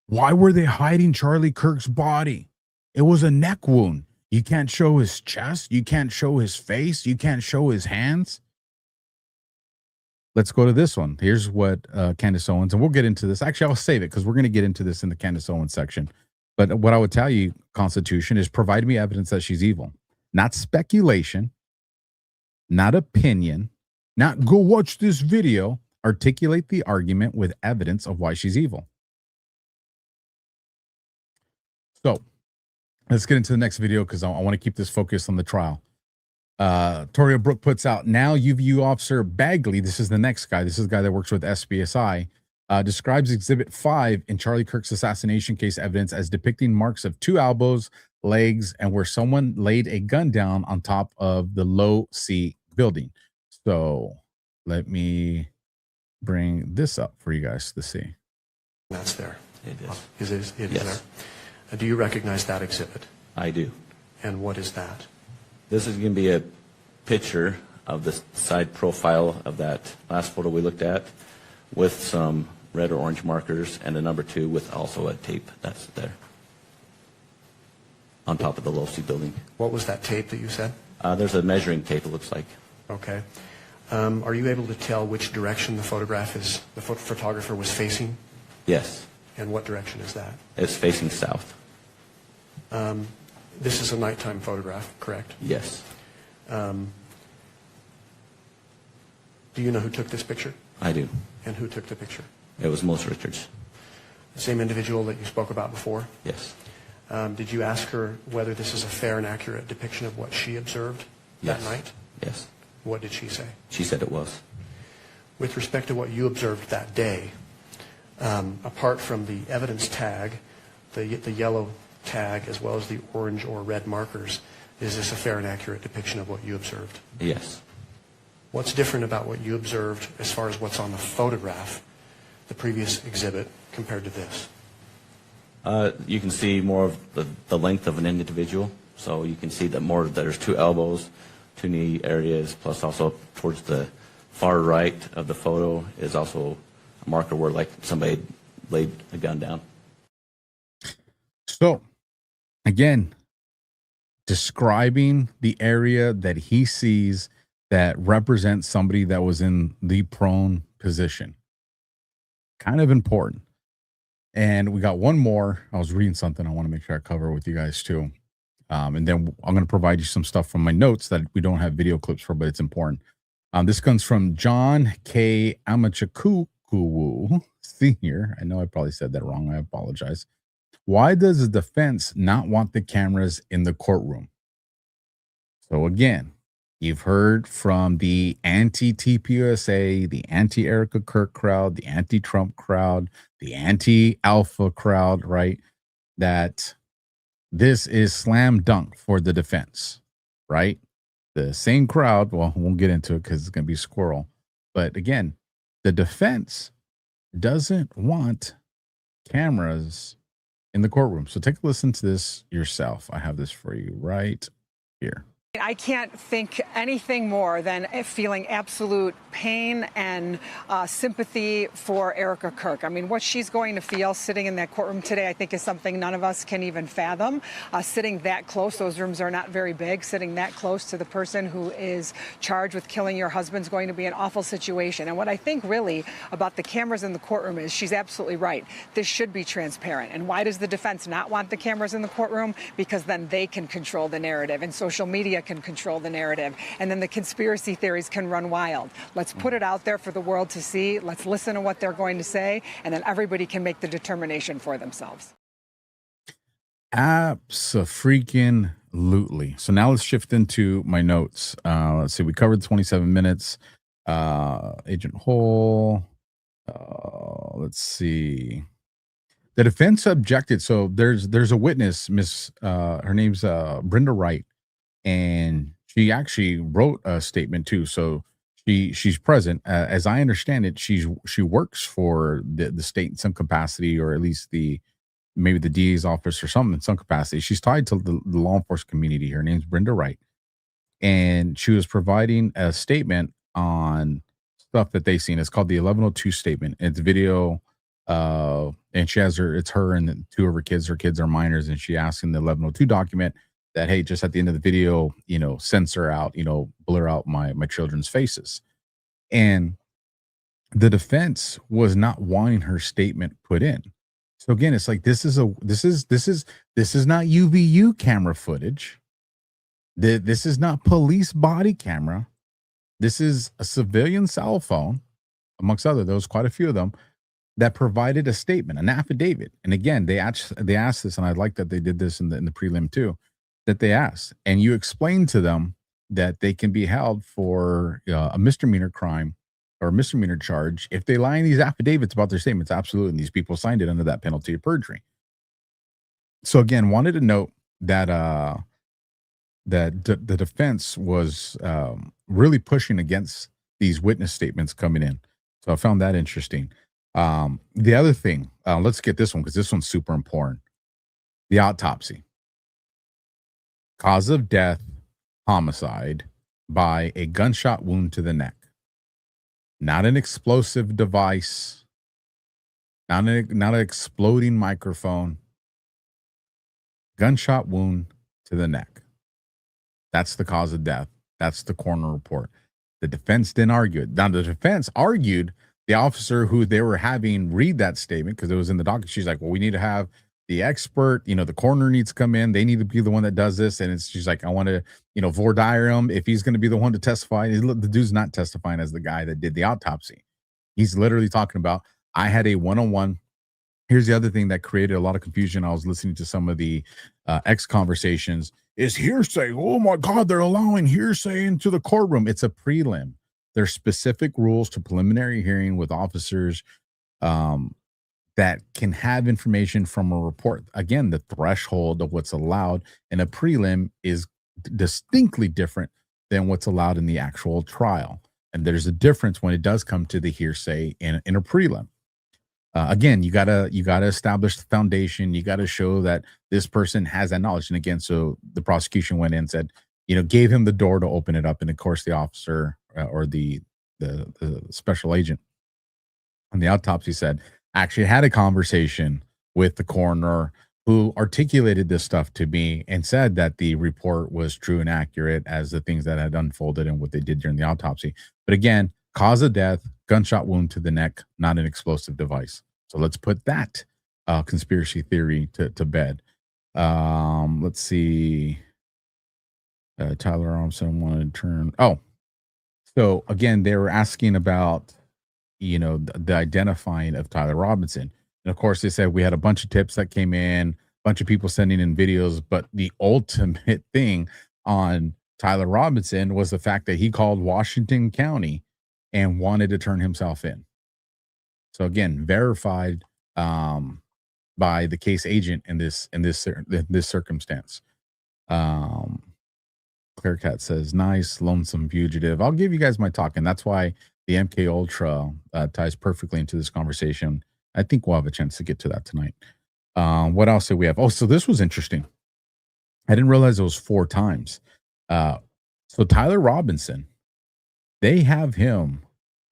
Speaker 5: Why were they hiding Charlie Kirk's body? It was a neck wound. You can't show his chest. You can't show his face. You can't show his hands. Let's go to this one. Here's what Candace Owens, and we'll get into this. Actually, I'll save it because we're going to get into this in the Candace Owens section. But what I would tell you, Constitution, is provide me evidence that she's evil. Not speculation, not opinion, not go watch this video. Articulate the argument with evidence of why she's evil. So let's get into the next video because I want to keep this focused on the trial. Toria Brooke puts out, now UVU Officer Bagley, this is the next guy, this is the guy that works with SBSI, describes Exhibit 5 in Charlie Kirk's assassination case evidence as depicting marks of 2 elbows, legs, and where someone laid a gun down on top of the low C building. So let me bring this up for you guys to see.
Speaker 18: That's there.
Speaker 19: It is.
Speaker 18: It is
Speaker 19: Yes.
Speaker 18: there. Do you recognize that exhibit?
Speaker 19: I do.
Speaker 18: And what is that?
Speaker 19: This is going to be a picture of the side profile of that last photo we looked at with some red or orange markers and a number 2 with also a tape that's there on top of the low C building.
Speaker 18: What was that tape that you said?
Speaker 19: There's a measuring tape, it looks like.
Speaker 18: Okay. Are you able to tell which direction the photographer was facing?
Speaker 19: Yes.
Speaker 18: And what direction is that?
Speaker 19: It's facing south.
Speaker 18: This is a nighttime photograph, correct?
Speaker 19: Yes.
Speaker 18: Do you know who took this picture?
Speaker 19: I do.
Speaker 18: And who took the picture?
Speaker 19: It was Melissa Richards.
Speaker 18: The same individual that you spoke about before?
Speaker 19: Yes.
Speaker 18: Did you ask her whether this is a fair and accurate depiction of what she observed that night?
Speaker 19: Yes.
Speaker 18: What did she say?
Speaker 19: She said it was.
Speaker 18: With respect to what you observed that day, apart from the evidence tag, the yellow tag, as well as the orange or red markers, is this a fair and accurate depiction of what you observed?
Speaker 19: Yes.
Speaker 18: What's different about what you observed as far as what's on the photograph, the previous exhibit, compared to this?
Speaker 19: You can see more of the length of an individual. So you can see that there's 2 elbows, 2 knee areas, plus also towards the far right of the photo is also a marker where like somebody laid a gun down.
Speaker 5: So again, describing the area that he sees that represents somebody that was in the prone position. kind of important. And we got one more. I was reading something I want to make sure I cover with you guys too. And then I'm going to provide you some stuff from my notes that we don't have video clips for, but it's important. This comes from John K. Amachakuwu Sr. I know I probably said that wrong. I apologize. Why does the defense not want the cameras in the courtroom? So again, you've heard from the anti-TPUSA, the anti-Erica Kirk crowd, the anti-Trump crowd, the anti-Alpha crowd, right? That this is slam dunk for the defense, right? The same crowd, well, we won't get into it because it's going to be squirrel. But again, the defense doesn't want cameras in the courtroom. So take a listen to this yourself. I have this for you right here.
Speaker 2: I can't think anything more than feeling absolute pain and sympathy for Erica Kirk. I mean, what she's going to feel sitting in that courtroom today, I think, is something none of us can even fathom. Sitting that close, those rooms are not very big. Sitting that close to the person who is charged with killing your husband is going to be an awful situation. And what I think really about the cameras in the courtroom is she's absolutely right. This should be transparent. And why does the defense not want the cameras in the courtroom? Because then they can control the narrative, and social media can control the narrative, and then the conspiracy theories can run wild. Let's put it out there for the world to see. Let's listen to what they're going to say, and then everybody can make the determination for themselves.
Speaker 5: Abso-freaking-lutely. So now let's shift into my notes. Let's see. We covered 27 minutes. Agent Hole. Let's see. The defense objected. So there's a witness, her name's Brenda Wright. And she actually wrote a statement too. So she's present. As I understand it, she works for the state in some capacity, or at least maybe the DA's office or something in some capacity. She's tied to the law enforcement community. Her name's Brenda Wright. And she was providing a statement on stuff that they've seen. It's called the 1102 statement. It's video, and she has it's her and two of her kids. Her kids are minors, and she asks in the 1102 document that, hey, just at the end of the video, censor out, blur out my children's faces. And the defense was not wanting her statement put in. So again, it's like, this is not UVU camera footage. This is not police body camera. This is a civilian cell phone, amongst other, there was quite a few of them, that provided a statement, an affidavit. And again, they asked this, and I like that they did this in the prelim too, that they asked, and you explain to them that they can be held for a misdemeanor crime or a misdemeanor charge if they lie in these affidavits about their statements. Absolutely. And these people signed it under that penalty of perjury. So again, wanted to note that the defense was really pushing against these witness statements coming in. So I found that interesting. The other thing, let's get this one, because this one's super important. The autopsy. Cause of death, homicide by a gunshot wound to the neck. Not an explosive device, not an exploding microphone. Gunshot wound to the neck. That's the cause of death. That's the coroner report. The defense didn't argue it. Now, the defense argued the officer who they were having read that statement, because it was in the docket. She's like, well, we need to have the expert, the coroner needs to come in. They need to be the one that does this. And she's like, I want to, voir dire him if he's going to be the one to testify. The dude's not testifying as the guy that did the autopsy. He's literally talking about, I had a one-on-one. Here's the other thing that created a lot of confusion. I was listening to some of the X conversations. Is hearsay. Oh my God, they're allowing hearsay into the courtroom. It's a prelim. There's specific rules to preliminary hearing with officers that can have information from a report. Again, the threshold of what's allowed in a prelim is distinctly different than what's allowed in the actual trial. And there's a difference when it does come to the hearsay in a prelim. Again, you gotta establish the foundation. You gotta show that this person has that knowledge. And again, so the prosecution went in and said, gave him the door to open it up. And of course, the officer or the special agent on the autopsy said, actually had a conversation with the coroner who articulated this stuff to me and said that the report was true and accurate as the things that had unfolded and what they did during the autopsy. But again, cause of death, gunshot wound to the neck, not an explosive device. So let's put that conspiracy theory to bed. Let's see. Tyler Robinson wanted to turn. Oh, so again, they were asking about, the identifying of Tyler Robinson. And of course, they said we had a bunch of tips that came in, a bunch of people sending in videos. But the ultimate thing on Tyler Robinson was the fact that he called Washington County and wanted to turn himself in. So again, verified by the case agent in this circumstance. Clairecat says, nice, lonesome fugitive. I'll give you guys my talk, and that's why the MK Ultra ties perfectly into this conversation. I think we'll have a chance to get to that tonight. What else do we have? Oh, so this was interesting. I didn't realize it was 4 times. So Tyler Robinson, they have him,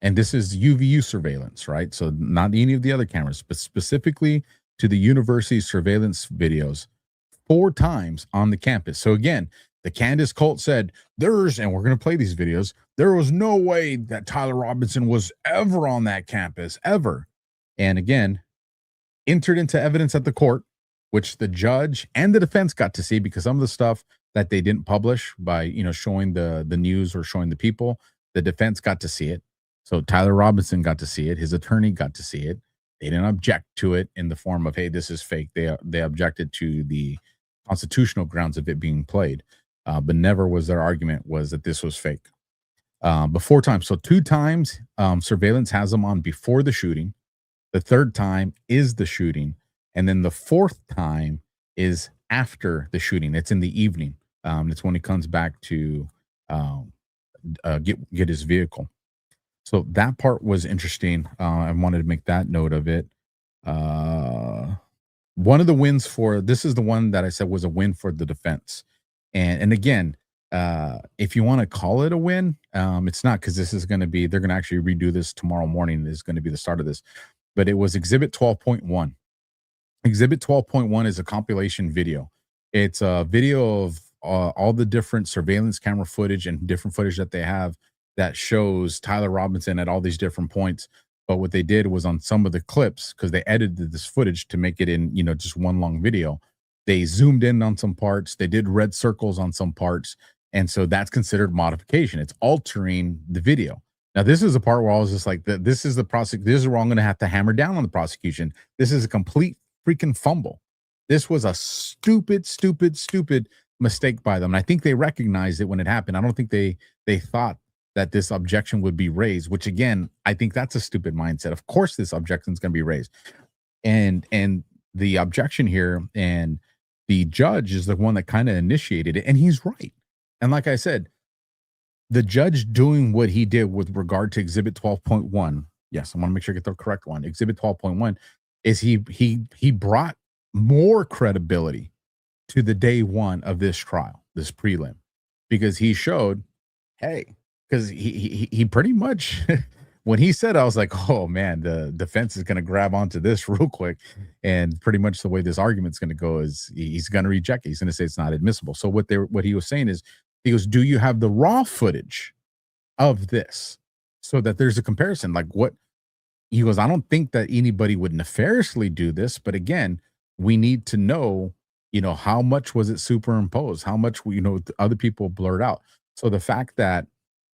Speaker 5: and this is UVU surveillance, right? So not any of the other cameras, but specifically to the university surveillance videos 4 times on the campus. So again, the Candace cult said and we're going to play these videos, there was no way that Tyler Robinson was ever on that campus, ever. And again, entered into evidence at the court, which the judge and the defense got to see, because some of the stuff that they didn't publish by, showing the news or showing the people, the defense got to see it. So Tyler Robinson got to see it. His attorney got to see it. They didn't object to it in the form of, hey, this is fake. They objected to the constitutional grounds of it being played. But never was their argument was that this was fake. But 4 times. So 2 times surveillance has them on before the shooting. The 3rd time is the shooting. And then the 4th time is after the shooting. It's in the evening. It's when he comes back to get his vehicle. So that part was interesting. I wanted to make that note of it. One of the wins this is the one that I said was a win for the defense. And again, if you want to call it a win, it's not, because this is going to be, they're going to actually redo this tomorrow morning. This is going to be the start of this. But it was Exhibit 12.1. Exhibit 12.1 is a compilation video. It's a video of all the different surveillance camera footage and different footage that they have that shows Tyler Robinson at all these different points. But what they did was, on some of the clips, because they edited this footage to make it in, just one long video, they zoomed in on some parts. They did red circles on some parts. And so that's considered modification. It's altering the video. Now, this is a part where I was just like, this is where I'm going to have to hammer down on the prosecution. This is a complete freaking fumble. This was a stupid mistake by them. And I think they recognized it when it happened. I don't think they thought that this objection would be raised, which, again, I think that's a stupid mindset. Of course, this objection is going to be raised. And the objection here, and the judge is the one that kind of initiated it, and he's right. And like I said, the judge doing what he did with regard to Exhibit 12.1, yes, I want to make sure I get the correct one. Exhibit 12.1 is he brought more credibility to the day one of this trial, this prelim, because he showed, hey, because he pretty much when he said, I was like, oh man, the defense is going to grab onto this real quick. And pretty much the way this argument's going to go is he's going to reject it. He's going to say it's not admissible. So what he was saying is, he goes, do you have the raw footage of this so that there's a comparison? Like, what he goes, I don't think that anybody would nefariously do this, but again, we need to know, how much was it superimposed? How much, other people blurred out. So the fact that,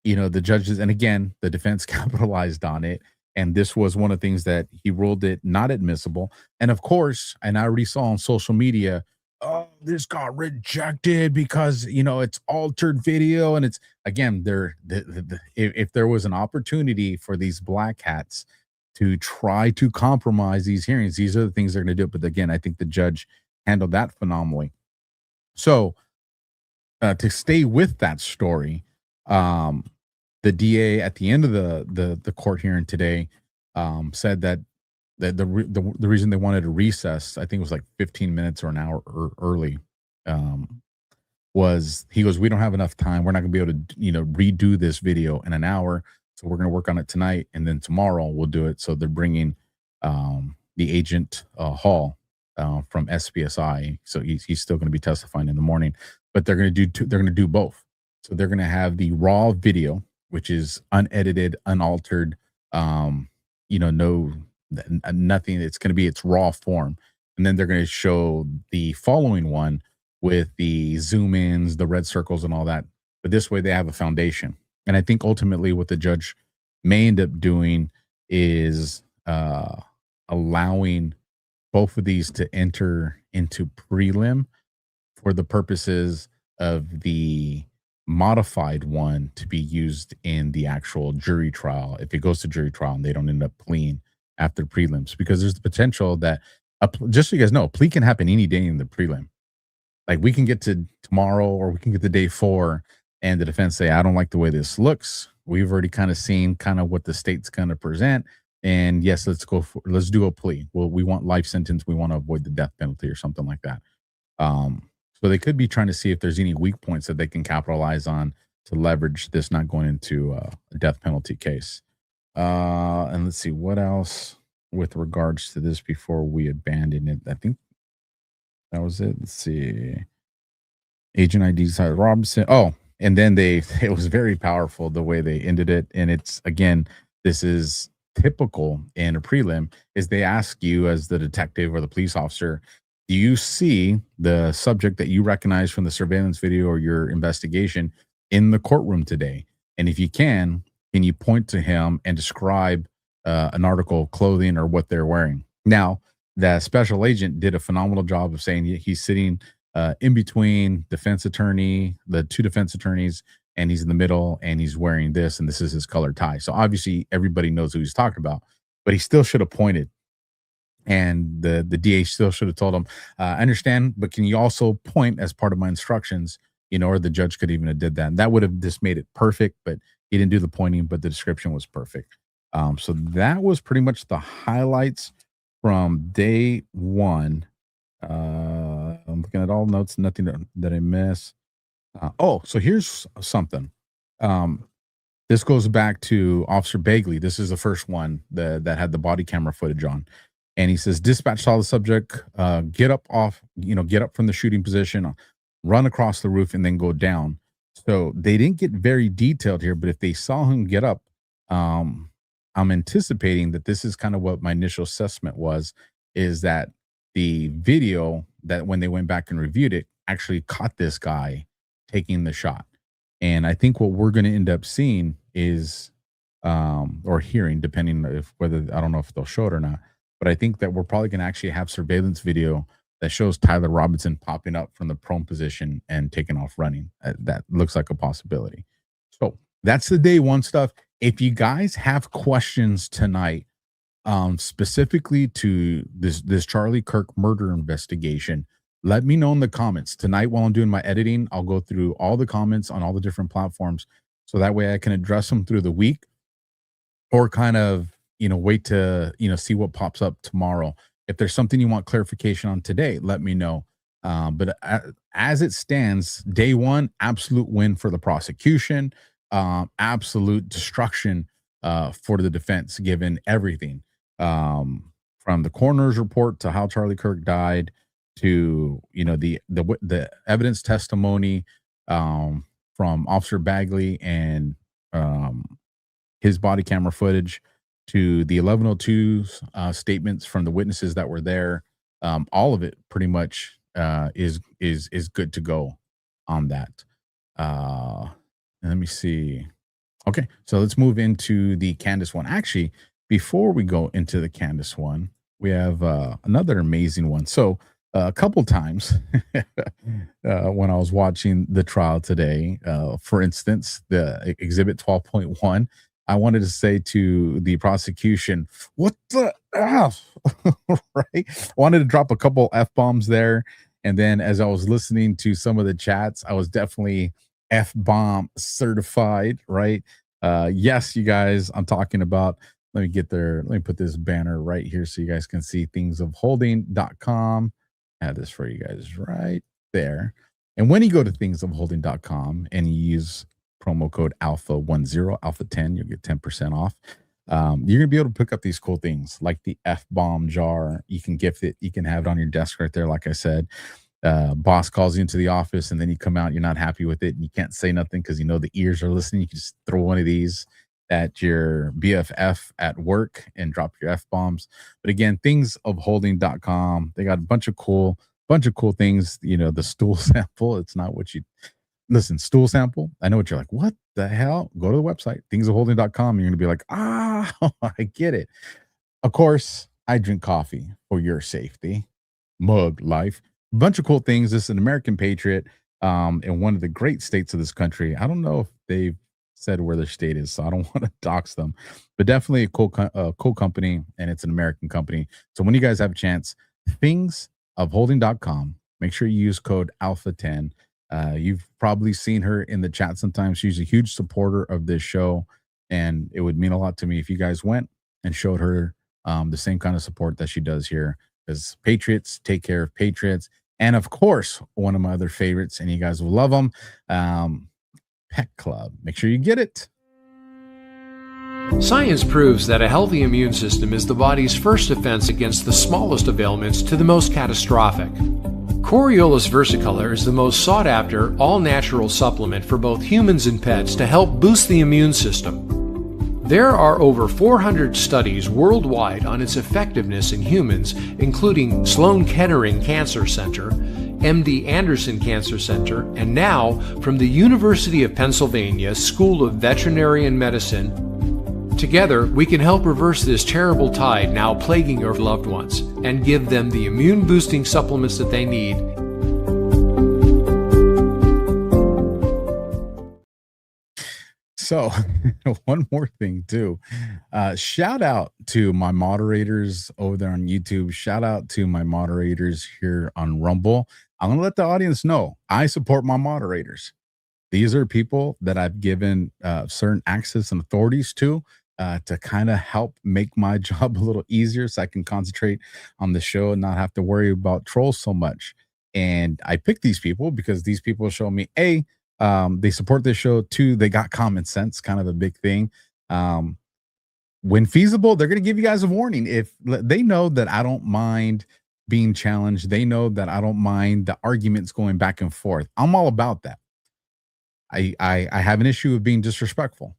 Speaker 5: the judges, and again, the defense capitalized on it. And this was one of the things that he ruled it not admissible. And of course, and I already saw on social media, oh, this got rejected because, it's altered video. And it's, again, if there was an opportunity for these black hats to try to compromise these hearings, these are the things they're going to do. But again, I think the judge handled that phenomenally. So to stay with that story, the DA at the end of the court hearing today said that the reason they wanted to recess, I think it was like 15 minutes or an hour early, was he goes, we don't have enough time. We're not gonna be able to, redo this video in an hour. So we're gonna work on it tonight, and then tomorrow we'll do it. So they're bringing the agent Hall from SPSI. So he's still gonna be testifying in the morning, but they're gonna do both. So they're gonna have the raw video which is unedited, unaltered, no nothing. It's going to be its raw form. And then they're going to show the following one with the zoom ins, the red circles, and all that. But this way they have a foundation. And I think ultimately what the judge may end up doing is allowing both of these to enter into prelim for the purposes of the modified one to be used in the actual jury trial if it goes to jury trial and they don't end up pleading after prelims, because there's the potential that just so you guys know, a plea can happen any day in the prelim. Like we can get to tomorrow or we can get to day 4 and the defense say, I don't like the way this looks. We've already kind of seen kind of what the state's going to present. And yes, let's do a plea. Well, we want life sentence. We want to avoid the death penalty or something like that. So they could be trying to see if there's any weak points that they can capitalize on to leverage this not going into a death penalty case. And let's see what else with regards to this before we abandon it. I think that was it. Let's see. Agent ID Tyler Robinson. Oh, and then it was very powerful the way they ended it. And it's, again, this is typical in a prelim, is they ask you as the detective or the police officer, do you see the subject that you recognize from the surveillance video or your investigation in the courtroom today? And if you can you point to him and describe an article of clothing or what they're wearing? Now, the special agent did a phenomenal job of saying he's sitting in between the two defense attorneys, and he's in the middle, and he's wearing this, and this is his color tie. So obviously everybody knows who he's talking about, but he still should have pointed. And the DA still should have told him, I understand, but can you also point as part of my instructions, or the judge could even have did that. And that would have just made it perfect, but he didn't do the pointing, but the description was perfect. So that was pretty much the highlights from day 1. I'm looking at all notes, nothing that I miss. So here's something. This goes back to Officer Bagley. This is the first one that had the body camera footage on. And he says, dispatch saw the subject get up from the shooting position, run across the roof, and then go down. So they didn't get very detailed here, but if they saw him get up, I'm anticipating that this is kind of what my initial assessment was, is that the video that when they went back and reviewed it actually caught this guy taking the shot. And I think what we're going to end up seeing is, or hearing, depending I don't know if they'll show it or not, but I think that we're probably going to actually have surveillance video that shows Tyler Robinson popping up from the prone position and taking off running. That looks like a possibility. So that's the day 1 stuff. If you guys have questions tonight, specifically to this Charlie Kirk murder investigation, let me know in the comments. Tonight, while I'm doing my editing, I'll go through all the comments on all the different platforms, so that way I can address them through the week, or kind of, wait to, see what pops up tomorrow. If there's something you want clarification on today, let me know. But as it stands, day 1, absolute win for the prosecution, absolute destruction for the defense, given everything from the coroner's report to how Charlie Kirk died to, the evidence testimony from Officer Bagley and his body camera footage, to the 1102 statements from the witnesses that were there. All of it pretty much is good to go on that. Let me see. Okay, so let's move into the Candace one. Actually, before we go into the Candace one, we have another amazing one. So a couple times when I was watching the trial today, for instance, the exhibit 12.1, I wanted to say to the prosecution, what the F? Right? I wanted to drop a couple F-bombs there. And then as I was listening to some of the chats, I was definitely F-bomb certified, right? Yes, you guys, I'm talking about, let me get there. Let me put this banner right here so you guys can see thingsofholding.com. I have this for you guys right there. And when you go to thingsofholding.com and you use promo code alpha10, alpha10, you'll get 10% off. You're gonna be able to pick up these cool things like the F-bomb jar. You can gift it, you can have it on your desk right there, like I said. boss calls you into the office and then you come out, you're not happy with it, and you can't say nothing because you know the ears are listening. You can just throw one of these at your BFF at work and drop your F-bombs. But again, thingsofholding.com. They got a bunch of cool things. You know, the stool sample, it's not what you listen, stool sample. I know what you're like, what the hell? Go to the website, thingsofholding.com. You're gonna be like, I get it. Of course, I drink coffee for your safety. Mug Life. A bunch of cool things. This is an American Patriot in one of the great states of this country. I don't know if they've said where their state is, so I don't want to dox them, but definitely a cool company, and it's an American company. So when you guys have a chance, thingsofholding.com, make sure you use code ALPHA10. You've probably seen her in the chat sometimes. She's a huge supporter of this show, and it would mean a lot to me if you guys went and showed her the same kind of support that she does here, because patriots take care of patriots. And of course, one of my other favorites, and you guys will love them, Pet Club. Make sure you get it.
Speaker 6: Science proves that a healthy immune system is the body's first defense against the smallest of ailments to the most catastrophic. Coriolus versicolor is the most sought-after, all-natural supplement for both humans and pets to help boost the immune system. There are over 400 studies worldwide on its effectiveness in humans, including Sloan Kettering Cancer Center, MD Anderson Cancer Center, and now from the University of Pennsylvania School of Veterinary Medicine. Together, we can help reverse this terrible tide now plaguing your loved ones and give them the immune-boosting supplements that they need.
Speaker 5: So one more thing too. Shout out to my moderators over there on YouTube. Shout out to my moderators here on Rumble. I'm going to let the audience know I support my moderators. These are people that I've given certain access and authorities to kind of help make my job a little easier so I can concentrate on the show and not have to worry about trolls so much. And I picked these people because these people show me, A, they support this show. 2, they got common sense, kind of a big thing. When feasible, they're going to give you guys a warning. If they know that I don't mind being challenged, they know that I don't mind the arguments going back and forth. I'm all about that. I have an issue of being disrespectful.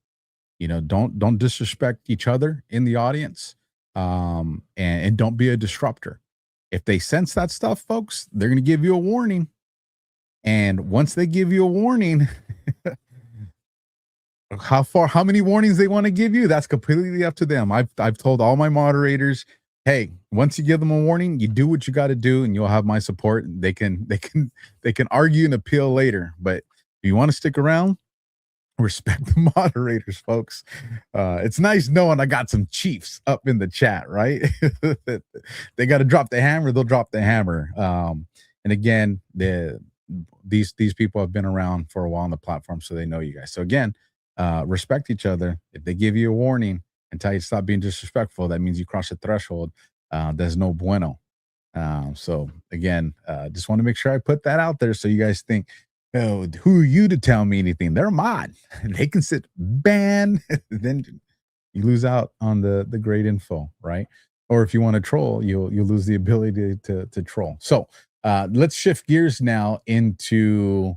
Speaker 5: You know, don't disrespect each other in the audience, and don't be a disruptor. If they sense that stuff, folks, they're going to give you a warning. And once they give you a warning, how many warnings they want to give you, that's completely up to them. I've told all my moderators, hey, once you give them a warning, you do what you got to do, and you'll have my support. They can argue and appeal later, but if you want to stick around, respect the moderators, folks. It's nice knowing I got some chiefs up in the chat, right? They got to drop the hammer, they'll drop the hammer. And again, these people have been around for a while on the platform, so they know you guys. So again, respect each other. If they give you a warning and tell you to stop being disrespectful, that means you cross the threshold. There's no bueno. So again, just want to make sure I put that out there so you guys think, oh, who are you to tell me anything? They're mod. They can sit ban. Then you lose out on the great info, right? Or if you want to troll, you'll lose the ability to troll. So let's shift gears now into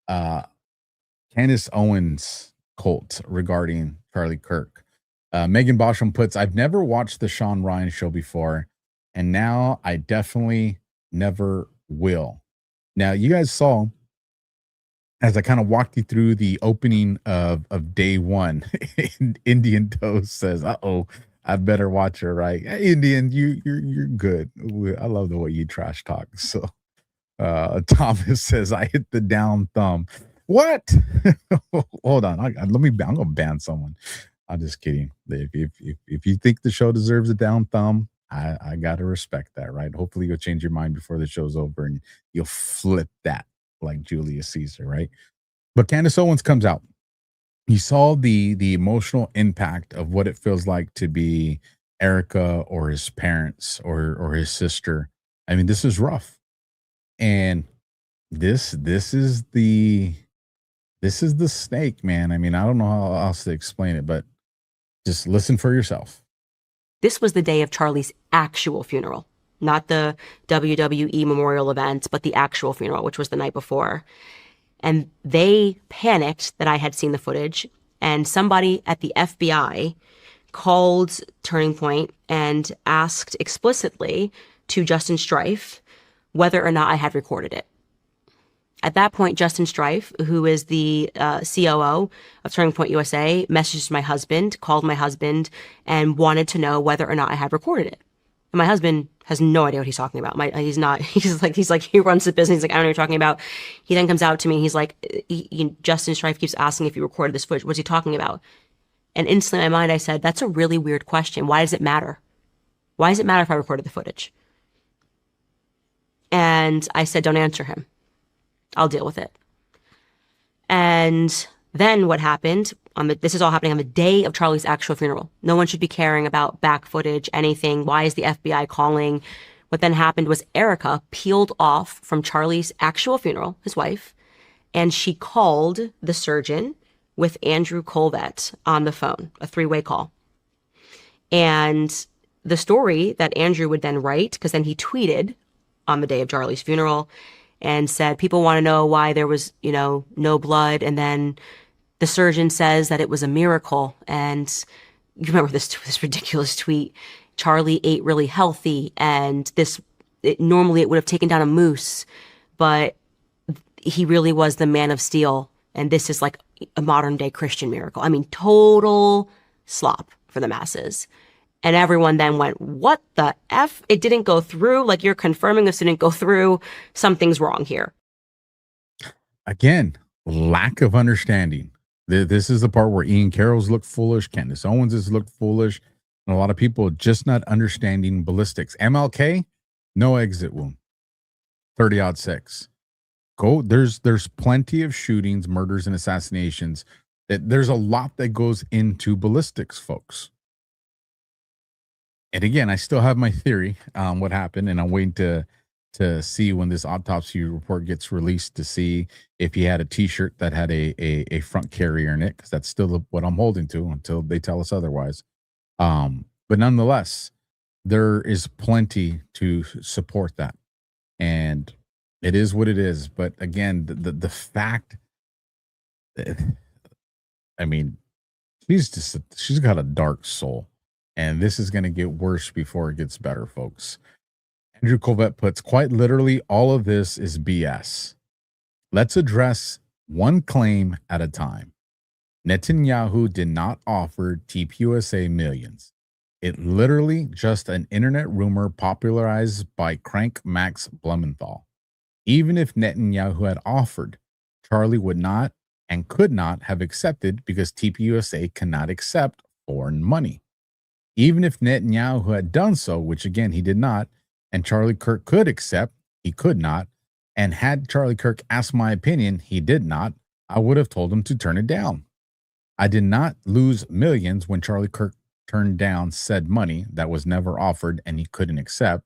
Speaker 5: Candace Owens' cult regarding Charlie Kirk. Megan Bosham puts, I've never watched the Sean Ryan show before, and now I definitely never will. Now, you guys saw, as I kind of walked you through the opening of day one, Indian Toast says, uh-oh, I better watch her, right? Hey, Indian, you're good. I love the way you trash talk. So Thomas says, I hit the down thumb. What? Hold on. I'm gonna ban someone. I'm just kidding. If you think the show deserves a down thumb, I gotta respect that, right? Hopefully you'll change your mind before the show's over and you'll flip that like Julius Caesar, right? But Candace Owens comes out. You saw the emotional impact of what it feels like to be Erica or his parents or his sister. I mean, this is rough. And this is the snake, man. I mean, I don't know how else to explain it, but just listen for yourself.
Speaker 1: This was the day of Charlie's actual funeral. not the WWE memorial event, but the actual funeral, which was the night before. And they panicked that I had seen the footage, and somebody at the FBI called Turning Point and asked explicitly to Justin Strife whether or not I had recorded it. At that point, Justin Strife, who is the COO of Turning Point USA, messaged my husband, called my husband, and wanted to know whether or not I had recorded it. And my husband has no idea what he's talking about. He's like, he runs the business. He's like, I don't know what you're talking about. He then comes out to me. And he's like, Justin Strife keeps asking if you recorded this footage. What's he talking about? And instantly in my mind, I said, that's a really weird question. Why does it matter? Why does it matter if I recorded the footage? And I said, don't answer him. I'll deal with it. And then what happened, this is all happening on the day of Charlie's actual funeral. No one should be caring about back footage, anything. Why is the FBI calling? What then happened was Erica peeled off from Charlie's actual funeral, his wife, and she called the surgeon with Andrew Colvett on the phone, a 3-way call. And the story that Andrew would then write, because then he tweeted on the day of Charlie's funeral and said, people want to know why there was, no blood. And then the surgeon says that it was a miracle. And you remember this ridiculous tweet, Charlie ate really healthy, and normally it would have taken down a moose, but he really was the man of steel. And this is like a modern day Christian miracle. I mean, total slop for the masses. And everyone then went, what the F? It didn't go through. Like, you're confirming this didn't go through. Something's wrong here.
Speaker 5: Again, lack of understanding. This is the part where Ian Carroll's looked foolish. Candace Owens has looked foolish. And a lot of people just not understanding ballistics. MLK, no exit wound. 30-06. There's plenty of shootings, murders, and assassinations. There's a lot that goes into ballistics, folks. And again, I still have my theory on what happened, and I'm waiting to see when this autopsy report gets released to see if he had a T-shirt that had a front carrier in it, because that's still what I'm holding to until they tell us otherwise. But nonetheless, there is plenty to support that, and it is what it is. But again, the fact, I mean, she's got a dark soul. And this is going to get worse before it gets better, folks. Andrew Colvett puts, quite literally, all of this is BS. Let's address one claim at a time. Netanyahu did not offer TPUSA millions. It literally just an internet rumor popularized by crank Max Blumenthal. Even if Netanyahu had offered, Charlie would not and could not have accepted, because TPUSA cannot accept foreign money. Even if Netanyahu had done so, which again, he did not, and Charlie Kirk could accept, he could not, and had Charlie Kirk asked my opinion, he did not, I would have told him to turn it down. I did not lose millions when Charlie Kirk turned down said money that was never offered and he couldn't accept,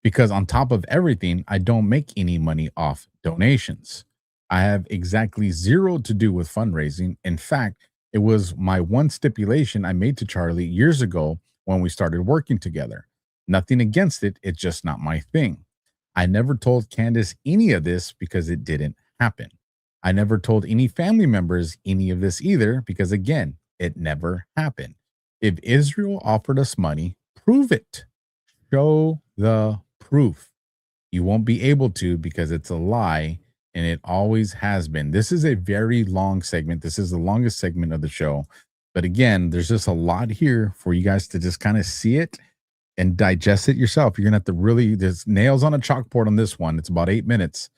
Speaker 5: because on top of everything, I don't make any money off donations. I have exactly zero to do with fundraising. In fact, it was my one stipulation I made to Charlie years ago when we started working together. Nothing against it, it's just not my thing. I never told Candace any of this because it didn't happen. I never told any family members any of this either, because again, it never happened. If Israel offered us money, prove it. Show the proof. You won't be able to, because it's a lie, and it always has been. This is a very long segment. This is the longest segment of the show. But again, there's just a lot here for you guys to just kind of see it and digest it yourself. You're gonna have to really, there's nails on a chalkboard on this one. It's about 8 minutes,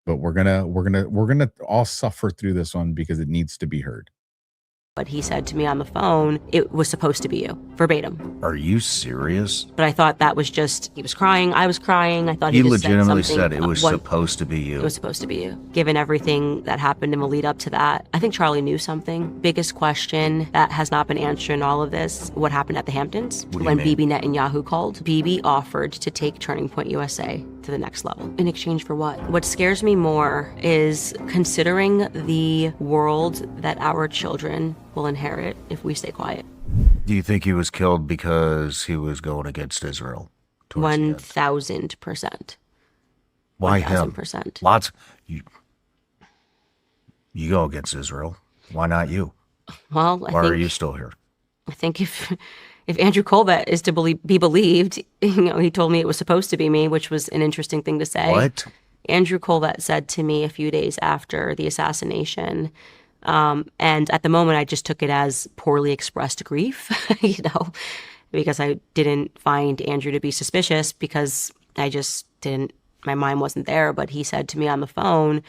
Speaker 5: but we're gonna all suffer through this one because it needs to be heard.
Speaker 1: But he said to me on the phone, it was supposed to be you, verbatim.
Speaker 3: Are you serious?
Speaker 1: But I thought that was just, he was crying, I was crying. I thought
Speaker 3: he
Speaker 1: just
Speaker 3: legitimately
Speaker 1: said
Speaker 3: it was supposed to be you.
Speaker 1: It was supposed to be you. Given everything that happened in the lead up to that, I think Charlie knew something. Biggest question that has not been answered in all of this, what happened at the Hamptons when Bibi Netanyahu called. Bibi offered to take Turning Point USA to the next level. In exchange for what? What scares me more is considering the world that our children will inherit if we stay quiet.
Speaker 3: Do you think he was killed because he was going against Israel? towards the end.
Speaker 1: 1,000%.
Speaker 3: Why him?
Speaker 1: 1,000%.
Speaker 3: Lots. You go against Israel. Why not you?
Speaker 1: Well,
Speaker 3: Why are you still here?
Speaker 1: I think if Andrew Colbert is to be believed, he told me it was supposed to be me, which was an interesting thing to say.
Speaker 3: What?
Speaker 1: Andrew Colbert said to me a few days after the assassination, and at the moment I just took it as poorly expressed grief, because I didn't find Andrew to be suspicious because I just didn't, my mind wasn't there. But he said to me on the phone,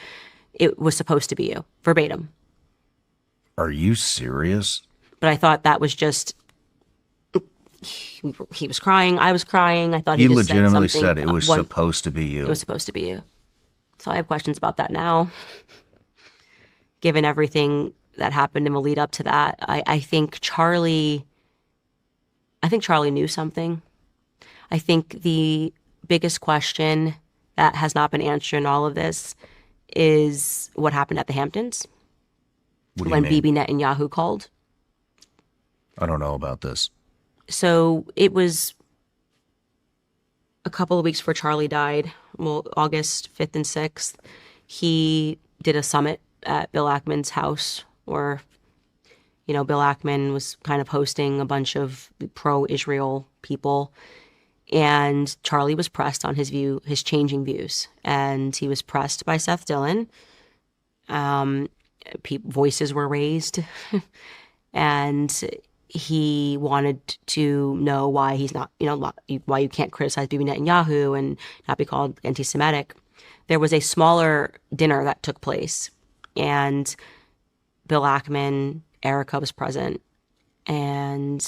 Speaker 1: it was supposed to be you, verbatim.
Speaker 3: Are you serious?
Speaker 1: But I thought that was just, he was crying, I was crying. I thought
Speaker 3: He
Speaker 1: he just
Speaker 3: legitimately
Speaker 1: said,
Speaker 3: said it was supposed to be you.
Speaker 1: It was supposed to be you. So I have questions about that now. Given everything that happened in the lead up to that, I think Charlie knew something. I think the biggest question that has not been answered in all of this is what happened at the Hamptons when Bibi Netanyahu called.
Speaker 3: I don't know about this.
Speaker 1: So it was a couple of weeks before Charlie died, well, August 5th and 6th, he did a summit at Bill Ackman's house where, Bill Ackman was kind of hosting a bunch of pro-Israel people. And Charlie was pressed on his changing views. And he was pressed by Seth Dillon. Voices were raised. And he wanted to know why he's not, why you can't criticize Bibi Netanyahu and not be called anti-Semitic. There was a smaller dinner that took place, and Bill Ackman, Erica was present, and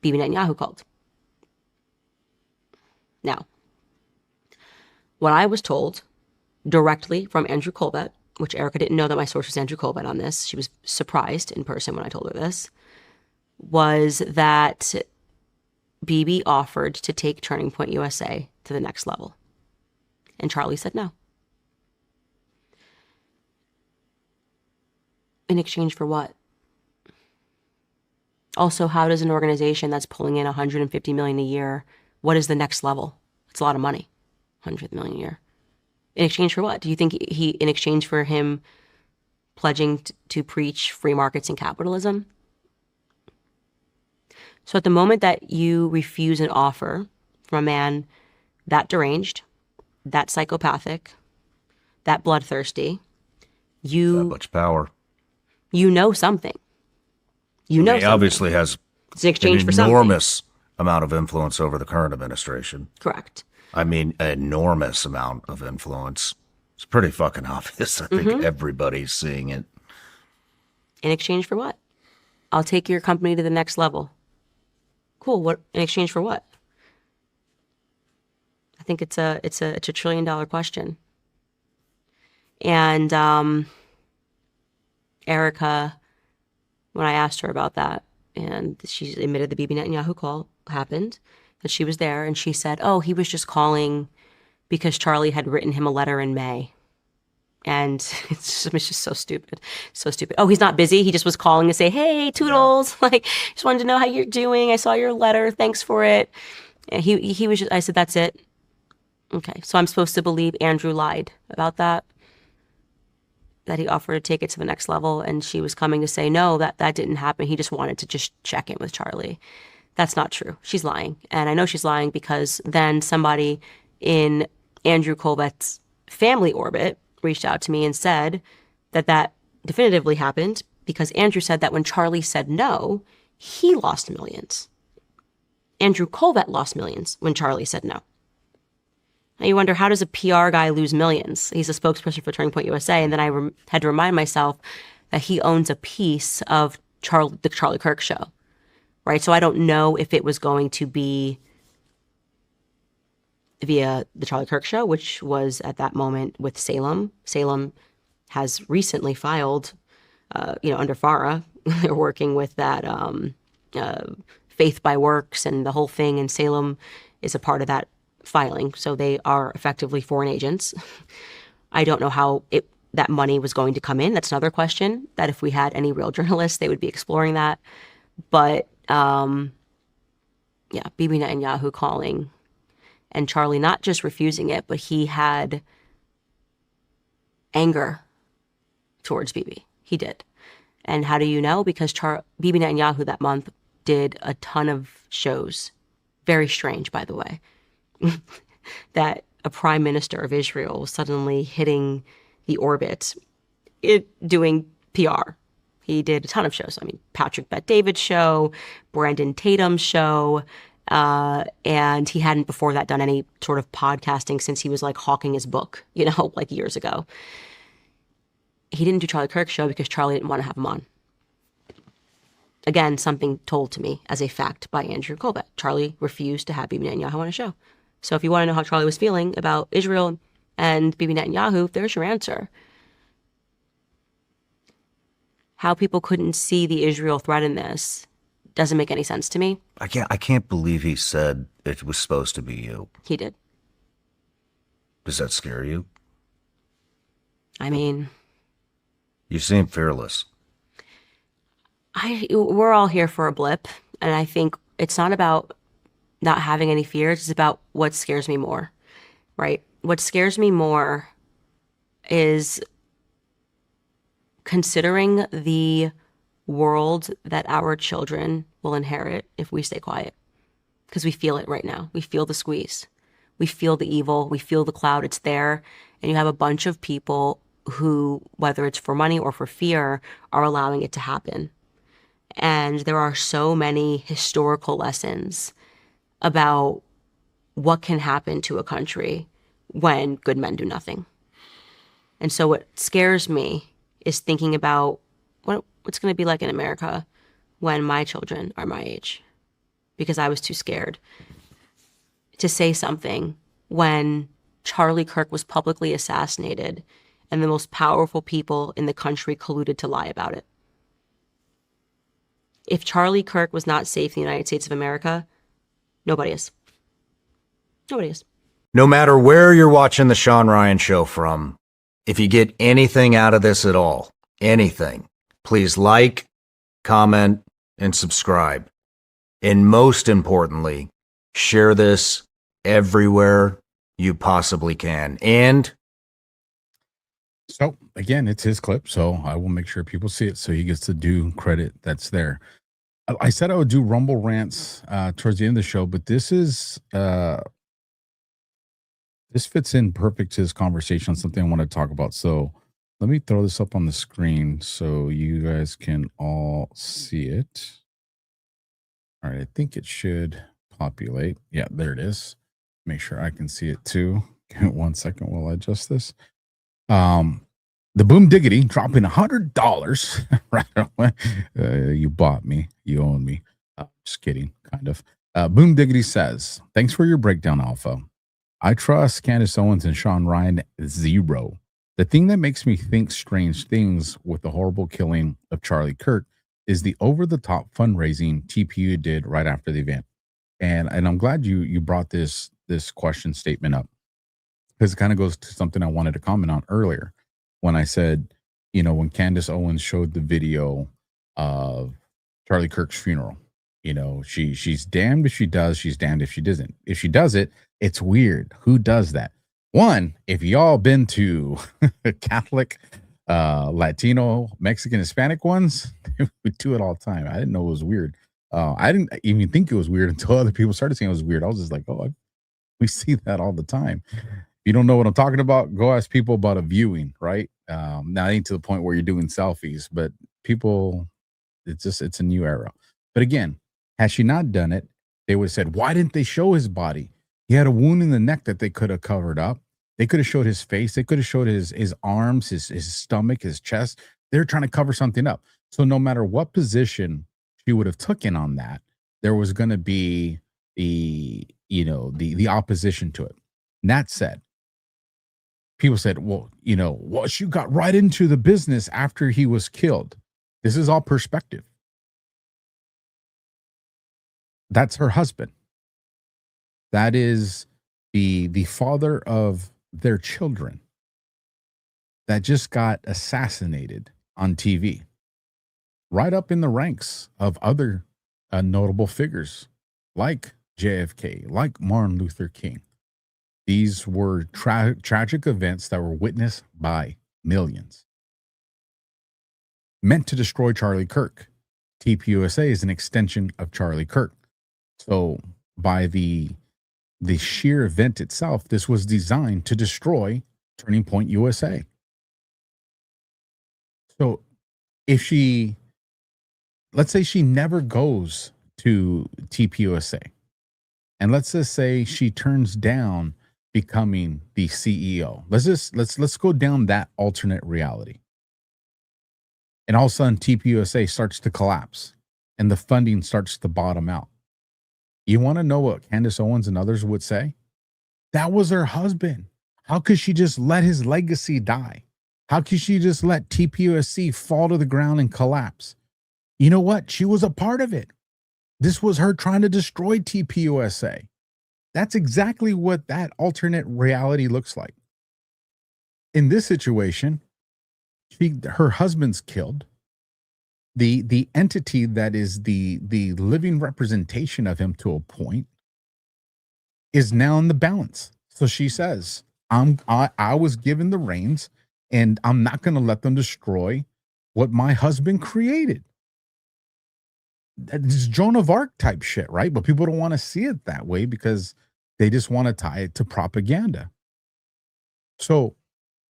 Speaker 1: Bibi Netanyahu called. Now, what I was told directly from Andrew Colbert, which Erica didn't know that my source was Andrew Colbert on this. She was surprised in person when I told her this, was that Bibi offered to take Turning Point USA to the next level. And Charlie said no. In exchange for what? Also, how does an organization that's pulling in $150 million a year, what is the next level? It's a lot of money, $100 million a year. In exchange for what? Do you think in exchange for him pledging to preach free markets and capitalism? So at the moment that you refuse an offer from a man that deranged, that psychopathic, that bloodthirsty, that
Speaker 3: much power.
Speaker 1: You know something. He
Speaker 3: obviously has
Speaker 1: it's in exchange
Speaker 3: an
Speaker 1: for something.
Speaker 3: Enormous amount of influence over the current administration.
Speaker 1: Correct.
Speaker 3: I mean, enormous amount of influence. It's pretty fucking obvious. I think everybody's seeing it.
Speaker 1: In exchange for what? I'll take your company to the next level. Cool. What in exchange for what? I think it's a $1 trillion question. And Erica, when I asked her about that, and she admitted the Bibi Netanyahu call happened, that she was there, and she said, oh, he was just calling because Charlie had written him a letter in May. And it's just so stupid. So stupid. Oh, he's not busy. He just was calling to say, hey, toodles. Yeah. Just wanted to know how you're doing. I saw your letter. Thanks for it. And he was just, I said, that's it. Okay. So I'm supposed to believe Andrew lied about that he offered to take it to the next level. And she was coming to say, no, that didn't happen. He just wanted to just check in with Charlie. That's not true. She's lying. And I know she's lying because then somebody in Andrew Colbert's family orbit reached out to me and said that definitively happened because Andrew said that when Charlie said no, he lost millions. Andrew Colbert lost millions when Charlie said no. Now you wonder, how does a PR guy lose millions? He's a spokesperson for Turning Point USA. And then I had to remind myself that he owns a piece of the Charlie Kirk show. Right, so I don't know if it was going to be via the Charlie Kirk show, which was at that moment with Salem. Salem has recently filed, under FARA. They're working with that Faith by Works and the whole thing, and Salem is a part of that filing. So they are effectively foreign agents. I don't know how that money was going to come in. That's another question, that if we had any real journalists, they would be exploring that. But Yeah, Bibi Netanyahu calling, and Charlie not just refusing it, but he had anger towards Bibi. He did. And how do you know? Because Bibi Netanyahu that month did a ton of shows. Very strange, by the way, that a prime minister of Israel was suddenly hitting the orbit, doing PR. He did a ton of shows. I mean, Patrick Bet-David's show, Brandon Tatum's show, and he hadn't before that done any sort of podcasting since he was like hawking his book, like years ago. He didn't do Charlie Kirk's show because Charlie didn't want to have him on. Again, something told to me as a fact by Andrew Colbert. Charlie refused to have Bibi Netanyahu on a show. So if you want to know how Charlie was feeling about Israel and Bibi Netanyahu, there's your answer. How people couldn't see the Israel threat in this doesn't make any sense to me.
Speaker 3: I can't believe he said it was supposed to be you.
Speaker 1: He did.
Speaker 3: Does that scare you?
Speaker 1: I mean,
Speaker 3: you seem fearless.
Speaker 1: We're all here for a blip, and I think it's not about not having any fears. It's about what scares me more, right? What scares me more is considering the world that our children will inherit if we stay quiet. Because we feel it right now. We feel the squeeze. We feel the evil. We feel the cloud. It's there. And you have a bunch of people who, whether it's for money or for fear, are allowing it to happen. And there are so many historical lessons about what can happen to a country when good men do nothing. And so what scares me is thinking about what's going to be like in America when my children are my age. Because I was too scared to say something when Charlie Kirk was publicly assassinated and the most powerful people in the country colluded to lie about it. If Charlie Kirk was not safe in the United States of America, nobody is. Nobody is.
Speaker 3: No matter where you're watching the Sean Ryan Show from, if you get anything out of this at all, anything, please like, comment, and subscribe. And most importantly, share this everywhere you possibly can. And
Speaker 5: so again, it's his clip, so I will make sure people see it so he gets the due credit that's there. I said I would do Rumble rants towards the end of the show, but this is this fits in perfect to this conversation on something I want to talk about. So let me throw this up on the screen so you guys can all see it. All right, I think it should populate. Yeah, there it is. Make sure I can see it too. Give it 1 second while I adjust this. The Boom Diggity dropping $100 right away. You bought me. You own me. Just kidding, kind of. Boom Diggity says, thanks for your breakdown, Alpha. I trust Candace Owens and Sean Ryan zero. The thing that makes me think strange things with the horrible killing of Charlie Kirk is the over-the-top fundraising TPU did right after the event. And I'm glad you brought this question statement up, because it kind of goes to something I wanted to comment on earlier when I said, when Candace Owens showed the video of Charlie Kirk's funeral, she's damned if she does, she's damned if she doesn't. If she does it, it's weird. Who does that? One, if y'all been to Catholic, Latino, Mexican, Hispanic ones, we do it all the time. I didn't know it was weird. I didn't even think it was weird until other people started saying it was weird. I was just like, we see that all the time. If you don't know what I'm talking about, go ask people about a viewing, right? Now, ain't to the point where you're doing selfies, but people, it's a new era. But again, had she not done it, they would have said, why didn't they show his body? He had a wound in the neck that they could have covered up. They could have showed his face. They could have showed his arms, his stomach, his chest. They're trying to cover something up. So no matter what position she would have taken on that, there was going to be the opposition to it. And that said, people said, well, she got right into the business after he was killed. This is all perspective. That's her husband. That is the father of their children that just got assassinated on TV, right up in the ranks of other notable figures like JFK, like Martin Luther King. These were tragic events that were witnessed by millions. Meant to destroy Charlie Kirk. TPUSA is an extension of Charlie Kirk. So by the sheer event itself, this was designed to destroy Turning Point USA. So if let's say she never goes to TPUSA, and let's just say she turns down becoming the CEO. Let's go down that alternate reality. And all of a sudden TPUSA starts to collapse and the funding starts to bottom out. You want to know what Candace Owens and others would say? That was her husband. How could she just let his legacy die? How could she just let TPUSA fall to the ground and collapse? You know what? She was a part of it. This was her trying to destroy TPUSA. That's exactly what that alternate reality looks like. In this situation, her husband's killed. The entity that is the living representation of him to a point is now in the balance. So she says, I was given the reins and I'm not going to let them destroy what my husband created. It's Joan of Arc type shit, right? But people don't want to see it that way because they just want to tie it to propaganda. So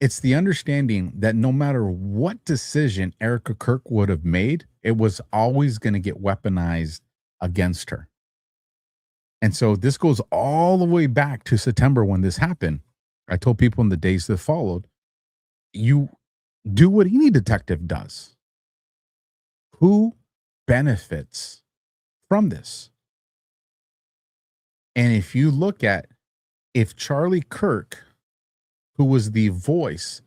Speaker 5: it's the understanding that no matter what decision Erica Kirk would have made, it was always going to get weaponized against her. And so this goes all the way back to September when this happened. I told people in the days that followed, you do what any detective does. Who benefits from this? And if you look at if Charlie Kirk, who was the voice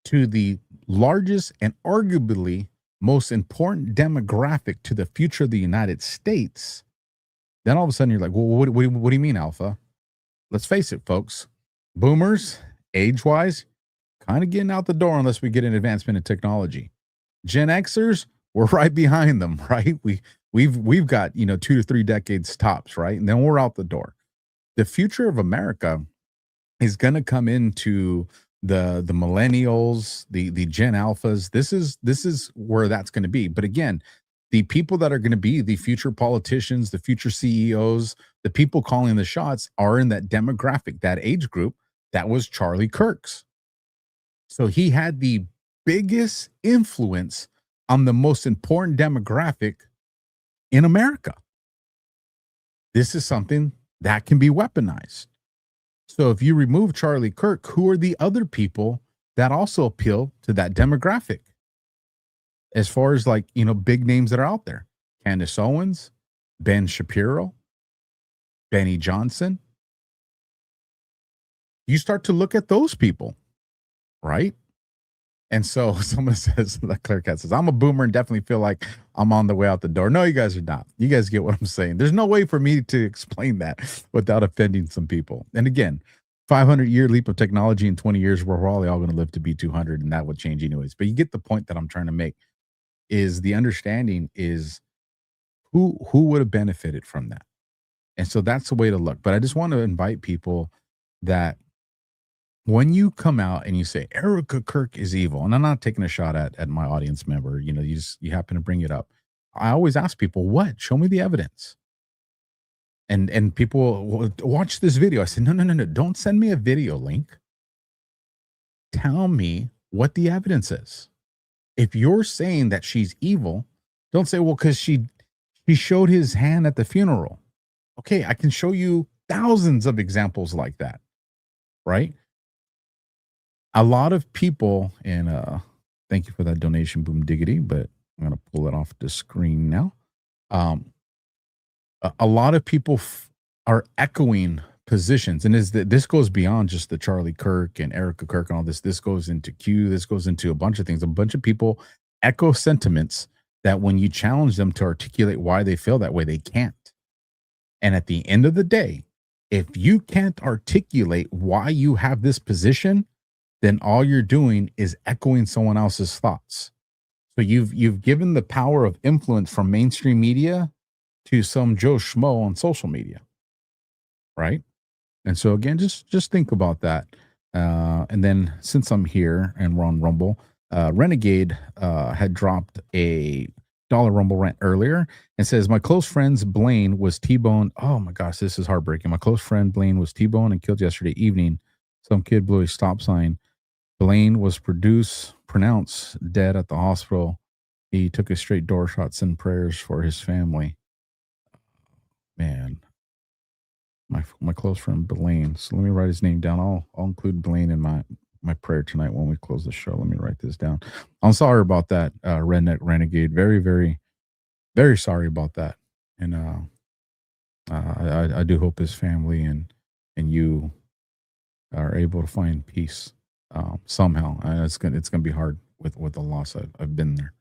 Speaker 5: to the largest and arguably most important demographic to the future of the United States, then all of a sudden you're like, well, what do you mean, Alpha? Let's face it, folks. Boomers, age-wise, kind of getting out the door unless we get an advancement in technology. Gen Xers, we're right behind them, right? We've got 2 to 3 decades tops, right? And then we're out the door. The future of America is going to come into the millennials, the Gen Alphas. This is where that's going to be. But again, the people that are going to be the future politicians, the future CEOs, the people calling the shots are in that demographic, that age group that was Charlie Kirk's. So he had the biggest influence on the most important demographic in America. This is something that can be weaponized. So if you remove Charlie Kirk, who are the other people that also appeal to that demographic? As far as big names that are out there, Candace Owens, Ben Shapiro, Benny Johnson. You start to look at those people, right? And so someone says, like Claire Cat says, I'm a boomer and definitely feel like I'm on the way out the door. No, you guys are not. You guys get what I'm saying. There's no way for me to explain that without offending some people. And again, 500-year leap of technology in 20 years, we're all going to live to be 200, and that would change anyways. But you get the point that I'm trying to make. Is the understanding is who would have benefited from that. And so that's the way to look. But I just want to invite people that when you come out and you say Erica Kirk is evil, and I'm not taking a shot at my audience member, you happen to bring it up. I always ask people, what? Show me the evidence. And people watch this video. I said, no, don't send me a video link. Tell me what the evidence is. If you're saying that she's evil, don't say, well, because she showed his hand at the funeral. Okay, I can show you thousands of examples like that, right? A lot of people, and thank you for that donation, Boom Diggity, but I'm going to pull it off the screen now. A lot of people are echoing positions, and this goes beyond just the Charlie Kirk and Erica Kirk and all this. This goes into Coup. This goes into a bunch of things. A bunch of people echo sentiments that when you challenge them to articulate why they feel that way, they can't. And at the end of the day, if you can't articulate why you have this position, then all you're doing is echoing someone else's thoughts. So you've given the power of influence from mainstream media to some Joe Schmo on social media. right? And so again, just think about that. And then since I'm here and we're on Rumble, Renegade had dropped a dollar Rumble rant earlier and says, my close friend's Blaine was T-boned. Oh my gosh, this is heartbreaking. My close friend Blaine was T-boned and killed yesterday evening. Some kid blew a stop sign. Blaine was pronounced dead at the hospital. He took a straight door shot. Send prayers for his family. Man, my close friend Blaine. So let me write his name down. I'll include Blaine in my prayer tonight when we close the show. Let me write this down. I'm sorry about that, Redneck Renegade. Very, very, very sorry about that. And I do hope his family and you are able to find peace somehow. It's gonna be hard with the loss. I've been there.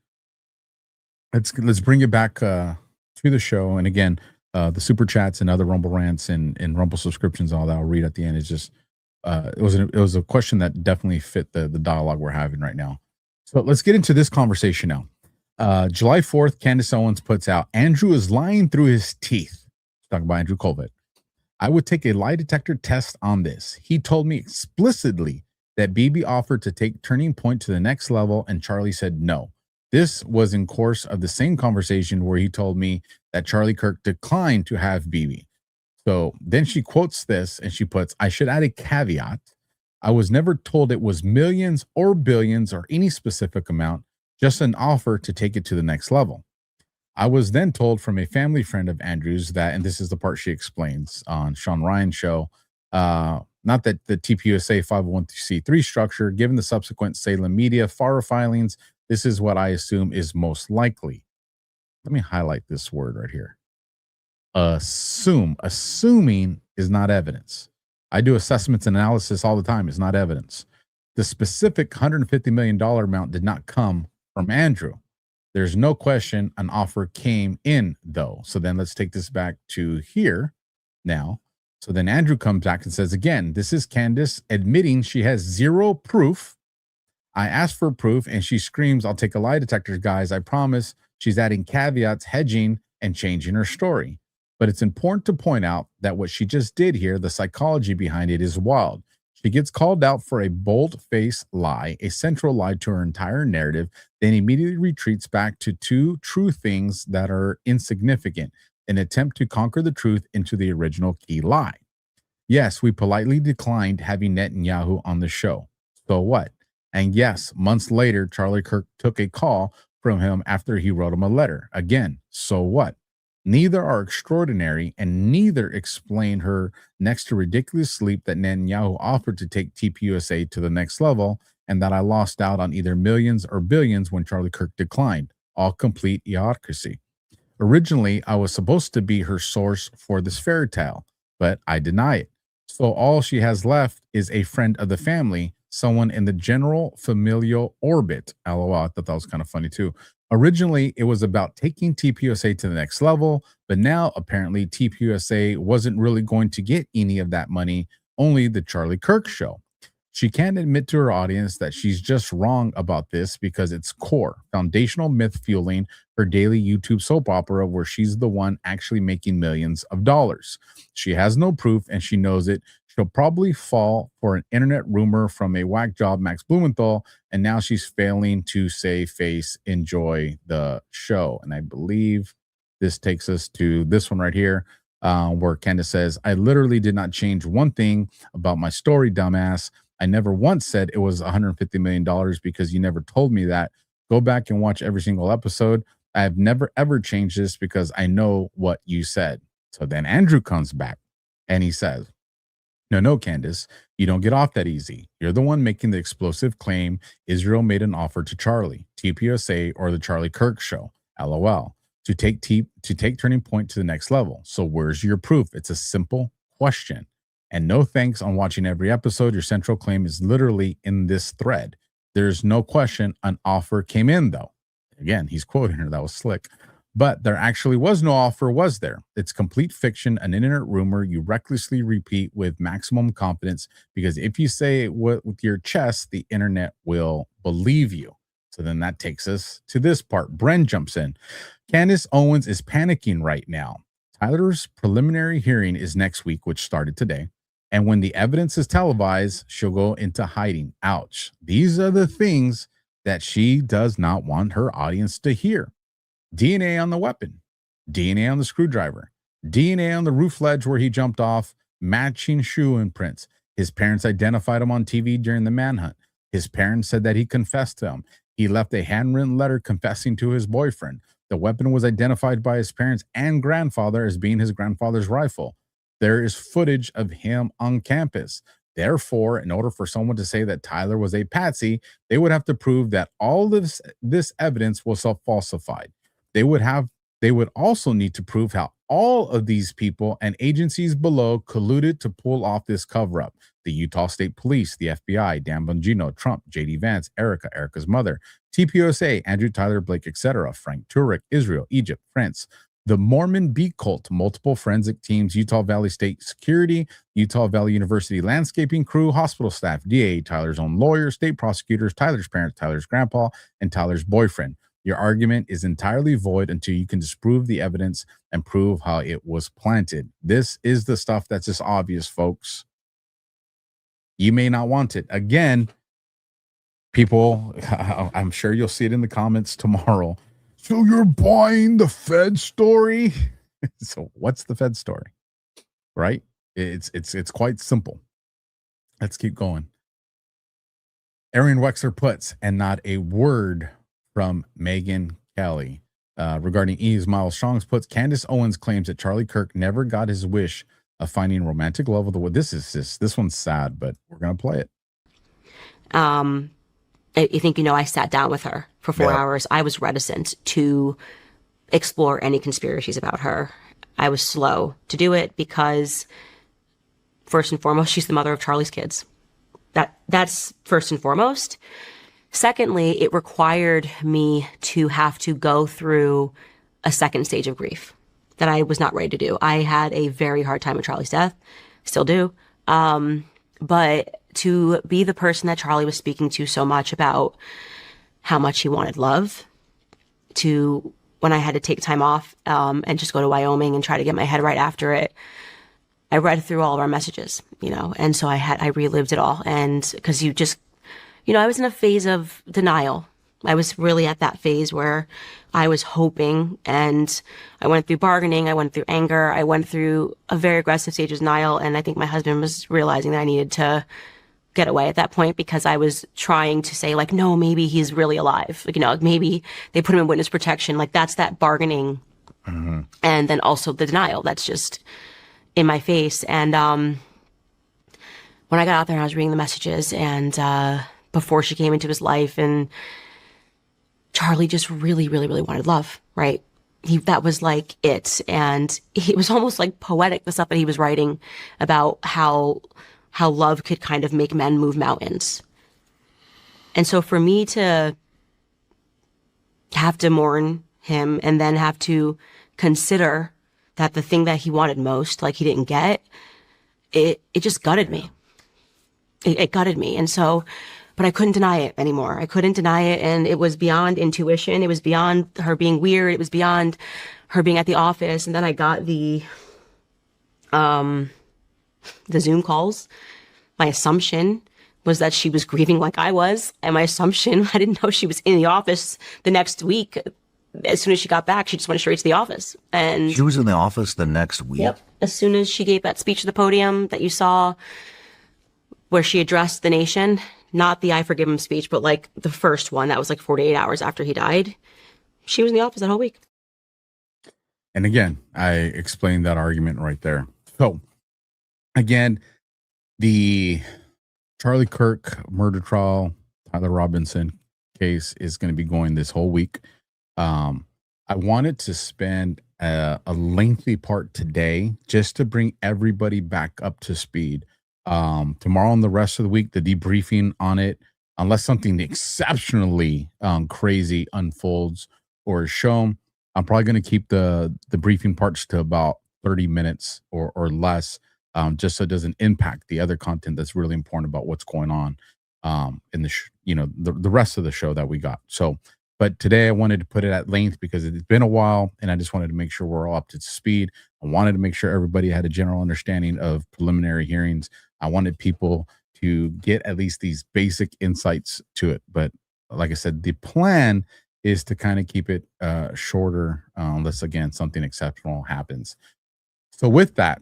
Speaker 5: Let's bring it back to the show. And again, the super chats and other Rumble rants and Rumble subscriptions, all that I'll read at the end. Is just it was a question that definitely fit the dialogue we're having right now. So let's get into this conversation now. July 4th, Candace Owens puts out, Andrew is lying through his teeth. Talking about Andrew Colvett. I would take a lie detector test on this. He told me explicitly that BB offered to take Turning Point to the next level, and Charlie said no. This was in course of the same conversation where he told me that Charlie Kirk declined to have BB. So then she quotes this and she puts, I should add a caveat. I was never told it was millions or billions or any specific amount, just an offer to take it to the next level. I was then told from a family friend of Andrew's that, and this is the part she explains on Sean Ryan's show, not that the TPUSA 501c3 structure, given the subsequent Salem Media FARA filings, this is what I assume is most likely. Let me highlight this word right here. Assume. Assuming is not evidence. I do assessments and analysis all the time. It's not evidence. The specific $150 million amount did not come from Andrew. There's no question an offer came in, though. So then let's take this back to here now. So then Andrew comes back and says, again, this is Candace admitting she has zero proof. I asked for proof and she screams, I'll take a lie detector, guys. I promise. She's adding caveats, hedging, and changing her story. But it's important to point out that what she just did here, the psychology behind it is wild. She gets called out for a bold-faced lie, a central lie to her entire narrative, then immediately retreats back to two true things that are insignificant, an attempt to conquer the truth into the original key lie. Yes, we politely declined having Netanyahu on the show. So what? And yes, months later, Charlie Kirk took a call from him after he wrote him a letter. Again, so what? Neither are extraordinary, and neither explain her next to ridiculous leap that Netanyahu offered to take TPUSA to the next level, and that I lost out on either millions or billions when Charlie Kirk declined. All complete idiocracy. Originally, I was supposed to be her source for this fairy tale, but I deny it. So all she has left is a friend of the family, someone in the general familial orbit. LOL, I thought that was kind of funny too. Originally, it was about taking TPUSA to the next level, but now apparently TPUSA wasn't really going to get any of that money, only the Charlie Kirk show. She can't admit to her audience that she's just wrong about this because it's core, foundational myth fueling her daily YouTube soap opera where she's the one actually making millions of dollars. She has no proof and she knows it. She'll probably fall for an internet rumor from a whack job Max Blumenthal, and now she's failing to save face, enjoy the show. And I believe this takes us to this one right here, where Candace says, I literally did not change one thing about my story, dumbass. I never once said it was $150 million because you never told me that. Go back and watch every single episode. I have never, ever changed this because I know what you said. So then Andrew comes back and he says, No, Candace, you don't get off that easy. You're the one making the explosive claim Israel made an offer to Charlie, TPUSA, or the Charlie Kirk show, LOL, to take Turning Point to the next level. So where's your proof? It's a simple question. And no thanks on watching every episode. Your central claim is literally in this thread. There's no question an offer came in, though. Again, he's quoting her. That was slick. But there actually was no offer, was there? It's complete fiction, an internet rumor you recklessly repeat with maximum confidence, because if you say it with your chest, the internet will believe you. So then that takes us to this part. Bren jumps in. Candace Owens is panicking right now. Tyler's preliminary hearing is next week, which started today. And when the evidence is televised, she'll go into hiding. Ouch. These are the things that she does not want her audience to hear. DNA on the weapon, DNA on the screwdriver, DNA on the roof ledge where he jumped off, matching shoe imprints. His parents identified him on TV during the manhunt. His parents said that he confessed to them. He left a handwritten letter confessing to his boyfriend. The weapon was identified by his parents and grandfather as being his grandfather's rifle. There is footage of him on campus. Therefore, in order for someone to say that Tyler was a patsy, they would have to prove that all this evidence was falsified. They would also need to prove how all of these people and agencies below colluded to pull off this cover-up. The Utah State Police, the FBI, Dan Bongino, Trump, J.D. Vance, Erica's mother, TPUSA, Andrew Tyler Blake, etc., Frank Turek, Israel, Egypt, France, the Mormon Bee Cult, multiple forensic teams, Utah Valley State Security, Utah Valley University landscaping crew, hospital staff, DA, Tyler's own lawyer, state prosecutors, Tyler's parents, Tyler's grandpa, and Tyler's boyfriend. Your argument is entirely void until you can disprove the evidence and prove how it was planted. This is the stuff that's just obvious, folks. You may not want it. Again, people, I'm sure you'll see it in the comments tomorrow. So you're buying the Fed story? So what's the Fed story? Right? It's quite simple. Let's keep going. Aaron Wexler puts, and not a word from Megyn Kelly. Regarding Eves, Miles Strong's puts, Candace Owens claims that Charlie Kirk never got his wish of finding romantic love with the wood. This one's sad, but we're going to play it.
Speaker 1: I think, I sat down with her for 4 hours. I was reticent to explore any conspiracies about her. I was slow to do it because, first and foremost, she's the mother of Charlie's kids. That's first and foremost. Secondly, it required me to have to go through a second stage of grief that I was not ready to do. I had a very hard time with Charlie's death, still do. But to be the person that Charlie was speaking to so much about how much he wanted love, to when I had to take time off and just go to Wyoming and try to get my head right after it, I read through all of our messages, and so I relived it all. And because you just, I was in a phase of denial. I was really at that phase where I was hoping, and I went through bargaining, I went through anger, I went through a very aggressive stage of denial, and I think my husband was realizing that I needed to get away at that point because I was trying to say, no, maybe he's really alive. Maybe they put him in witness protection. That's that bargaining. Mm-hmm. And then also the denial that's just in my face. And when I got out there and I was reading the messages and before she came into his life, and Charlie just really, really, really wanted love, right? That was it. And it was almost poetic, the stuff that he was writing about how love could kind of make men move mountains. And so for me to have to mourn him and then have to consider that the thing that he wanted most, he didn't get, it just gutted me. It gutted me. And so, but I couldn't deny it anymore. I couldn't deny it. And it was beyond intuition. It was beyond her being weird. It was beyond her being at the office. And then I got the Zoom calls. My assumption was that she was grieving like I was. And my assumption, I didn't know she was in the office the next week. As soon as she got back, she just went straight to the office. And
Speaker 3: she was in the office the next week?
Speaker 1: Yep. As soon as she gave that speech at the podium that you saw where she addressed the nation, not the I forgive him speech, but the first one that was 48 hours after he died, she was in the office that whole week.
Speaker 5: And again, I explained that argument right there. So again, the Charlie Kirk murder trial, Tyler Robinson case is going to be going this whole week. I wanted to spend a lengthy part today just to bring everybody back up to speed. Tomorrow and the rest of the week, the debriefing on it, unless something exceptionally crazy unfolds or is shown, I'm probably going to keep the briefing parts to about 30 minutes or less, just so it doesn't impact the other content that's really important about what's going on in the rest of the show that we got. So, But today I wanted to put it at length because it's been a while, and I just wanted to make sure we're all up to speed. I wanted to make sure everybody had a general understanding of preliminary hearings. I wanted people to get at least these basic insights to it. But like I said, the plan is to kind of keep it shorter unless, again, something exceptional happens. So with that,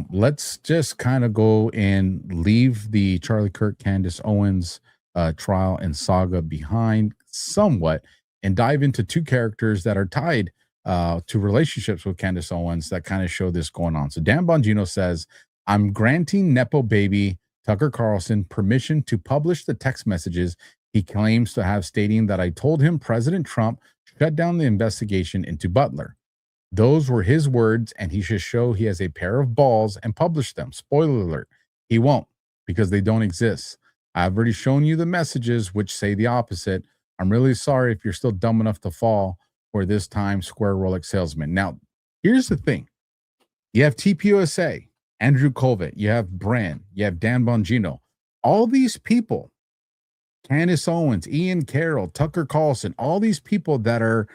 Speaker 5: let's just kind of go and leave the Charlie Kirk, Candace Owens trial and saga behind somewhat and dive into two characters that are tied to relationships with Candace Owens that kind of show this going on. So Dan Bongino says, I'm granting Nepo baby Tucker Carlson permission to publish the text messages he claims to have, stating that I told him President Trump shut down the investigation into Butler. Those were his words, and he should show he has a pair of balls and publish them. Spoiler alert, he won't, because they don't exist. I've already shown you the messages which say the opposite. I'm really sorry if you're still dumb enough to fall for this Times Square Rolex salesman. Now, here's the thing. You have TPUSA, Andrew Colvett, you have Brand, you have Dan Bongino. All these people, Candace Owens, Ian Carroll, Tucker Carlson, all these people that are,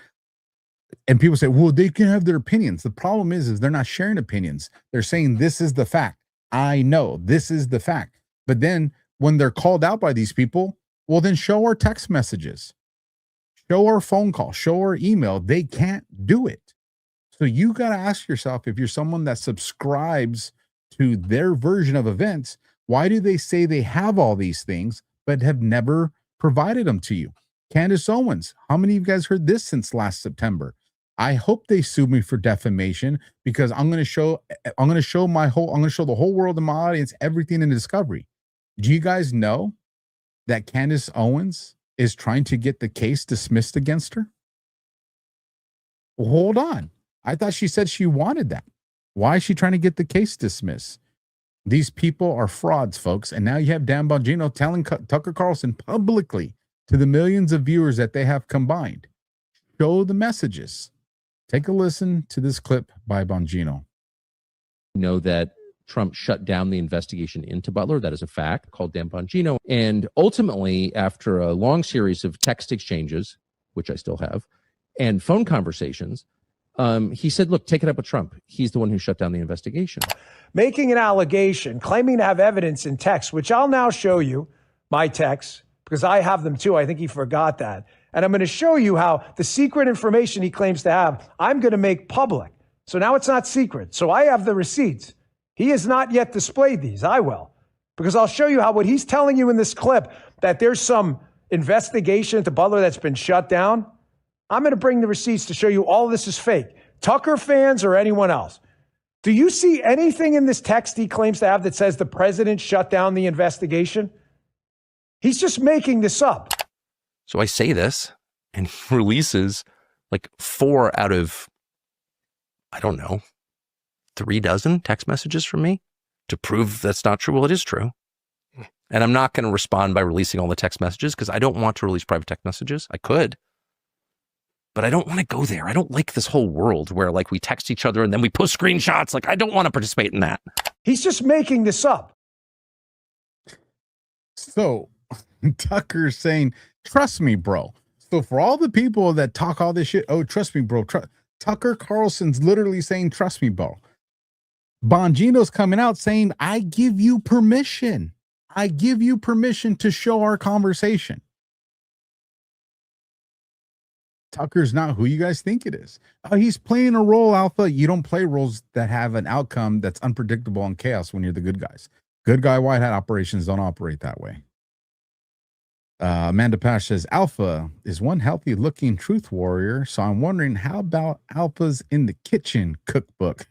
Speaker 5: and people say, well, they can have their opinions. The problem is they're not sharing opinions. They're saying this is the fact. I know this is the fact. But then when they're called out by these people, well, then show our text messages, show our phone call, show our email. They can't do it. So you got to ask yourself, if you're someone that subscribes to their version of events, why do they say they have all these things but have never provided them to you? Candace Owens, how many of you guys heard this since last September? I hope they sue me for defamation, because I'm going to show the whole world and my audience everything in the discovery. Do you guys know that Candace Owens is trying to get the case dismissed against her? Well, hold on. I thought she said she wanted that. Why is she trying to get the case dismissed? These people are frauds, folks. And now you have Dan Bongino telling Tucker Carlson publicly to the millions of viewers that they have combined, show the messages. Take a listen to this clip by Bongino.
Speaker 4: Know that Trump shut down the investigation into Butler. That is a fact. Called Dan Bongino. And ultimately, after a long series of text exchanges, which I still have, and phone conversations, he said, look, take it up with Trump. He's the one who shut down the investigation.
Speaker 7: Making an allegation, claiming to have evidence in text, which I'll now show you, my texts, because I have them too. I think he forgot that. And I'm going to show you how the secret information he claims to have, I'm going to make public. So now it's not secret. So I have the receipts. He has not yet displayed these. I will. Because I'll show you how what he's telling you in this clip, that there's some investigation into Butler that's been shut down. I'm going to bring the receipts to show you all of this is fake. Tucker fans or anyone else. Do you see anything in this text he claims to have that says the president shut down the investigation? He's just making this up.
Speaker 23: So I say this, and he releases like 4 out of, I don't know, 3 dozen text messages from me to prove that's not true. Well, it is true. And I'm not going to respond by releasing all the text messages because I don't want to release private text messages. I could, but I don't want to go there. I don't like this whole world where like we text each other and then we post screenshots. Like I don't want to participate in that.
Speaker 7: He's just making this up.
Speaker 5: So Tucker's saying, trust me, bro. So for all the people that talk all this shit, oh, trust me, bro. Tucker Carlson's literally saying, trust me, bro. Bongino's coming out saying, I give you permission. I give you permission to show our conversation. Tucker's not who you guys think it is. He's playing a role, Alpha. You don't play roles that have an outcome that's unpredictable and chaos when you're the good guys. Good guy white hat operations don't operate that way. Amanda Pash says, Alpha is one healthy looking truth warrior. So I'm wondering, how about Alpha's in the kitchen cookbook?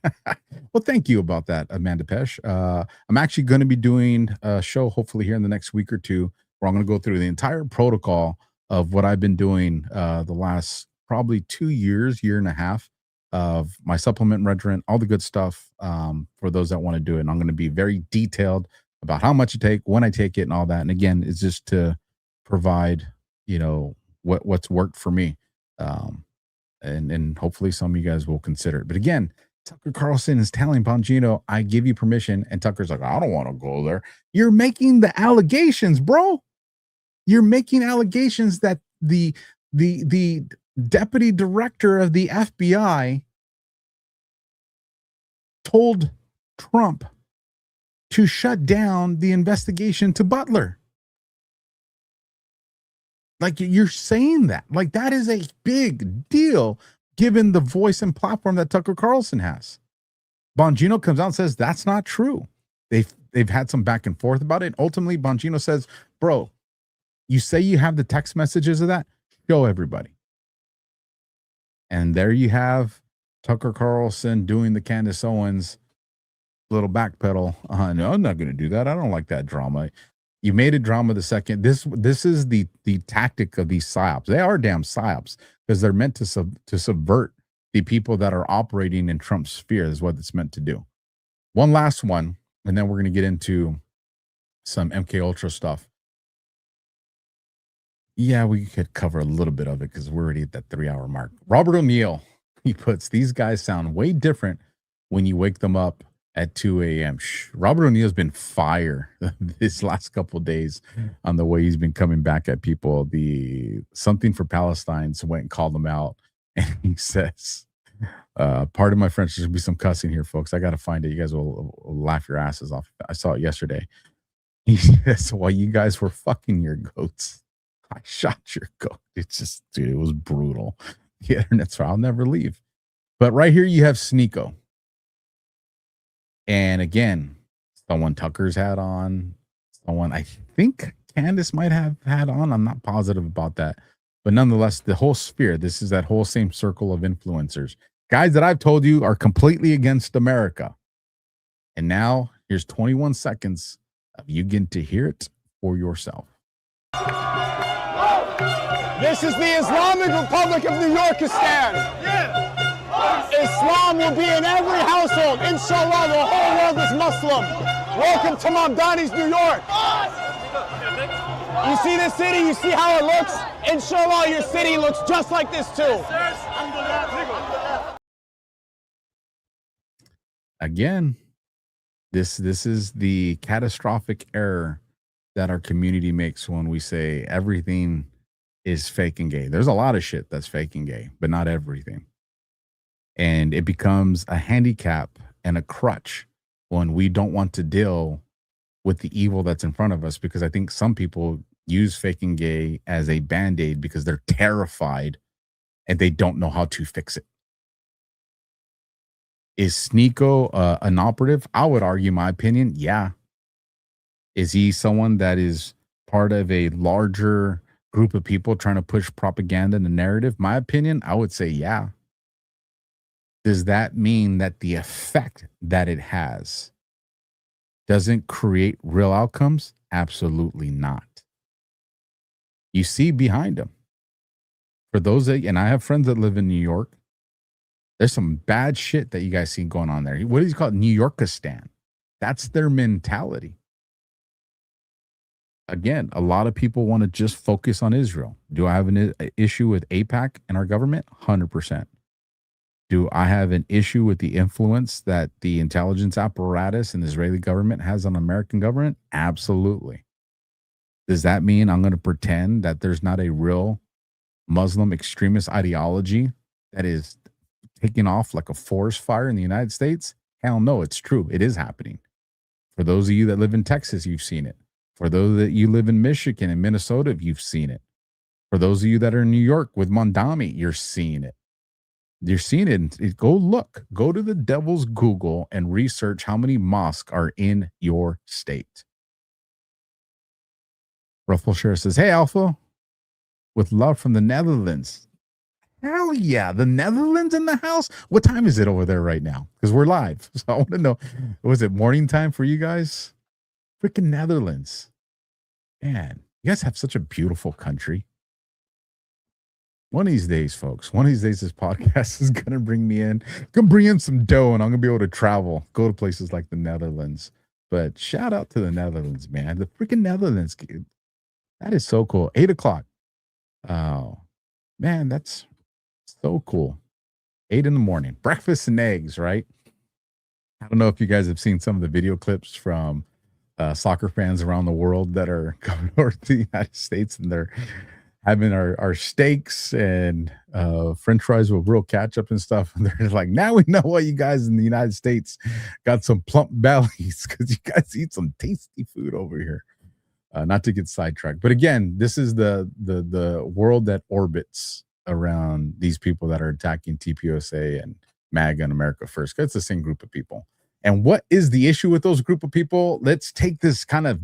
Speaker 5: Well, thank you about that, Amanda Pesh. I'm actually going to be doing a show hopefully here in the next week or two where I'm going to go through the entire protocol of what I've been doing the last probably 2 years, year and a half of my supplement regimen, all the good stuff for those that want to do it. And I'm going to be very detailed about how much you take, when I take it and all that. And again, it's just to provide, you know, what's worked for me. And hopefully some of you guys will consider it. But again, Tucker Carlson is telling Bongino, I give you permission. And Tucker's like, I don't want to go there. You're making the allegations, bro. You're making allegations that the the deputy director of the FBI told Trump to shut down the investigation to Butler. Like, you're saying that. Like, that is a big deal given the voice and platform that Tucker Carlson has. Bongino comes out and says that's not true. They've had some back and forth about it. And ultimately, Bongino says, bro, you say you have the text messages of that? Show everybody. And there you have Tucker Carlson doing the Candace Owens little backpedal. No, I'm not going to do that. I don't like that drama. You made a drama the second. This is the tactic of these psyops. They are damn psyops because they're meant to subvert the people that are operating in Trump's sphere. Is what it's meant to do. One last one, and then we're going to get into some MK Ultra stuff. Yeah, we could cover a little bit of it because we're already at that 3-hour mark. Robert O'Neill, he puts, these guys sound way different when you wake them up at 2 a.m. Robert O'Neill's been fire this last couple of days on the way he's been coming back at people. The Something for Palestine went and called him out. And he says, pardon my French, there's going to be some cussing here, folks. I got to find it. You guys will laugh your asses off. I saw it yesterday. He says, while you guys were fucking your goats, I shot your goat. It's just, dude, it was brutal. The internet's I'll never leave. But right here you have Sneeko. And again, someone Tucker's had on, someone I think Candace might have had on. I'm not positive about that. But nonetheless, the whole sphere, this is that whole same circle of influencers. Guys that I've told you are completely against America. And now here's 21 seconds of you getting to hear it for yourself.
Speaker 8: This is the Islamic Republic of New Yorkistan. Islam will be in every household. Inshallah, the whole world is Muslim. Welcome to Mamdani's New York. You see this city? You see how it looks? Inshallah, your city looks just like this too.
Speaker 5: Again, this is the catastrophic error that our community makes when we say everything is fake and gay. There's a lot of shit that's fake and gay, but not everything. And it becomes a handicap and a crutch when we don't want to deal with the evil that's in front of us, because I think some people use fake and gay as a band-aid because they're terrified and they don't know how to fix it. Is Sneeko an operative? I would argue, my opinion, yeah. Is he someone that is part of a larger group of people trying to push propaganda and the narrative? My opinion, I would say yeah. Does that mean that the effect that it has doesn't create real outcomes? Absolutely not. You see behind him. For those that, and I have friends that live in New York, there's some bad shit that you guys see going on there. What do you call it? New Yorkistan. That's their mentality. Again, a lot of people want to just focus on Israel. Do I have an issue with AIPAC and our government? 100%. Do I have an issue with the influence that the intelligence apparatus and the Israeli government has on American government? Absolutely. Does that mean I'm going to pretend that there's not a real Muslim extremist ideology that is taking off like a forest fire in the United States? Hell no, it's true. It is happening. For those of you that live in Texas, you've seen it. For those that you live in Michigan and Minnesota, you've seen it. For those of you that are in New York with Mondami, you're seeing it. You're seeing it. Go look. Go to the devil's Google and research how many mosques are in your state. Ruffle Share says, hey, Alpha, with love from the Netherlands. Hell yeah, the Netherlands in the house? What time is it over there right now? Because we're live. So I want to know, was it morning time for you guys? Freaking Netherlands. Man, you guys have such a beautiful country. One of these days, folks, one of these days, this podcast is going to bring me in. Going to bring in some dough, and I'm going to be able to travel, go to places like the Netherlands. But shout out to the Netherlands, man. The freaking Netherlands. That is so cool. 8 o'clock. Oh, man, that's so cool. 8 in the morning. Breakfast and eggs, right? I don't know if you guys have seen some of the video clips from soccer fans around the world that are coming over to the United States, and they're having our steaks and French fries with real ketchup and stuff. And they're like, now we know why you guys in the United States got some plump bellies, because you guys eat some tasty food over here. Not to get sidetracked, but again, this is the world that orbits around these people that are attacking TPUSA and MAGA and America First. It's the same group of people. And what is the issue with those group of people? Let's take this kind of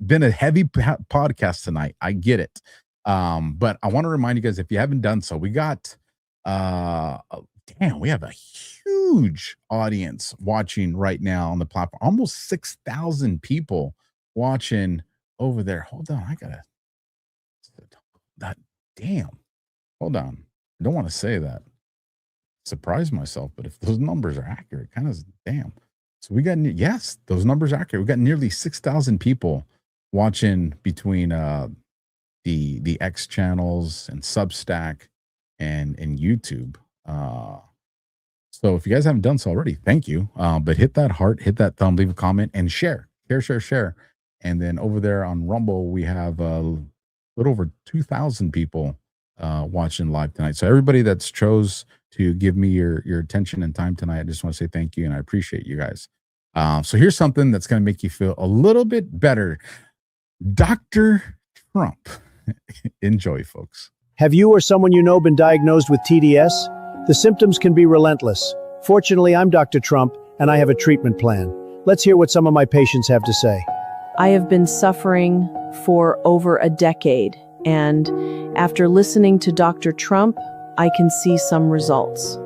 Speaker 5: been a heavy podcast tonight. I get it. But I want to remind you guys, if you haven't done so, we got, we have a huge audience watching right now on the platform. Almost 6,000 people watching over there. Hold on. Hold on. I don't want to say that. Surprise myself, but if those numbers are accurate, kind of damn. So we got, yes, those numbers are accurate. We got nearly 6,000 people watching between the X channels and Substack and YouTube. So if you guys haven't done so already, thank you. But hit that heart, hit that thumb, leave a comment, and share. And then over there on Rumble, we have a little over 2,000 people watching live tonight. So everybody that's chose to give me your attention and time tonight, I just want to say thank you, and I appreciate you guys. So here's something that's going to make you feel a little bit better. Dr. Trump. Enjoy, folks.
Speaker 9: Have you or someone you know been diagnosed with TDS? The symptoms can be relentless. Fortunately, I'm Dr. Trump, and I have a treatment plan. Let's hear what some of my patients have to say.
Speaker 10: I have been suffering for over a decade, and after listening to Dr. Trump, I can see some results.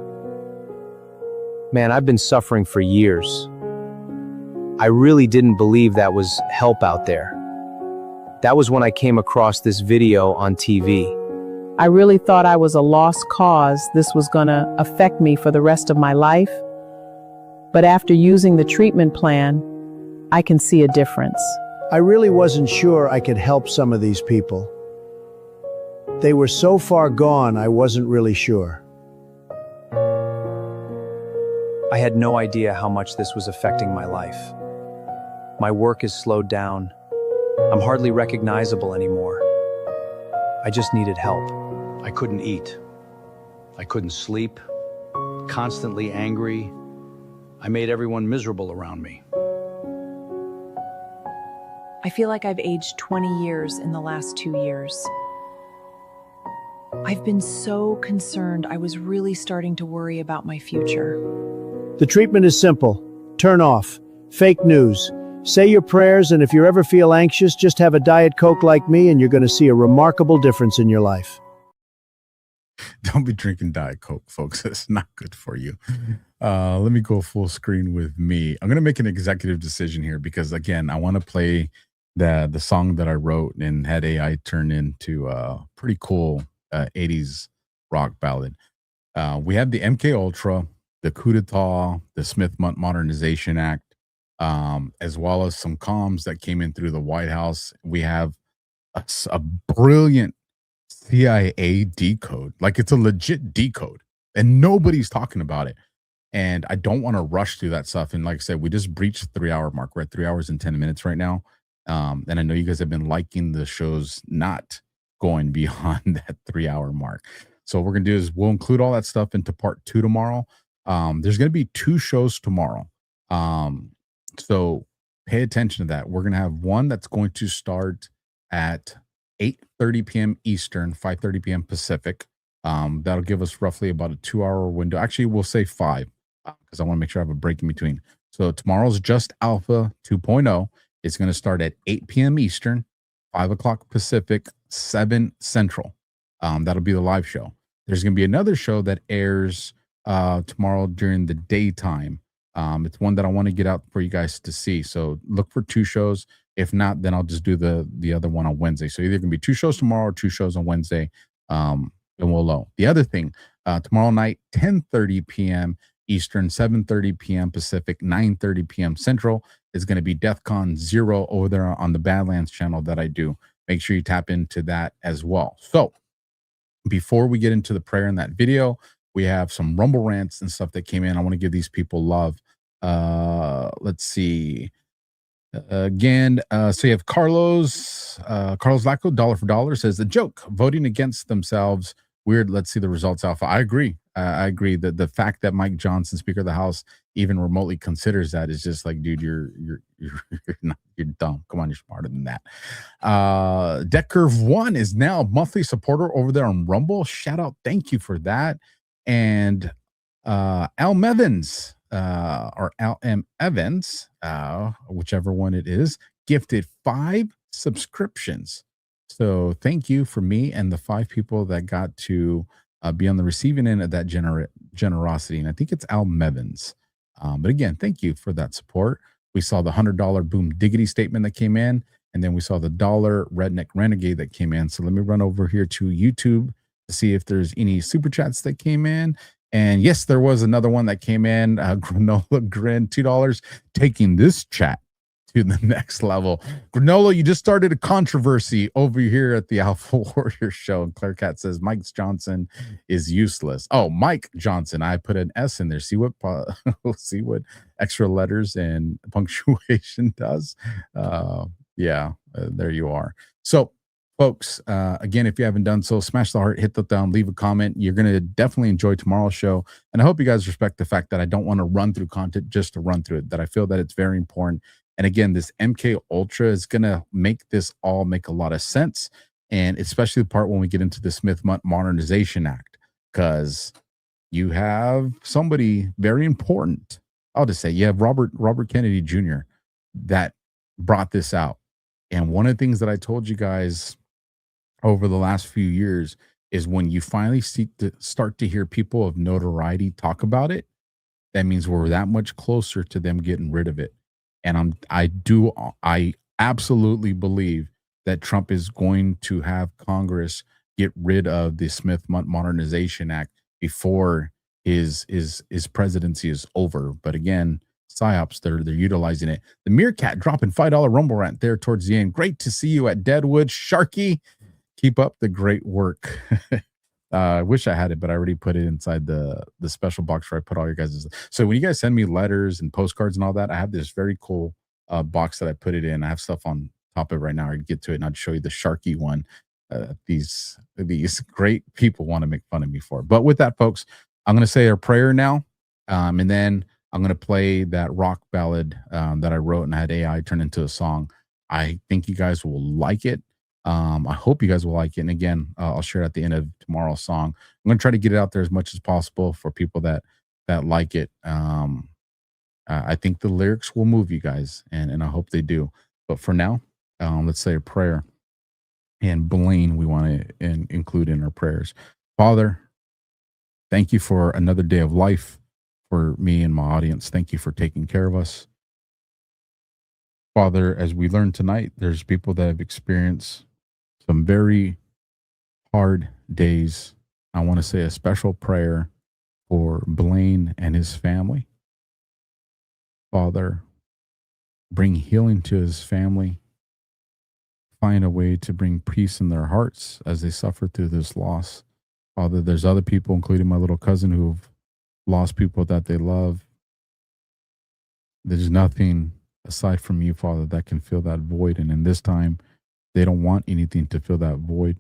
Speaker 13: Man, I've been suffering for years. I really didn't believe that was help out there. That was when I came across this video on TV.
Speaker 10: I really thought I was a lost cause. This was gonna affect me for the rest of my life. But after using the treatment plan, I can see a difference.
Speaker 9: I really wasn't sure I could help some of these people. They were so far gone, I wasn't really sure.
Speaker 13: I had no idea how much this was affecting my life. My work is slowed down. I'm hardly recognizable anymore. I just needed help.
Speaker 24: I couldn't eat. I couldn't sleep. Constantly angry. I made everyone miserable around me.
Speaker 10: I feel like I've aged 20 years in the last 2 years. I've been so concerned. I was really starting to worry about my future.
Speaker 9: The treatment is simple. Turn off fake news. Say your prayers, and if you ever feel anxious, just have a Diet Coke like me, and you're going to see a remarkable difference in your life.
Speaker 5: Don't be drinking Diet Coke, folks. It's not good for you. Let me go full screen with me. I'm going to make an executive decision here because, again, I want to play the song that I wrote and had AI turn into a pretty cool 80s rock ballad. We have the MK Ultra, the Coup d'etat, the Smith-Mundt Modernization Act, as well as some comms that came in through the White House. We have a brilliant CIA decode. Like, it's a legit decode, and nobody's talking about it. And I don't want to rush through that stuff. And like I said, we just breached the 3-hour mark. We're at 3 hours and 10 minutes right now. And I know you guys have been liking the shows not going beyond that 3-hour mark. So what we're going to do is we'll include all that stuff into part 2 tomorrow. There's going to be 2 shows tomorrow. So pay attention to that. We're going to have one that's going to start at 8:30 p.m. Eastern, 5:30 p.m. Pacific. That'll give us roughly about a 2-hour window. Actually, we'll say 5 because I want to make sure I have a break in between. So tomorrow's Just Alpha 2.0. It's going to start at 8 p.m. Eastern, 5 o'clock Pacific, 7 Central. That'll be the live show. There's going to be another show that airs tomorrow during the daytime. It's one that I want to get out for you guys to see. So look for 2 shows. If not, then I'll just do the other one on Wednesday. So either going to be 2 shows tomorrow or 2 shows on Wednesday. And we'll know. The other thing, tomorrow night, 10:30 p.m. Eastern, 7:30 p.m. Pacific, 9:30 p.m. Central is going to be DEFCON 0 over there on the Badlands channel that I do. Make sure you tap into that as well. So before we get into the prayer in that video, we have some Rumble rants and stuff that came in. I want to give these people love. Let's see. Again, so you have Carlos Laco, dollar for dollar, says the joke, voting against themselves. Weird. Let's see the results, Alpha. I agree. I agree that the fact that Mike Johnson, Speaker of the House, even remotely considers that is just like, dude, you're dumb. Come on, you're smarter than that. Deck Curve 1 is now a monthly supporter over there on Rumble. Shout out, thank you for that. And Al Mevans, or Al M. Evans, whichever one it is, gifted 5 subscriptions. So thank you for me and the 5 people that got to be on the receiving end of that generosity. And I think it's Al Mevans. But again, thank you for that support. We saw the $100 Boom Diggity statement that came in, and then we saw the $1 Redneck Renegade that came in. So let me run over here to YouTube to see if there's any super chats that came in. And yes, there was another one that came in. Granola Grin, $2, taking this chat to the next level. Granola, you just started a controversy over here at the AlphaWarrior Show. And Claire Cat says Mike Johnson is useless. Oh, Mike Johnson. I put an S in there. See what extra letters and punctuation does. There you are. So, folks, again, if you haven't done so, smash the heart, hit the thumb, leave a comment. You're going to definitely enjoy tomorrow's show. And I hope you guys respect the fact that I don't want to run through content just to run through it, that I feel that it's very important. And again, this MK Ultra is going to make this all make a lot of sense. And especially the part when we get into the Smith-Mundt Modernization Act, because you have somebody very important. I'll just say you have Robert Kennedy Jr. that brought this out. And one of the things that I told you guys over the last few years is when you finally start to hear people of notoriety talk about it, that means we're that much closer to them getting rid of it. And I absolutely believe that Trump is going to have Congress get rid of the Smith-Mundt Modernization Act before his presidency is over. But again, psyops, they're utilizing it. The Meerkat dropping $5 Rumble rant there towards the end. Great to see you at Deadwood. Sharky, keep up the great work. I wish I had it, but I already put it inside the special box where I put all your guys'. So when you guys send me letters and postcards and all that, I have this very cool box that I put it in. I have stuff on top of it right now. I'd get to it and I'd show you the Sharky one. These great people want to make fun of me for. But with that, folks, I'm going to say a prayer now, and then I'm going to play that rock ballad that I wrote and I had AI turn into a song. I think you guys will like it. I hope you guys will like it. And again, I'll share it at the end of tomorrow's song. I'm going to try to get it out there as much as possible for people that like it. I think the lyrics will move you guys, and I hope they do. But for now, let's say a prayer. And Blaine, we want to include in our prayers. Father, thank you for another day of life for me and my audience. Thank you for taking care of us. Father, as we learned tonight, there's people that have experienced some very hard days. I want to say a special prayer for Blaine and his family. Father, bring healing to his family. Find a way to bring peace in their hearts as they suffer through this loss. Father, there's other people, including my little cousin, who've lost people that they love. There's nothing aside from you, Father, that can fill that void. And in this time, they don't want anything to fill that void.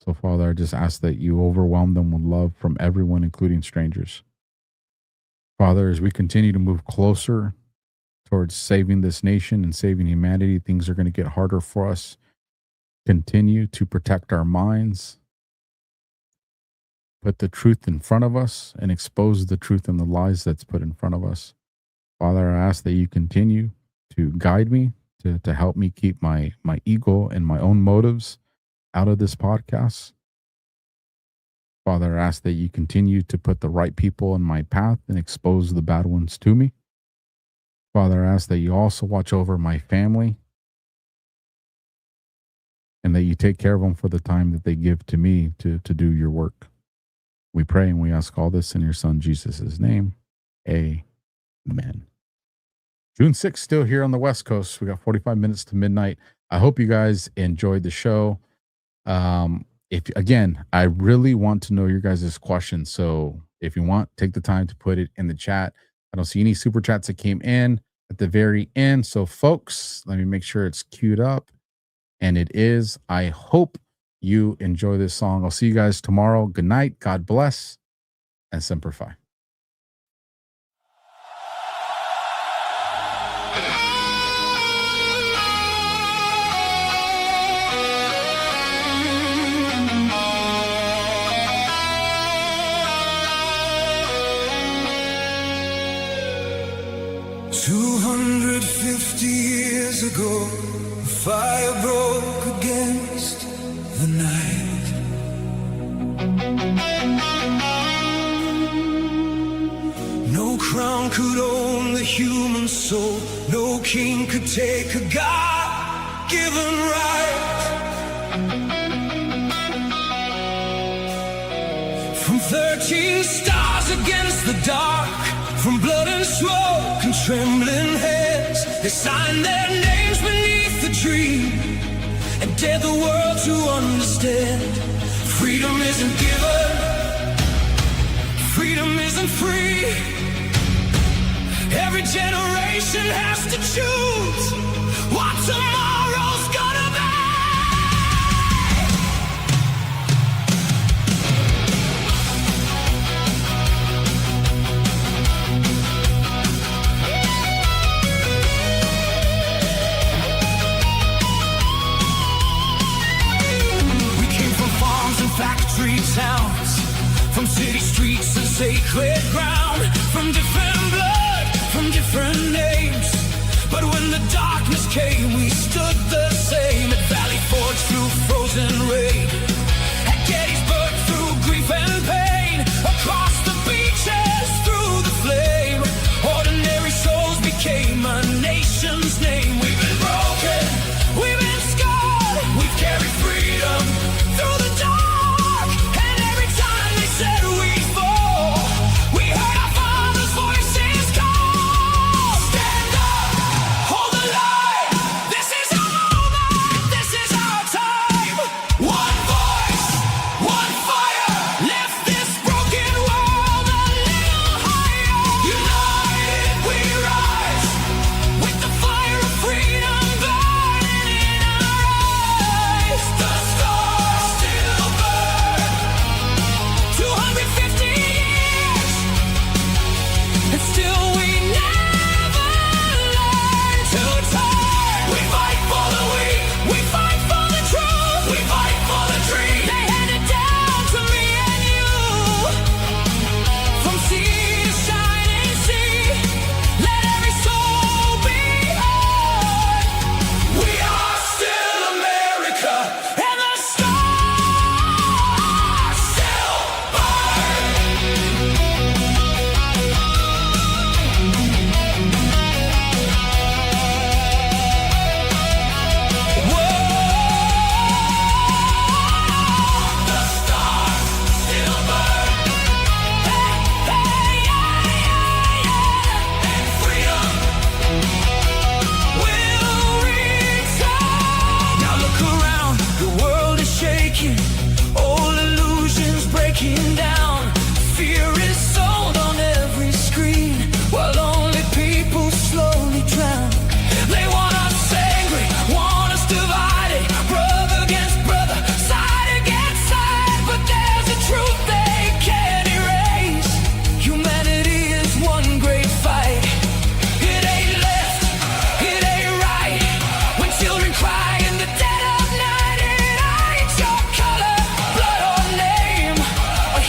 Speaker 5: So, Father, I just ask that you overwhelm them with love from everyone, including strangers. Father, as we continue to move closer towards saving this nation and saving humanity, things are going to get harder for us. Continue to protect our minds. Put the truth in front of us and expose the truth and the lies that's put in front of us. Father, I ask that you continue to guide me, to help me keep my ego and my own motives out of this podcast. Father, I ask that you continue to put the right people in my path and expose the bad ones to me. Father, I ask that you also watch over my family and that you take care of them for the time that they give to me to do your work. We pray and we ask all this in your son Jesus' name. Amen. June 6th, still here on the West Coast. We got 45 minutes to midnight. I hope you guys enjoyed the show. Again, I really want to know your guys' questions. So if you want, take the time to put it in the chat. I don't see any super chats that came in. at the very end. So, folks, let me make sure it's queued up. And it is. I hope you enjoy this song. I'll see you guys tomorrow. Good night. God bless. And Semper Fi.
Speaker 11: Years ago, a fire broke against the night. No crown could own the human soul. No king could take a God-given right. From 13 stars against the dark, from blood and smoke and trembling hands, they signed their names beneath the dream and dared the world to understand. Freedom isn't given, freedom isn't free. Every generation has to choose what tomorrow's gonna be. Factory towns, from city streets and sacred ground, from different blood, from different names. But when the darkness came, we stood the same. At Valley Forge through frozen rain, at Gettysburg through grief and pain, across the beaches through the flame. Ordinary souls became a nation's name. We've been broken, we've been scarred, we've carried freedom through the dark. Said we'd fall, we heard our father's voices call. Stand up, hold the line. This is our moment, this is our time. One voice, one fire, lift this broken world a little higher. United we rise, with the fire of freedom burning in our eyes. The stars still burn. 250 years, and still we never learn to turn. We fight for the weak, we fight for the truth, we fight for the dream. They hand it down to me and you, from sea to shining sea. Let every soul be heard. We are still America, and the stars still all illusions breaking down. Fear is sold on every screen, while only people slowly drown. They want us angry, want us divided, brother against brother, side against side. But there's a truth they can't erase. Humanity is one great fight. It ain't left, it ain't right. When children cry in the dead of night, it ain't your color, blood or name. A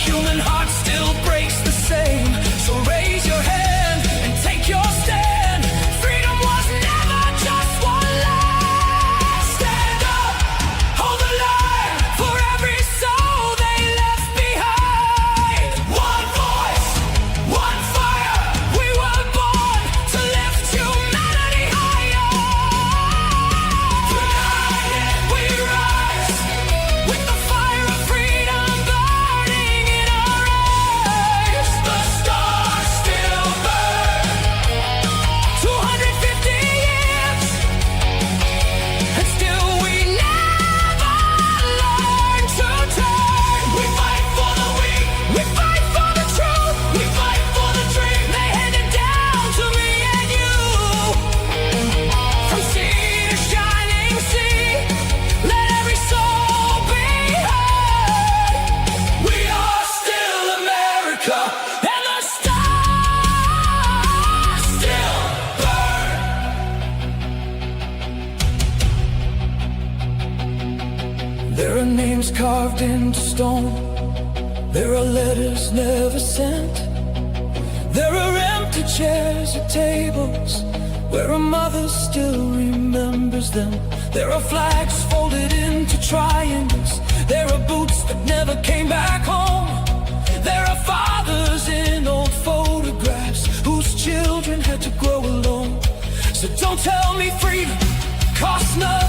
Speaker 11: names carved into stone. There are letters never sent. There are empty chairs at tables where a mother still remembers them. There are flags folded into triangles. There are boots that never came back home. There are fathers in old photographs whose children had to grow alone. So don't tell me freedom costs nothing.